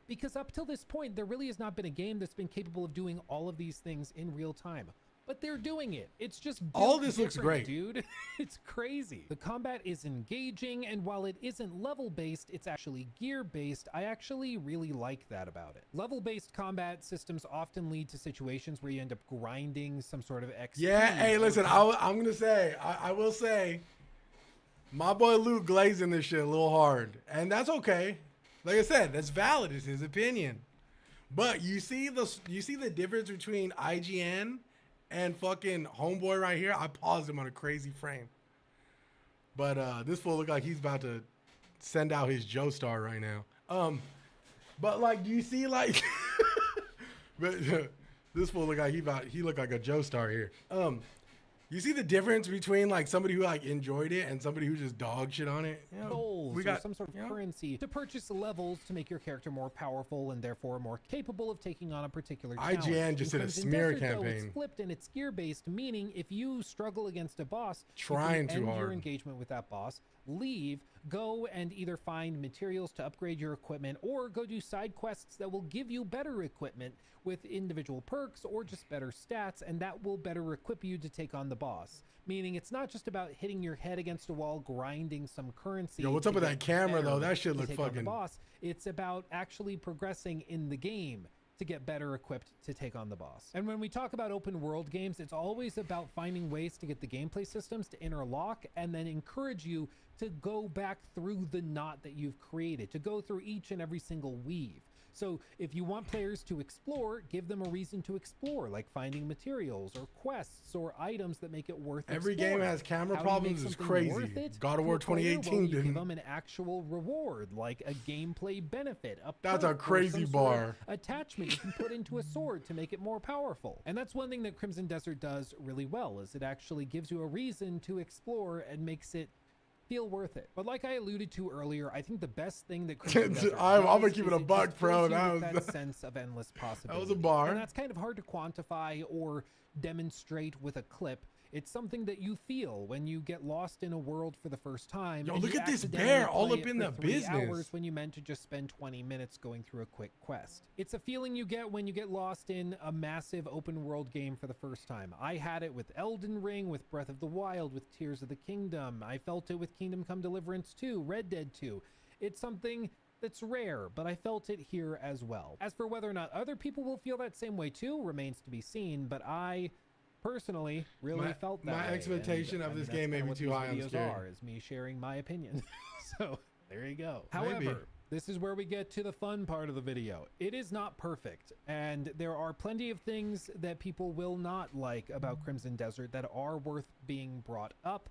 because up till this point, there really has not been a game that's been capable of doing all of these things in real time. But they're doing it. It's just All built this looks different, great. dude. It's crazy. The combat is engaging, and while it isn't level-based, it's actually gear-based. I actually really like that about it. Level-based combat systems often lead to situations where you end up grinding some sort of XP. Yeah, hey, or listen, I'm gonna say, I will say, my boy Luke glazing this shit a little hard, and that's okay. Like I said, that's valid. It's his opinion. But you see the difference between IGN and fucking homeboy right here. I paused him on a crazy frame. But this fool look like he's about to send out his Joestar right now. But like, do you see like, but this fool look like he look like a Joestar here. You see the difference between like somebody who like enjoyed it and somebody who just dog shit on it? You know, goals we or got some sort of you know? currency to purchase levels to make your character more powerful and therefore more capable of taking on a particular challenge. IGN just In did a Crimson smear Desert, though, campaign. It's flipped and it's gear-based, meaning if you struggle against a boss, Trying you can too end your hard. engagement with that boss, leave, go and either find materials to upgrade your equipment or go do side quests that will give you better equipment with individual perks or just better stats, and that will better equip you to take on the boss. Meaning it's not just about hitting your head against a wall, grinding some currency. Yo, what's to up with get that camera, better though? That shit to look take on the fucking- boss. It's about actually progressing in the game to get better equipped to take on the boss. And when we talk about open world games, it's always about finding ways to get the gameplay systems to interlock and then encourage you to go back through the knot that you've created, to go through each and every single weave. So if you want players to explore, give them a reason to explore, like finding materials or quests or items that make it worth Every exploring. game has camera How do you make problems is something crazy. worth it God of to War a player? 2018 Well, you didn't. give them an actual reward, like a gameplay benefit. That's a perk or crazy some sort of bar. attachment you can put into a sword to make it more powerful. And that's one thing that Crimson Desert does really well, is it actually gives you a reason to explore and makes it feel worth it. But like I alluded to earlier, I think the best thing that Crimson Desert I'm gonna does keep is it a just buck, bro. fills you That with was- that sense of endless possibility. was a bar. And that's kind of hard to quantify or demonstrate with a clip. It's something that you feel when you get lost in a world for the first time. Yo, and look you at this accidentally bear all play up it in for the 3 business. hours when you meant to just spend 20 minutes going through a quick quest. It's a feeling you get when you get lost in a massive open world game for the first time. I had it with Elden Ring, with Breath of the Wild, with Tears of the Kingdom. I felt it with Kingdom Come Deliverance 2, Red Dead 2. It's something that's rare, but I felt it here as well. As for whether or not other people will feel that same way too remains to be seen, but I personally really felt that my way. expectation And, of I mean, this that's game may kinda be what too these high. I'm videos scared. are, is me sharing my opinion. So There you go. Maybe. However, this is where we get to the fun part of the video. It is not perfect, and there are plenty of things that people will not like about Crimson Desert that are worth being brought up,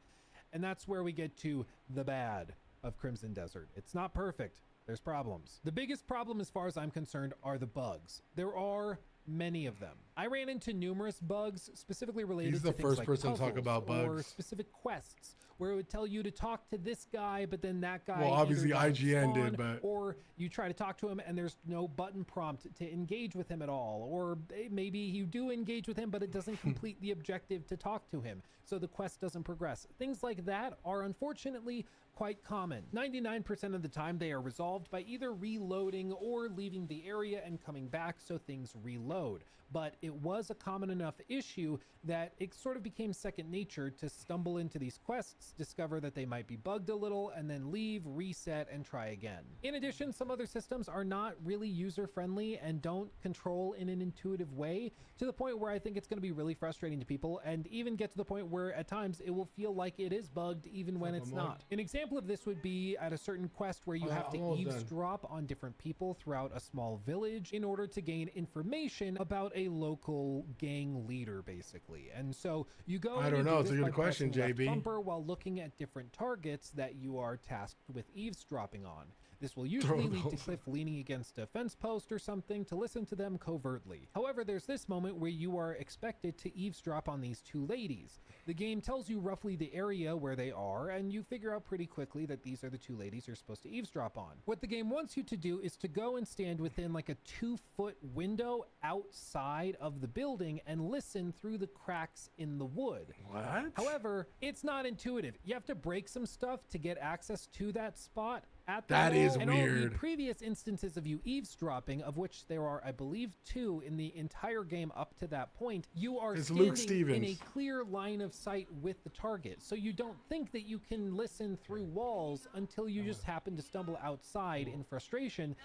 and that's where we get to the bad of Crimson Desert. It's not perfect. There's problems. The biggest problem, as far as I'm concerned, are the bugs. There are many of them. I ran into numerous bugs specifically related He's to the things first like person to talk puzzles about or bugs. specific quests where it would tell you to talk to this guy, but then that guy Well, obviously either doesn't IGN did, spawn, but or you try to talk to him and there's no button prompt to engage with him at all, or maybe you do engage with him but it doesn't complete the objective to talk to him, so the quest doesn't progress. Things like that are unfortunately quite common. 99% of the time they are resolved by either reloading or leaving the area and coming back so things reload. But it was a common enough issue that it sort of became second nature to stumble into these quests, discover that they might be bugged a little, and then leave, reset, and try again. In addition, some other systems are not really user-friendly and don't control in an intuitive way, to the point where I think it's going to be really frustrating to people, and even get to the point where at times it will feel like it is bugged even when it's not. An example of this would be at a certain quest where you have to eavesdrop on different people throughout a small village in order to gain information about a local gang leader, basically. And so you go, I don't know, it's a good question, JB. Bumper while looking at different targets that you are tasked with eavesdropping on. This will usually lead to Cliff leaning against a fence post or something to listen to them covertly. However, there's this moment where you are expected to eavesdrop on these two ladies. The game tells you roughly the area where they are, and you figure out pretty quickly that these are the two ladies you're supposed to eavesdrop on. What the game wants you to do is to go and stand within like a 2-foot window outside of the building and listen through the cracks in the wood. What? However, it's not intuitive. You have to break some stuff to get access to that spot. That is and all the weird. previous instances of you eavesdropping, of which there are, I believe, 2 in the entire game up to that point, you are It's Luke standing in a Stevens. clear line of sight with the target. So you don't think that you can listen through walls until you just happen to stumble outside in frustration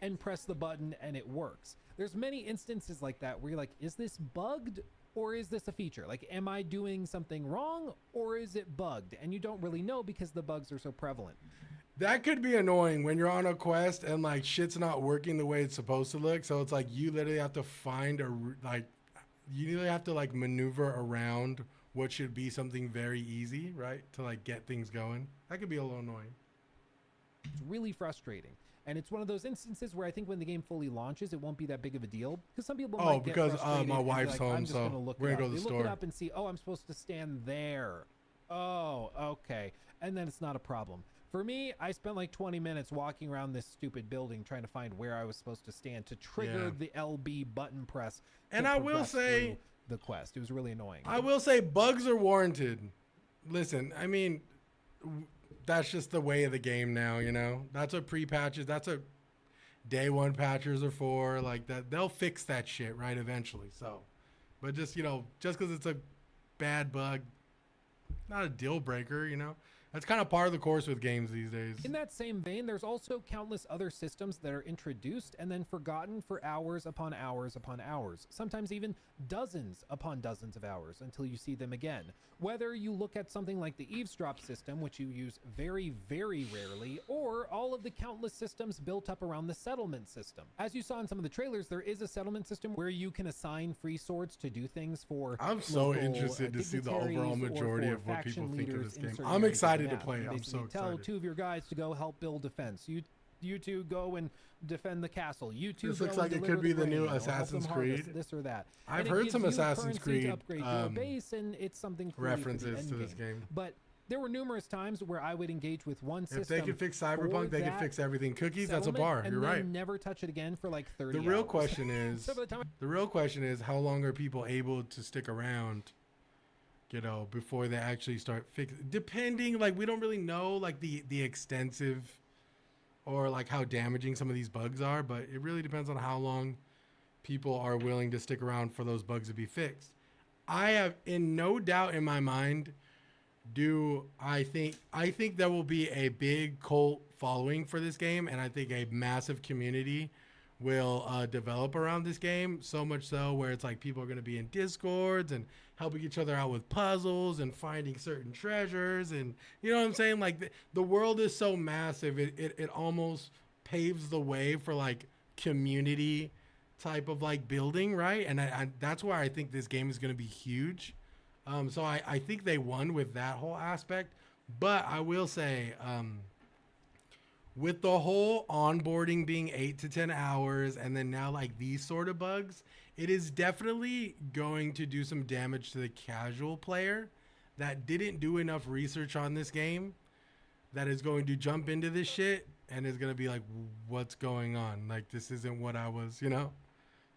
and press the button and it works. There's many instances like that where you're like, is this bugged? Or is this a feature? Like, am I doing something wrong or is it bugged? And you don't really know because the bugs are so prevalent. That could be annoying when you're on a quest and like shit's not working the way it's supposed to look. So it's like you literally have to find you literally have to like maneuver around what should be something very easy, right? To like get things going. That could be a little annoying. It's really frustrating. And it's one of those instances where I think when the game fully launches, it won't be that big of a deal because some people might get frustrated my and be wife's like, home, I'm just so gonna look we're it gonna up. go to the They store. look it up and see, oh, I'm supposed to stand there. Oh, okay. And then it's not a problem. For me, I spent like 20 minutes walking around this stupid building trying to find where I was supposed to stand to trigger the LB button press. And I will say, the quest. It was really annoying. I will say bugs are warranted. Listen, I mean, that's just the way of the game now, you know? That's what pre-patches, that's what day one patchers are for. Like that, they'll fix that shit, right, eventually. So, but just, you know, just because it's a bad bug, not a deal breaker, you know? That's kind of part of the course with games these days. In that same vein, there's also countless other systems that are introduced and then forgotten for hours upon hours upon hours, sometimes even dozens upon dozens of hours until you see them again. Whether you look at something like the eavesdrop system, which you use very, very rarely, or all of the countless systems built up around the settlement system. As you saw in some of the trailers, there is a settlement system where you can assign free swords to do things for I'm so local, interested to see the overall dignitaries or majority for of what people faction think of leaders this in game. certain I'm areas of the excited to map. play it. You I'm basically so tell excited. 2 of your guys to go help build defense. You two go and defend the castle. You two This go looks and like it deliver could be the new grain, or help Assassin's them harvest Creed. this or that. I've And it heard gives some you Assassin's currency to Creed, upgrade your base, and it's something free for the references to end this game. But there were numerous times where I would engage with one system. If they could fix Cyberpunk, for they could that fix everything. Cookies, that's a settlement, bar. and You're then right. never touch it again for like 30 The real hours. question is, So by the time the real question is, how long are people able to stick around, you know, before they actually start fixing? Depending, like, we don't really know, like, the extensive or, like, how damaging some of these bugs are, but it really depends on how long people are willing to stick around for those bugs to be fixed. I have, in no doubt in my mind, I think there will be a big cult following for this game, and I think a massive community will develop around this game, so much so where it's like people are going to be in discords and helping each other out with puzzles and finding certain treasures, and you know what I'm saying, like the world is so massive, it almost paves the way for like community type of like building, right? And I that's why I think this game is going to be huge. So I think they won with that whole aspect, but I will say with the whole onboarding being 8 to 10 hours and then now like these sort of bugs, it is definitely going to do some damage to the casual player that didn't do enough research on this game, that is going to jump into this shit and is going to be like, what's going on? Like, this isn't what I was, you know,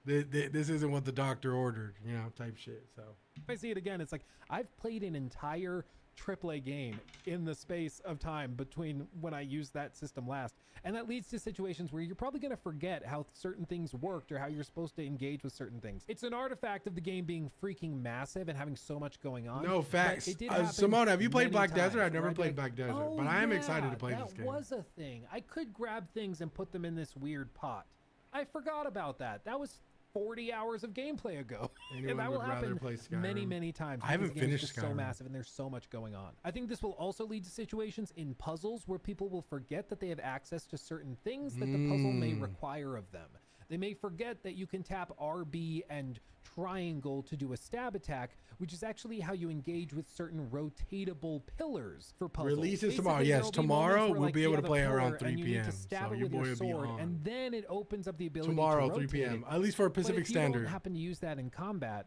this isn't what the doctor ordered, you know, type shit. So if I see it again, it's like I've played an entire AAA game in the space of time between when I used that system last, and that leads to situations where you're probably going to forget how certain things worked or how you're supposed to engage with certain things. It's an artifact of the game being freaking massive and having so much going on. No facts. It did happen Simone, have you played many Black Desert? times I've never where I'd be played like, Black Desert, "Oh, but I am yeah, excited to play this game." That was a thing. I could grab things and put them in this weird pot. I forgot about that. That was 40 hours of gameplay ago. Anyone and that will would rather happen play Skyrim. many times. I haven't because the game is finished just so Skyrim. massive and there's so much going on. I think this will also lead to situations in puzzles where people will forget that they have access to certain things that the puzzle may require of them. They may forget that you can tap RB and triangle to do a stab attack, which is actually how you engage with certain rotatable pillars for puzzles. Releases tomorrow. Basically, Yes, there'll be tomorrow moments where, we'll like, be you able to have a play around pillar 3 and you need to p.m. stab So it your with boy your will be sword, on. and then it opens up the ability Tomorrow, to 3 rotate p.m. it. At least for But Pacific if you Standard. don't happen to use that in combat,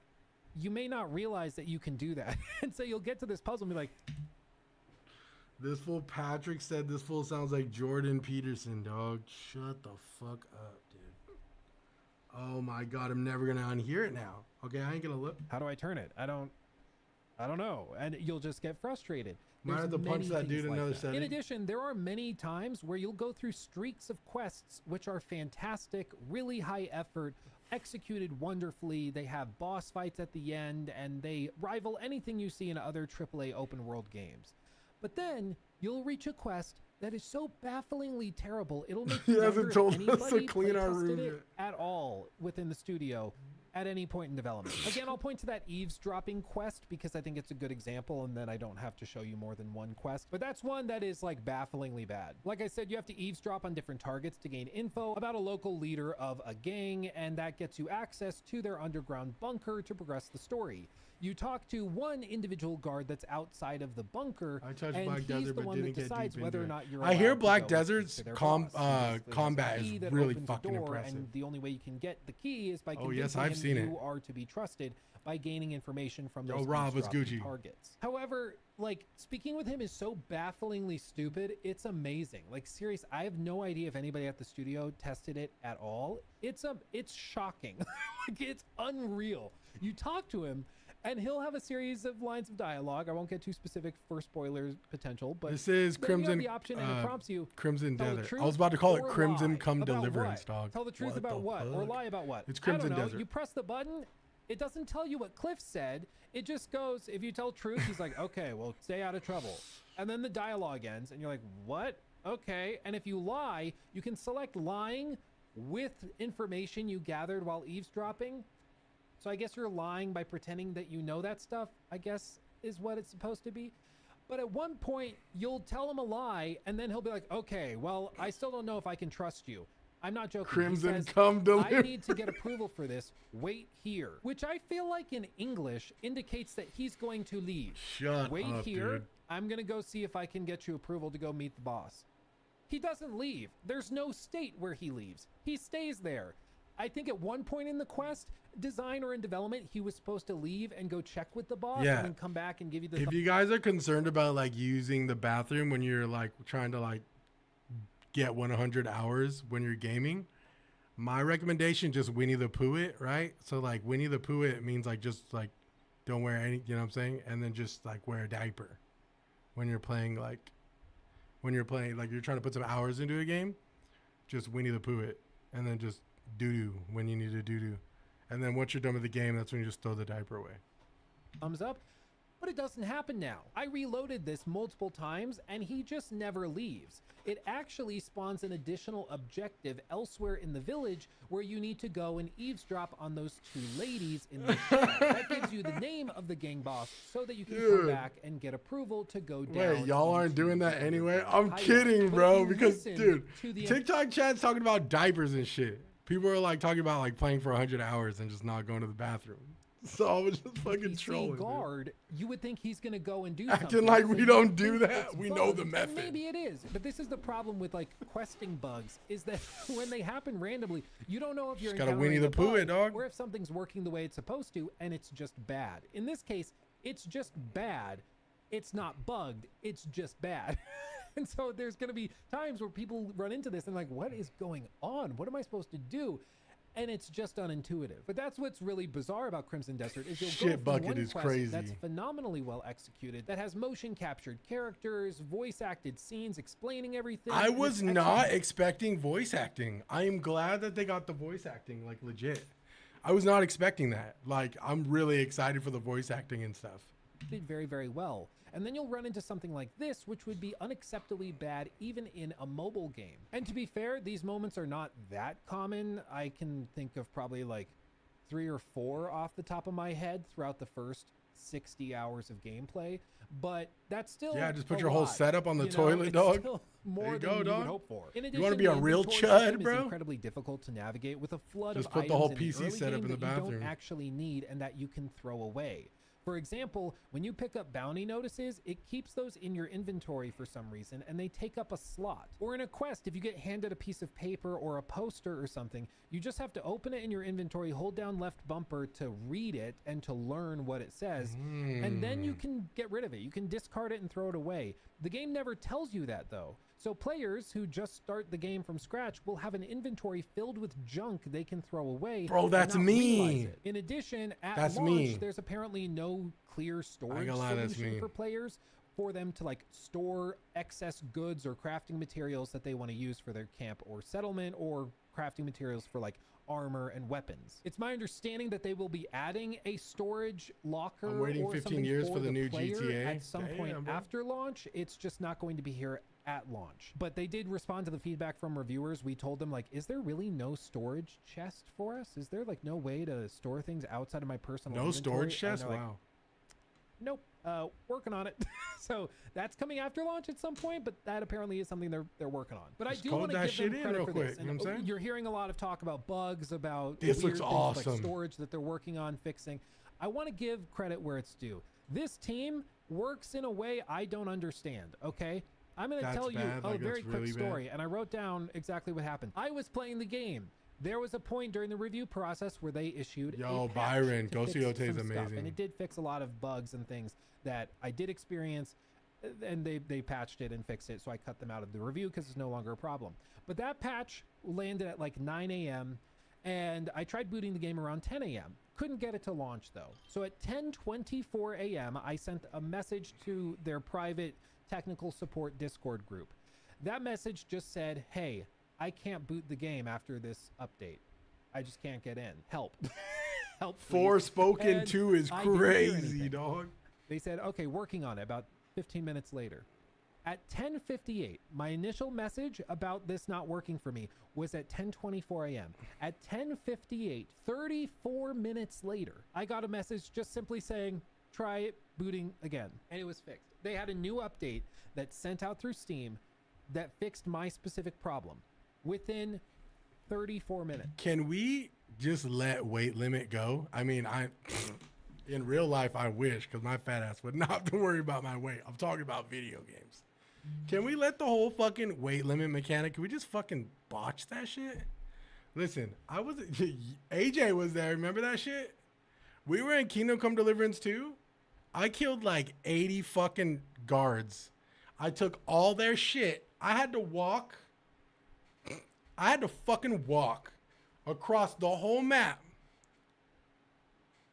you may not realize that you can do that. And so you'll get to this puzzle and be like, This fool Patrick said this fool sounds like Jordan Peterson, dog. Shut the fuck up, dude. Oh my god, I'm never gonna unhear it now. Okay, I ain't gonna look. how do I turn it? I don't know. And you'll just get frustrated. Might have There's to punch many that dude things in like another that. setting. In addition, there are many times where you'll go through streaks of quests which are fantastic, really high effort, executed wonderfully. They have boss fights at the end, and they rival anything you see in other AAA open world games. But then you'll reach a quest that is so bafflingly terrible, it'll make He you hasn't wonder if told us to anybody clean our playtested room it yet. at all within the studio at any point in development. Again, I'll point to that eavesdropping quest because I think it's a good example, and then I don't have to show you more than one quest. But that's one that is like bafflingly bad. Like I said, you have to eavesdrop on different targets to gain info about a local leader of a gang, and that gets you access to their underground bunker to progress the story. You talk to one individual guard that's outside of the bunker, I touched and Black he's Desert, the but one that didn't get decides deep whether into or it. not you're I hear allowed to Black go Desert's to their com- boss. He basically has combat a key is that really opens the fucking door, impressive. and the only way you can get the key is by Oh, convincing yes, I've him seen you it. are to be trusted by gaining information from Yo, those Rob, what's eavesdropping Gucci? targets. However, like, speaking with him is so bafflingly stupid, it's amazing. Like, serious, I have no idea if anybody at the studio tested it at all. It's shocking. Like, it's unreal. You talk to him and he'll have a series of lines of dialogue. I won't get too specific for spoilers potential, but This is then you have Crimson. the option and it prompts you. Crimson tell the Desert. truth I was about to call it or Crimson lie Come about Deliverance, what? dog. Tell the truth What about the what, or fuck? lie about what? It's Crimson I don't know. Desert. You press the button. It doesn't tell you what Cliff said. It just goes, if you tell truth, he's like, okay, well, stay out of trouble. And then the dialogue ends, and you're like, what? Okay. And if you lie, you can select lying with information you gathered while eavesdropping. So I guess you're lying by pretending that you know that stuff, I guess is what it's supposed to be. But at one point, you'll tell him a lie, and then he'll be like, okay, well, I still don't know if I can trust you. I'm not joking. Crimson He says, Come Deliver. I need to get approval for this. Wait here. Which I feel like in English indicates that he's going to leave. Shut Wait up, here. dude. I'm going to go see if I can get you approval to go meet the boss. He doesn't leave. There's no state where he leaves. He stays there. I think at one point in the quest, design or in development, he was supposed to leave and go check with the boss Yeah. and then come back and give you the If you guys are concerned about like using the bathroom when you're like trying to like get 100 hours when you're gaming, my recommendation, just Winnie the Pooh it, right? So like Winnie the Pooh it means like just like don't wear any, you know what I'm saying? And then just like wear a diaper when you're playing like you're trying to put some hours into a game, just Winnie the Pooh it, and then just doo-doo when you need to doo-doo. And then once you're done with the game, that's when you just throw the diaper away. thumbs up. But it doesn't happen now. I reloaded this multiple times and he just never leaves. It actually spawns an additional objective elsewhere in the village where you need to go and eavesdrop on those two ladies in the shed. That gives you the name of the gang boss so that you can come back and get approval to go down. Wait, y'all aren't doing that anyway? I'm hideout. kidding, But bro. if you Because, listen dude, to the TikTok chat's talking about diapers and shit. People are like talking about like playing for 100 hours and just not going to the bathroom. So I was just fucking trolling. Guard, you would think he's gonna go and do Acting something. like So we you don't think do that. it's We know the bugged, method. and maybe it is, but this is the problem with like questing bugs is that when they happen randomly, you don't know if you're Just gotta encountering Winnie a the Pooh bug it, dog. or if something's working the way it's supposed to, and it's just bad. In this case, it's just bad. It's not bugged. It's just bad. And so there's going to be times where people run into this and like, what is going on? What am I supposed to do? And it's just unintuitive. But that's what's really bizarre about Crimson Desert is you'll go Shit from bucket one is quest crazy. that's phenomenally well executed, that has motion captured characters, voice acted scenes explaining everything. I and was it's not excellent. expecting voice acting. I am glad that they got the voice acting, like legit. I was not expecting that. Like, I'm really excited for the voice acting and stuff. Did very, very well. And then you'll run into something like this, which would be unacceptably bad even in a mobile game. And to be fair, these moments are not that common. I can think of probably like 3 or 4 off the top of my head throughout the first 60 hours of gameplay, but that's still Yeah, just put a your whole lot, setup on the you know? toilet, It's dog. still more There you than go, you dog. would hope for. In You wanna addition, be a the real inventory chud, system is bro? incredibly difficult to navigate with a flood Just of put the items whole in PC early setup game in the that you bathroom. don't actually need and that you can throw away. For example, when you pick up bounty notices, it keeps those in your inventory for some reason, and they take up a slot. Or in a quest, if you get handed a piece of paper or a poster or something, you just have to open it in your inventory, hold down left bumper to read it and to learn what it says, and then you can get rid of it. You can discard it and throw it away. The game never tells you that though. So players who just start the game from scratch will have an inventory filled with junk they can throw away. Bro, and that's not realize me. it. In addition, at That's launch, me. there's apparently no clear storage gonna lie, that's solution me. for players for them to like store excess goods or crafting materials that they want to use for their camp or settlement, or crafting materials for like armor and weapons. It's my understanding that they will be adding a storage locker. I'm waiting or 15 something years for the new player GTA. at some point Damn, bro. after launch. It's just not going to be here at launch. But they did respond to the feedback from reviewers. We told them like, is there really no storage chest for us? Is there like no way to store things outside of my personal No inventory? storage And chest? they're like, Wow. nope, working on it. So that's coming after launch at some point, but that apparently is something they're working on. But Just I do code want to that give shit them in credit real for quick, this. you know what I'm saying? You're hearing a lot of talk about bugs, about This weird looks things awesome. like storage that they're working on fixing. I want to give credit where it's due. This team works in a way I don't understand, okay? I'm going to That's tell you bad, a like, very that's quick really bad. story, and I wrote down exactly what happened. I was playing the game. There was a point during the review process where they issued Yo, a patch Byron, to Ghost fix Yote is some stuff, amazing. and it did fix a lot of bugs and things that I did experience, and they patched it and fixed it, so I cut them out of the review because it's no longer a problem. But that patch landed at like 9 a.m., and I tried booting the game around 10 a.m. Couldn't get it to launch though. So at 10:24 a.m., I sent a message to their private technical support Discord group. That message just said, hey, I can't boot the game after this update. I just can't get in. Help. Help, please. Forspoken And 2 is I didn't hear crazy, anything. dog. They said, okay, working on it. About 15 minutes later. At 10:58, my initial message about this not working for me was at 10:24 a.m. At 10:58, 34 minutes later, I got a message just simply saying, try it booting again. And it was fixed. They had a new update that sent out through Steam that fixed my specific problem within 34 minutes. Can we just let weight limit go? I mean, in real life, I wish, because my fat ass would not have to worry about my weight. I'm talking about video games. Can we let the whole fucking weight limit mechanic, can we just fucking botch that shit? Listen, AJ was there. Remember that shit? We were in Kingdom Come Deliverance 2. I killed like 80 fucking guards. I took all their shit. I had to fucking walk across the whole map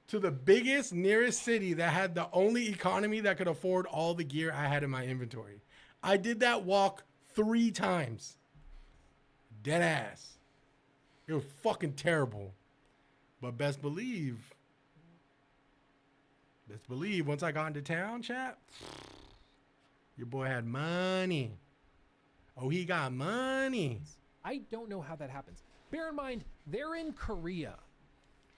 to the biggest, nearest city that had the only economy that could afford all the gear I had in my inventory. I did that walk 3 times. Dead ass. It was fucking terrible. But best believe Let's believe once I got into town, chat, your boy had money. Oh, he got money. I don't know how that happens. Bear in mind, they're in Korea.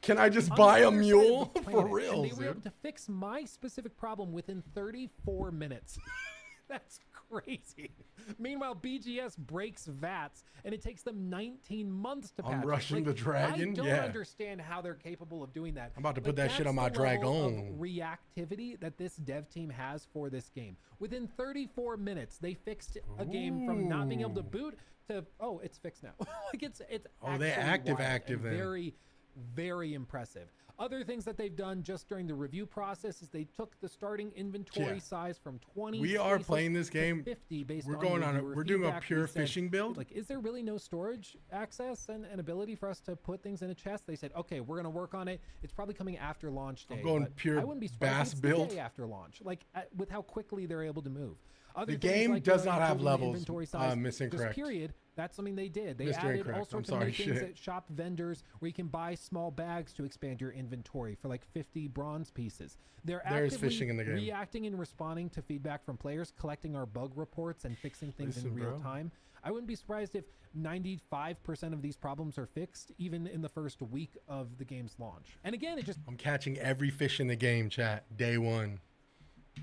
Can I just On buy the a other side of mule the for planet, real, and they were able dude? to fix my specific problem within 34 minutes. That's crazy. Meanwhile, BGS breaks VATs, and it takes them 19 months to patch I'm it. rushing the dragon? I don't Yeah. understand how they're capable of doing that. I'm about to but put that shit on that's my the level of dragon. reactivity that this dev team has for this game. Within 34 minutes, they fixed a game from not being able to boot to, oh, it's fixed now. Like it's Oh, they actually wild active and then. very, very impressive. Other things that they've done just during the review process is they took the starting inventory Yeah. size from 20. We are spaces playing this to game. 50 based We're on going on reviewer we're doing a feedback. pure We said, fishing build. like, is there really no storage access and ability for us to put things in a chest? They said, okay, we're going to work on it. It's probably coming after launch day. I'm going but pure I wouldn't be surprised if bass it's the build. day after launch, like with how quickly they're able to move. Other The things game like, does you know, not have improving the levels, inventory size, Mr. just Incorrect. period. That's something they did. They Mr. added all Incorrect, I'm sorts of sorry, new things shit. at shop vendors where you can buy small bags to expand your inventory for like 50 bronze pieces. They're There's actively fishing in the game. reacting and responding to feedback from players, collecting our bug reports and fixing things Listen, in real bro. time. I wouldn't be surprised if 95% of these problems are fixed even in the first week of the game's launch. And again, it just I'm catching every fish in the game, chat. Day one.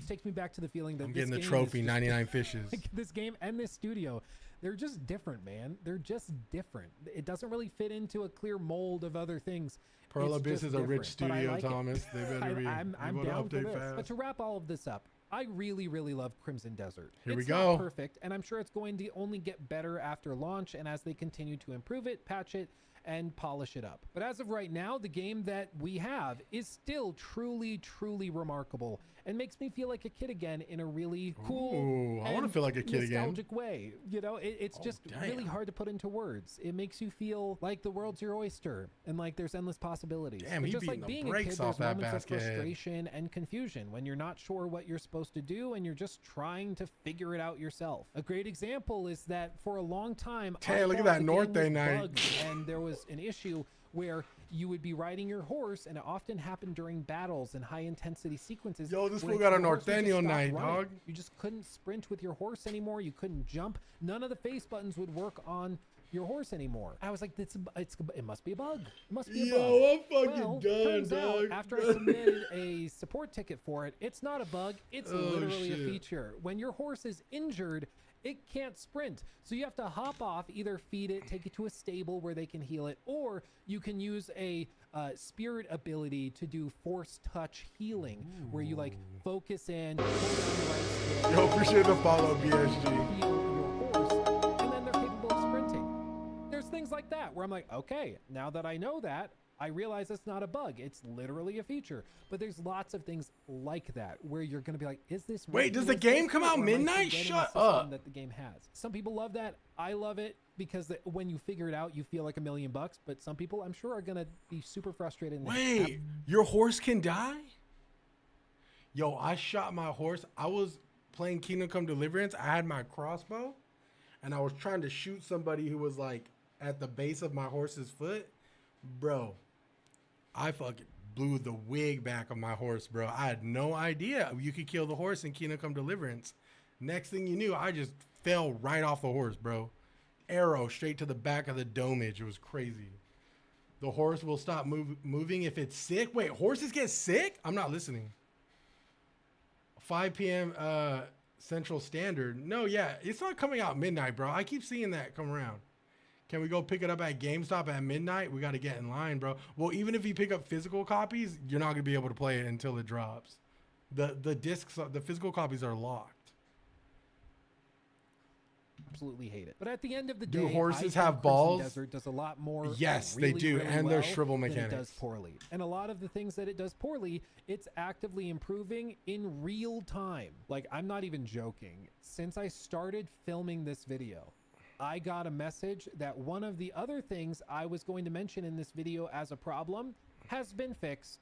takes me back to the feeling that I'm this getting the game is trophy, just- 99 fishes. like, this game and this studio, they're just different, man. They're just different. It doesn't really fit into a clear mold of other things. Pearl It's Abyss just is a rich different, but I studio, like it. Thomas. They better be. I'm They better down for update this. fast. But to wrap all of this up, I really, really love Crimson Desert. Here we It's go. not perfect, and I'm sure it's going to only get better after launch and as they continue to improve it, patch it, and polish it up. But as of right now, the game that we have is still truly, truly remarkable and makes me feel like a kid again in a really cool Ooh, I wanna and feel like a kid again. nostalgic way. You know, it's just really hard to put into words. It makes you feel like the world's your oyster and like there's endless possibilities. Damn, But he just beating like the being a brakes kid, off there's that moments of basket head. frustration and confusion when you're not sure what you're supposed to do and you're just trying to figure it out yourself. A great example is that for a long time, Hey, I look at thought that the North game was Day night. bugged and there was an issue where you would be riding your horse, and it often happened during battles and high intensity sequences. Yo, this where fool got a your horse would just Norteño stop night, running. dog. You just couldn't sprint with your horse anymore. You couldn't jump. None of the face buttons would work on your horse anymore. I was like, it must be a bug. It must be a bug. Yo, I'm fucking Well, done, turns out, dog. after I submitted a support ticket for it, it's not a bug. It's Oh, literally shit. a feature. When your horse is injured, it can't sprint. So you have to hop off, either feed it, take it to a stable where they can heal it, or you can use a spirit ability to do force touch healing, where you like focus in, hold down the right stick, Yo, appreciate the follow, BSG. heal your horse, and then they're capable of sprinting. There's things like that where I'm like, okay, now that I know that, I realize it's not a bug. It's literally a feature. But there's lots of things like that where you're going to be like, is this Wait, does the really game come out or am I midnight? forgetting Shut a system up. that the game has? Some people love that. I love it because when you figure it out, you feel like $1 million. But some people, I'm sure, are going to be super frustrated. And Wait, your horse can die? Yo, I shot my horse. I was playing Kingdom Come Deliverance. I had my crossbow, and I was trying to shoot somebody who was like at the base of my horse's foot. Bro, I fucking blew the wig back of my horse, bro. I had no idea you could kill the horse in Kingdom Come Deliverance. Next thing you knew, I just fell right off the horse, bro. Arrow straight to the back of the domage. It was crazy. The horse will stop moving if it's sick. Wait, horses get sick? I'm not listening. 5 p.m. Central Standard. No, yeah, it's not coming out midnight, bro. I keep seeing that come around. Can we go pick it up at GameStop at midnight? We got to get in line, bro. Well, even if you pick up physical copies, you're not going to be able to play it until it drops. The discs, the physical copies are locked. absolutely hate it. But at the end of the Do day, horses I think have Crimson balls? Desert does a lot more. Yes, really, they do, really and there's well shrivel than mechanics. It does poorly, and a lot of the things that it does poorly, it's actively improving in real time. Like, I'm not even joking. Since I started filming this video, I got a message that one of the other things I was going to mention in this video as a problem has been fixed.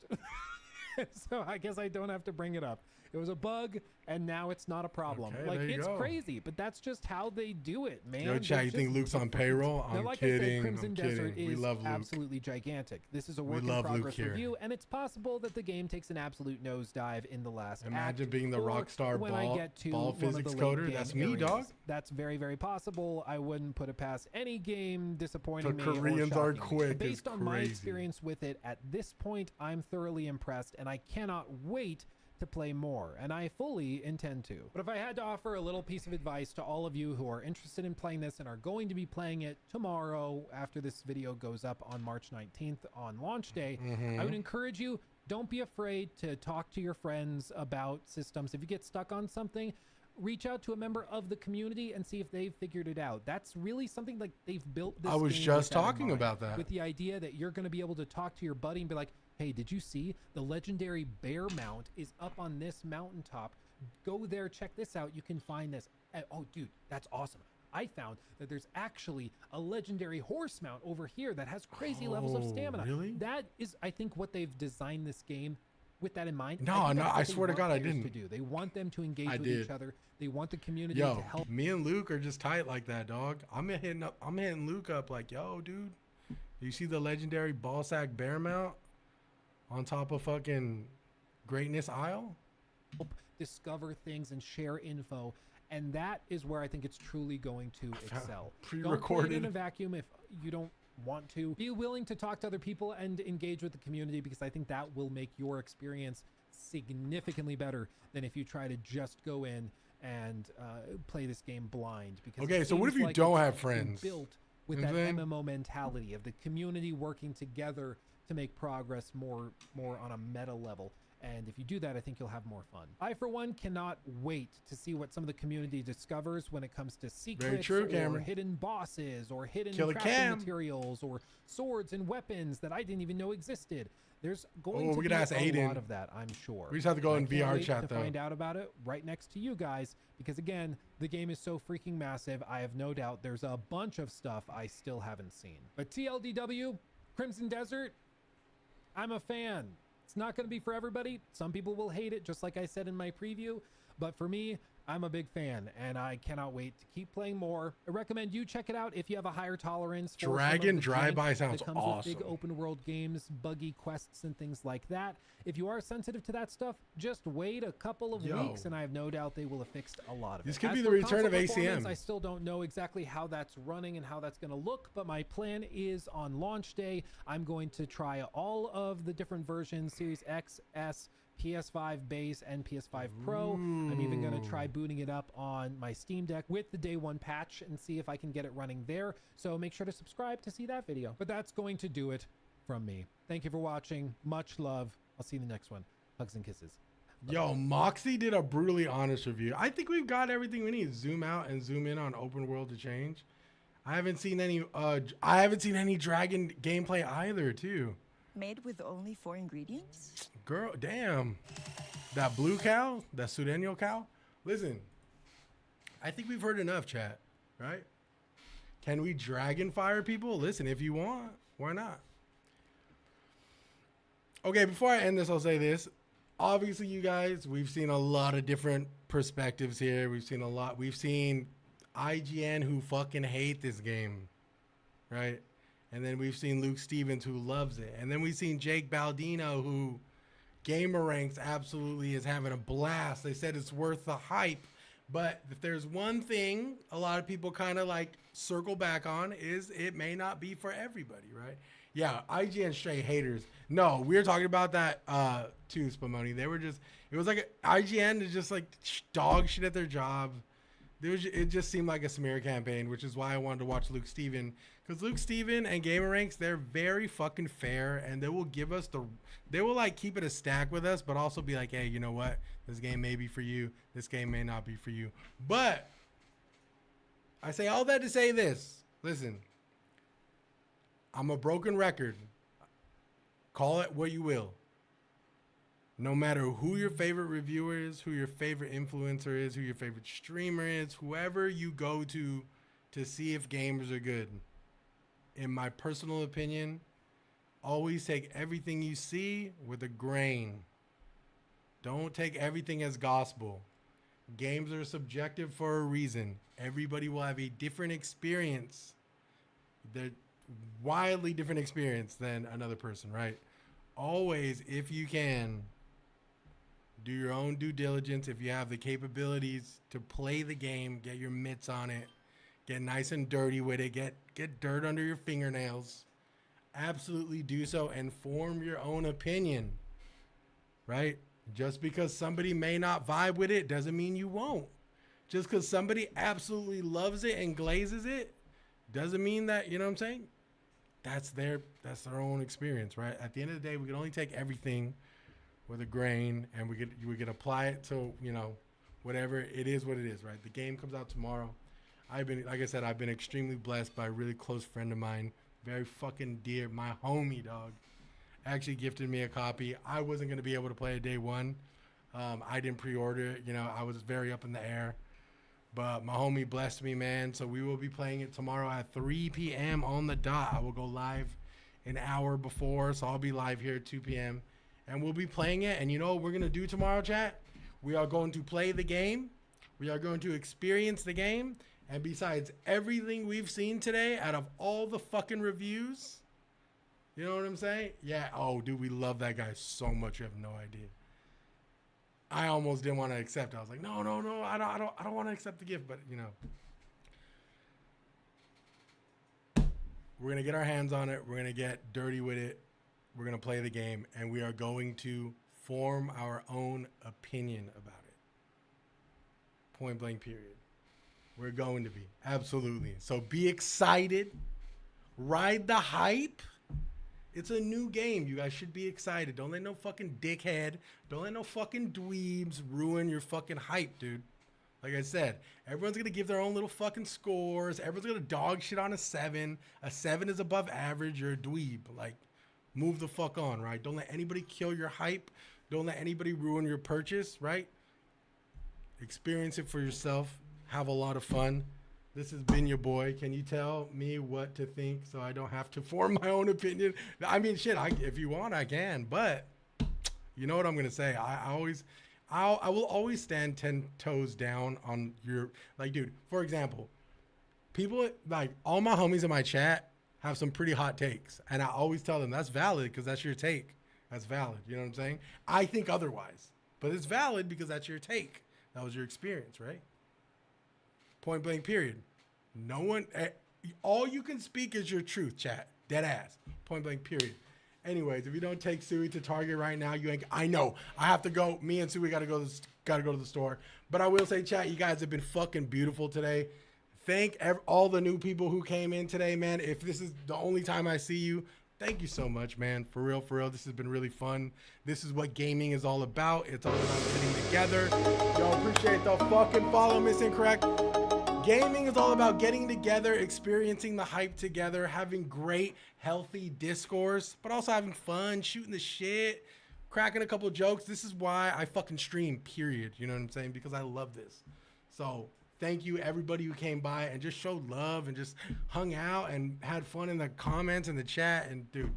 So I guess I don't have to bring it up. It was a bug, and now it's not a problem. Okay, Like, there you it's go. crazy, but that's just how they do it, man. Yo, chat, you think Luke's on payroll? Now, I'm like kidding. I said, Crimson I'm Desert kidding. We is love Luke. absolutely gigantic. This is a We work in love Luke progress here. review, and it's possible that the game takes an absolute nosedive in the last Imagine act, being the or Rockstar when I ball- get to ball one of the physics late coder. game That's me, areas. dog. That's very, very possible. I wouldn't put it past any game disappointing The me or Koreans are shocking me. quick But is based on my crazy. experience with it at this point, I'm thoroughly impressed, and I cannot wait to play more, and I fully intend to. But if I had to offer a little piece of advice to all of you who are interested in playing this and are going to be playing it tomorrow after this video goes up on March 19th on launch day, I would encourage you, don't be afraid to talk to your friends about systems. If you get stuck on something, reach out to a member of the community and see if they've figured it out. That's really something like they've built this I was game just with that in talking mind, about that. with the idea that you're going to be able to talk to your buddy and be like, hey, did you see the legendary bear mount is up on this mountaintop? Go there, check this out. You can find this. Oh, dude, that's awesome. I found that there's actually a legendary horse mount over here that has crazy levels of stamina. Really? That is, I think, what they've designed this game with that in mind. No, think no, that's what I they swear to want God, I players didn't. To do. They want them to engage I with did. each other. They want the community Yo, to help. me and Luke are just tight like that, dog. I'm hitting Luke up like, yo, dude, you see the legendary ball sack bear mount on top of fucking Greatness Isle? Discover things and share info, and that is where I think it's truly going to excel. Don't play it Pre-recorded. in a vacuum if you don't want to. Be willing to talk to other people and engage with the community, because I think that will make your experience significantly better than if you try to just go in and play this game blind. Because Okay, it so what seems if you like don't it's have been friends? built with You know that what I'm saying? MMO mentality of the community working together to make progress more on a meta level. And if you do that, I think you'll have more fun. I, for one, cannot wait to see what some of the community discovers when it comes to secrets true, or Cameron. hidden bosses or hidden Killer crafting Cam. materials or swords and weapons that I didn't even know existed. There's going Oh, to we be could ask a Aiden. lot of that, I'm sure. We just have to go I in can't VR wait chat, to though. find out about it right next to you guys, because again, the game is so freaking massive. I have no doubt there's a bunch of stuff I still haven't seen. But TLDW, Crimson Desert, I'm a fan. It's not going to be for everybody. Some people will hate it, just like I said in my preview. But for me, I'm a big fan, and I cannot wait to keep playing more. I recommend you check it out if you have a higher tolerance for some of Dragon the Drive-By jank sounds that comes with big awesome. open world games, buggy quests, and things like that. If you are sensitive to that stuff, just wait a couple of Yo. weeks, and I have no doubt they will have fixed a lot of This it. could As be the for return console of performance, ACM. I still don't know exactly how that's running and how that's going to look, but my plan is on launch day, I'm going to try all of the different versions, Series X, S, PS5 base, and PS5 Pro. I'm even going to try booting it up on my Steam Deck with the day one patch and see if I can get it running there. So make sure to subscribe to see that video. But that's going to do it from me. Thank you for watching. Much love. I'll see you in the next one. Hugs and kisses. Yo, Moxie did a brutally honest review. I think we've got everything we need. Zoom out and zoom in on open world to change. I haven't seen any dragon gameplay either, too. Made with only 4 ingredients? Girl, damn. That blue cow, that Sureño cow. Listen, I think we've heard enough, chat, right? Can we dragon fire people? Listen, if you want, why not? Okay, before I end this, I'll say this. Obviously, you guys, we've seen a lot of different perspectives here. We've seen IGN who fucking hate this game, right? And then we've seen Luke Stevens who loves it. And then we've seen Jake Baldino who Gamer Ranks absolutely is having a blast. They said it's worth the hype. But if there's one thing a lot of people kind of like circle back on is it may not be for everybody, right? Yeah, IGN straight haters. No, we were talking about that too, Spumoni. They were just, it was like IGN is just like dog shit at their job. It just seemed like a smear campaign, which is why I wanted to watch Luke Steven. Because Luke Steven and Gamer Ranks, they're very fucking fair, and they will give us they will like keep it a stack with us, but also be like, hey, you know what? This game may be for you. This game may not be for you. But I say all that to say this. Listen, I'm a broken record. Call it what you will. No matter who your favorite reviewer is, who your favorite influencer is, who your favorite streamer is, whoever you go to see if gamers are good. In my personal opinion, always take everything you see with a grain. Don't take everything as gospel. Games are subjective for a reason. Everybody will have a different experience. They're wildly different experience than another person, right? Always, if you can, do your own due diligence. If you have the capabilities to play the game, get your mitts on it, get nice and dirty with it, get dirt under your fingernails. Absolutely do so and form your own opinion, right? Just because somebody may not vibe with it doesn't mean you won't. Just because somebody absolutely loves it and glazes it doesn't mean that, you know what I'm saying? That's their own experience, right? At the end of the day, we can only take everything with a grain, and we could apply it to, you know, whatever it is, what it is, right? The game comes out tomorrow. I've been extremely blessed by a really close friend of mine, very fucking dear, my homie, dog. Actually gifted me a copy. I wasn't going to be able to play it day one. I didn't pre-order it. You know, I was very up in the air. But my homie blessed me, man. So we will be playing it tomorrow at 3 p.m. on the dot. I will go live an hour before. So I'll be live here at 2 p.m. And we'll be playing it. And you know what we're going to do tomorrow, chat? We are going to play the game. We are going to experience the game. And besides everything we've seen today, out of all the fucking reviews, you know what I'm saying? Yeah. Oh, dude, we love that guy so much. You have no idea. I almost didn't want to accept it. I was like, no. I don't want to accept the gift. But you know, we're gonna get our hands on it. We're gonna get dirty with it. We're gonna play the game, and we are going to form our own opinion about it. Point blank. Period. We're going to be absolutely. So be excited. Ride the hype. It's a new game. You guys should be excited. Don't let no fucking dickhead, don't let no fucking dweebs ruin your fucking hype, dude. Like I said, everyone's going to give their own little fucking scores. Everyone's going to dog shit on a 7. A 7 is above average. You're a dweeb. Like, move the fuck on, right? Don't let anybody kill your hype. Don't let anybody ruin your purchase, right? Experience it for yourself. Have a lot of fun. This has been your boy. Can you tell me what to think so I don't have to form my own opinion? I mean, shit, if you want, I can. But you know what I'm going to say? I will always stand 10 toes down on your, like, dude, for example, people, like, all my homies in my chat have some pretty hot takes. And I always tell them that's valid because that's your take. That's valid. You know what I'm saying? I think otherwise. But it's valid because that's your take. That was your experience, right? Point blank, period. No one, all you can speak is your truth, chat. Dead ass. Point blank, period. Anyways, if you don't take Sui to Target right now, you ain't. I know. I have to go. Me and Sui gotta go to the store. But I will say, chat, you guys have been fucking beautiful today. Thank all the new people who came in today, man. If this is the only time I see you, thank you so much, man. For real, for real. This has been really fun. This is what gaming is all about. It's all about getting together. Y'all appreciate the fucking follow, Miss Incorrect. Gaming is all about getting together, experiencing the hype together, having great, healthy discourse, but also having fun, shooting the shit, cracking a couple jokes. This is why I fucking stream, period. You know what I'm saying? Because I love this. So thank you, everybody who came by and just showed love and just hung out and had fun in the comments and the chat. And dude,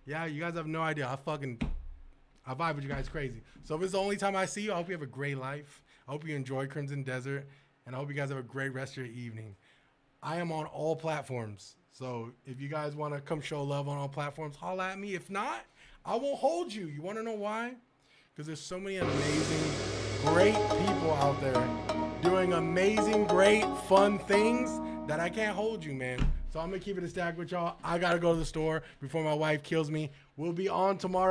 yeah, you guys have no idea. I vibe with you guys crazy. So if it's the only time I see you, I hope you have a great life. I hope you enjoy Crimson Desert. And I hope you guys have a great rest of your evening. I am on all platforms. So if you guys want to come show love on all platforms, holla at me. If not, I won't hold you. You want to know why? Because there's so many amazing, great people out there doing amazing, great, fun things that I can't hold you, man. So I'm going to keep it a stack with y'all. I got to go to the store before my wife kills me. We'll be on tomorrow.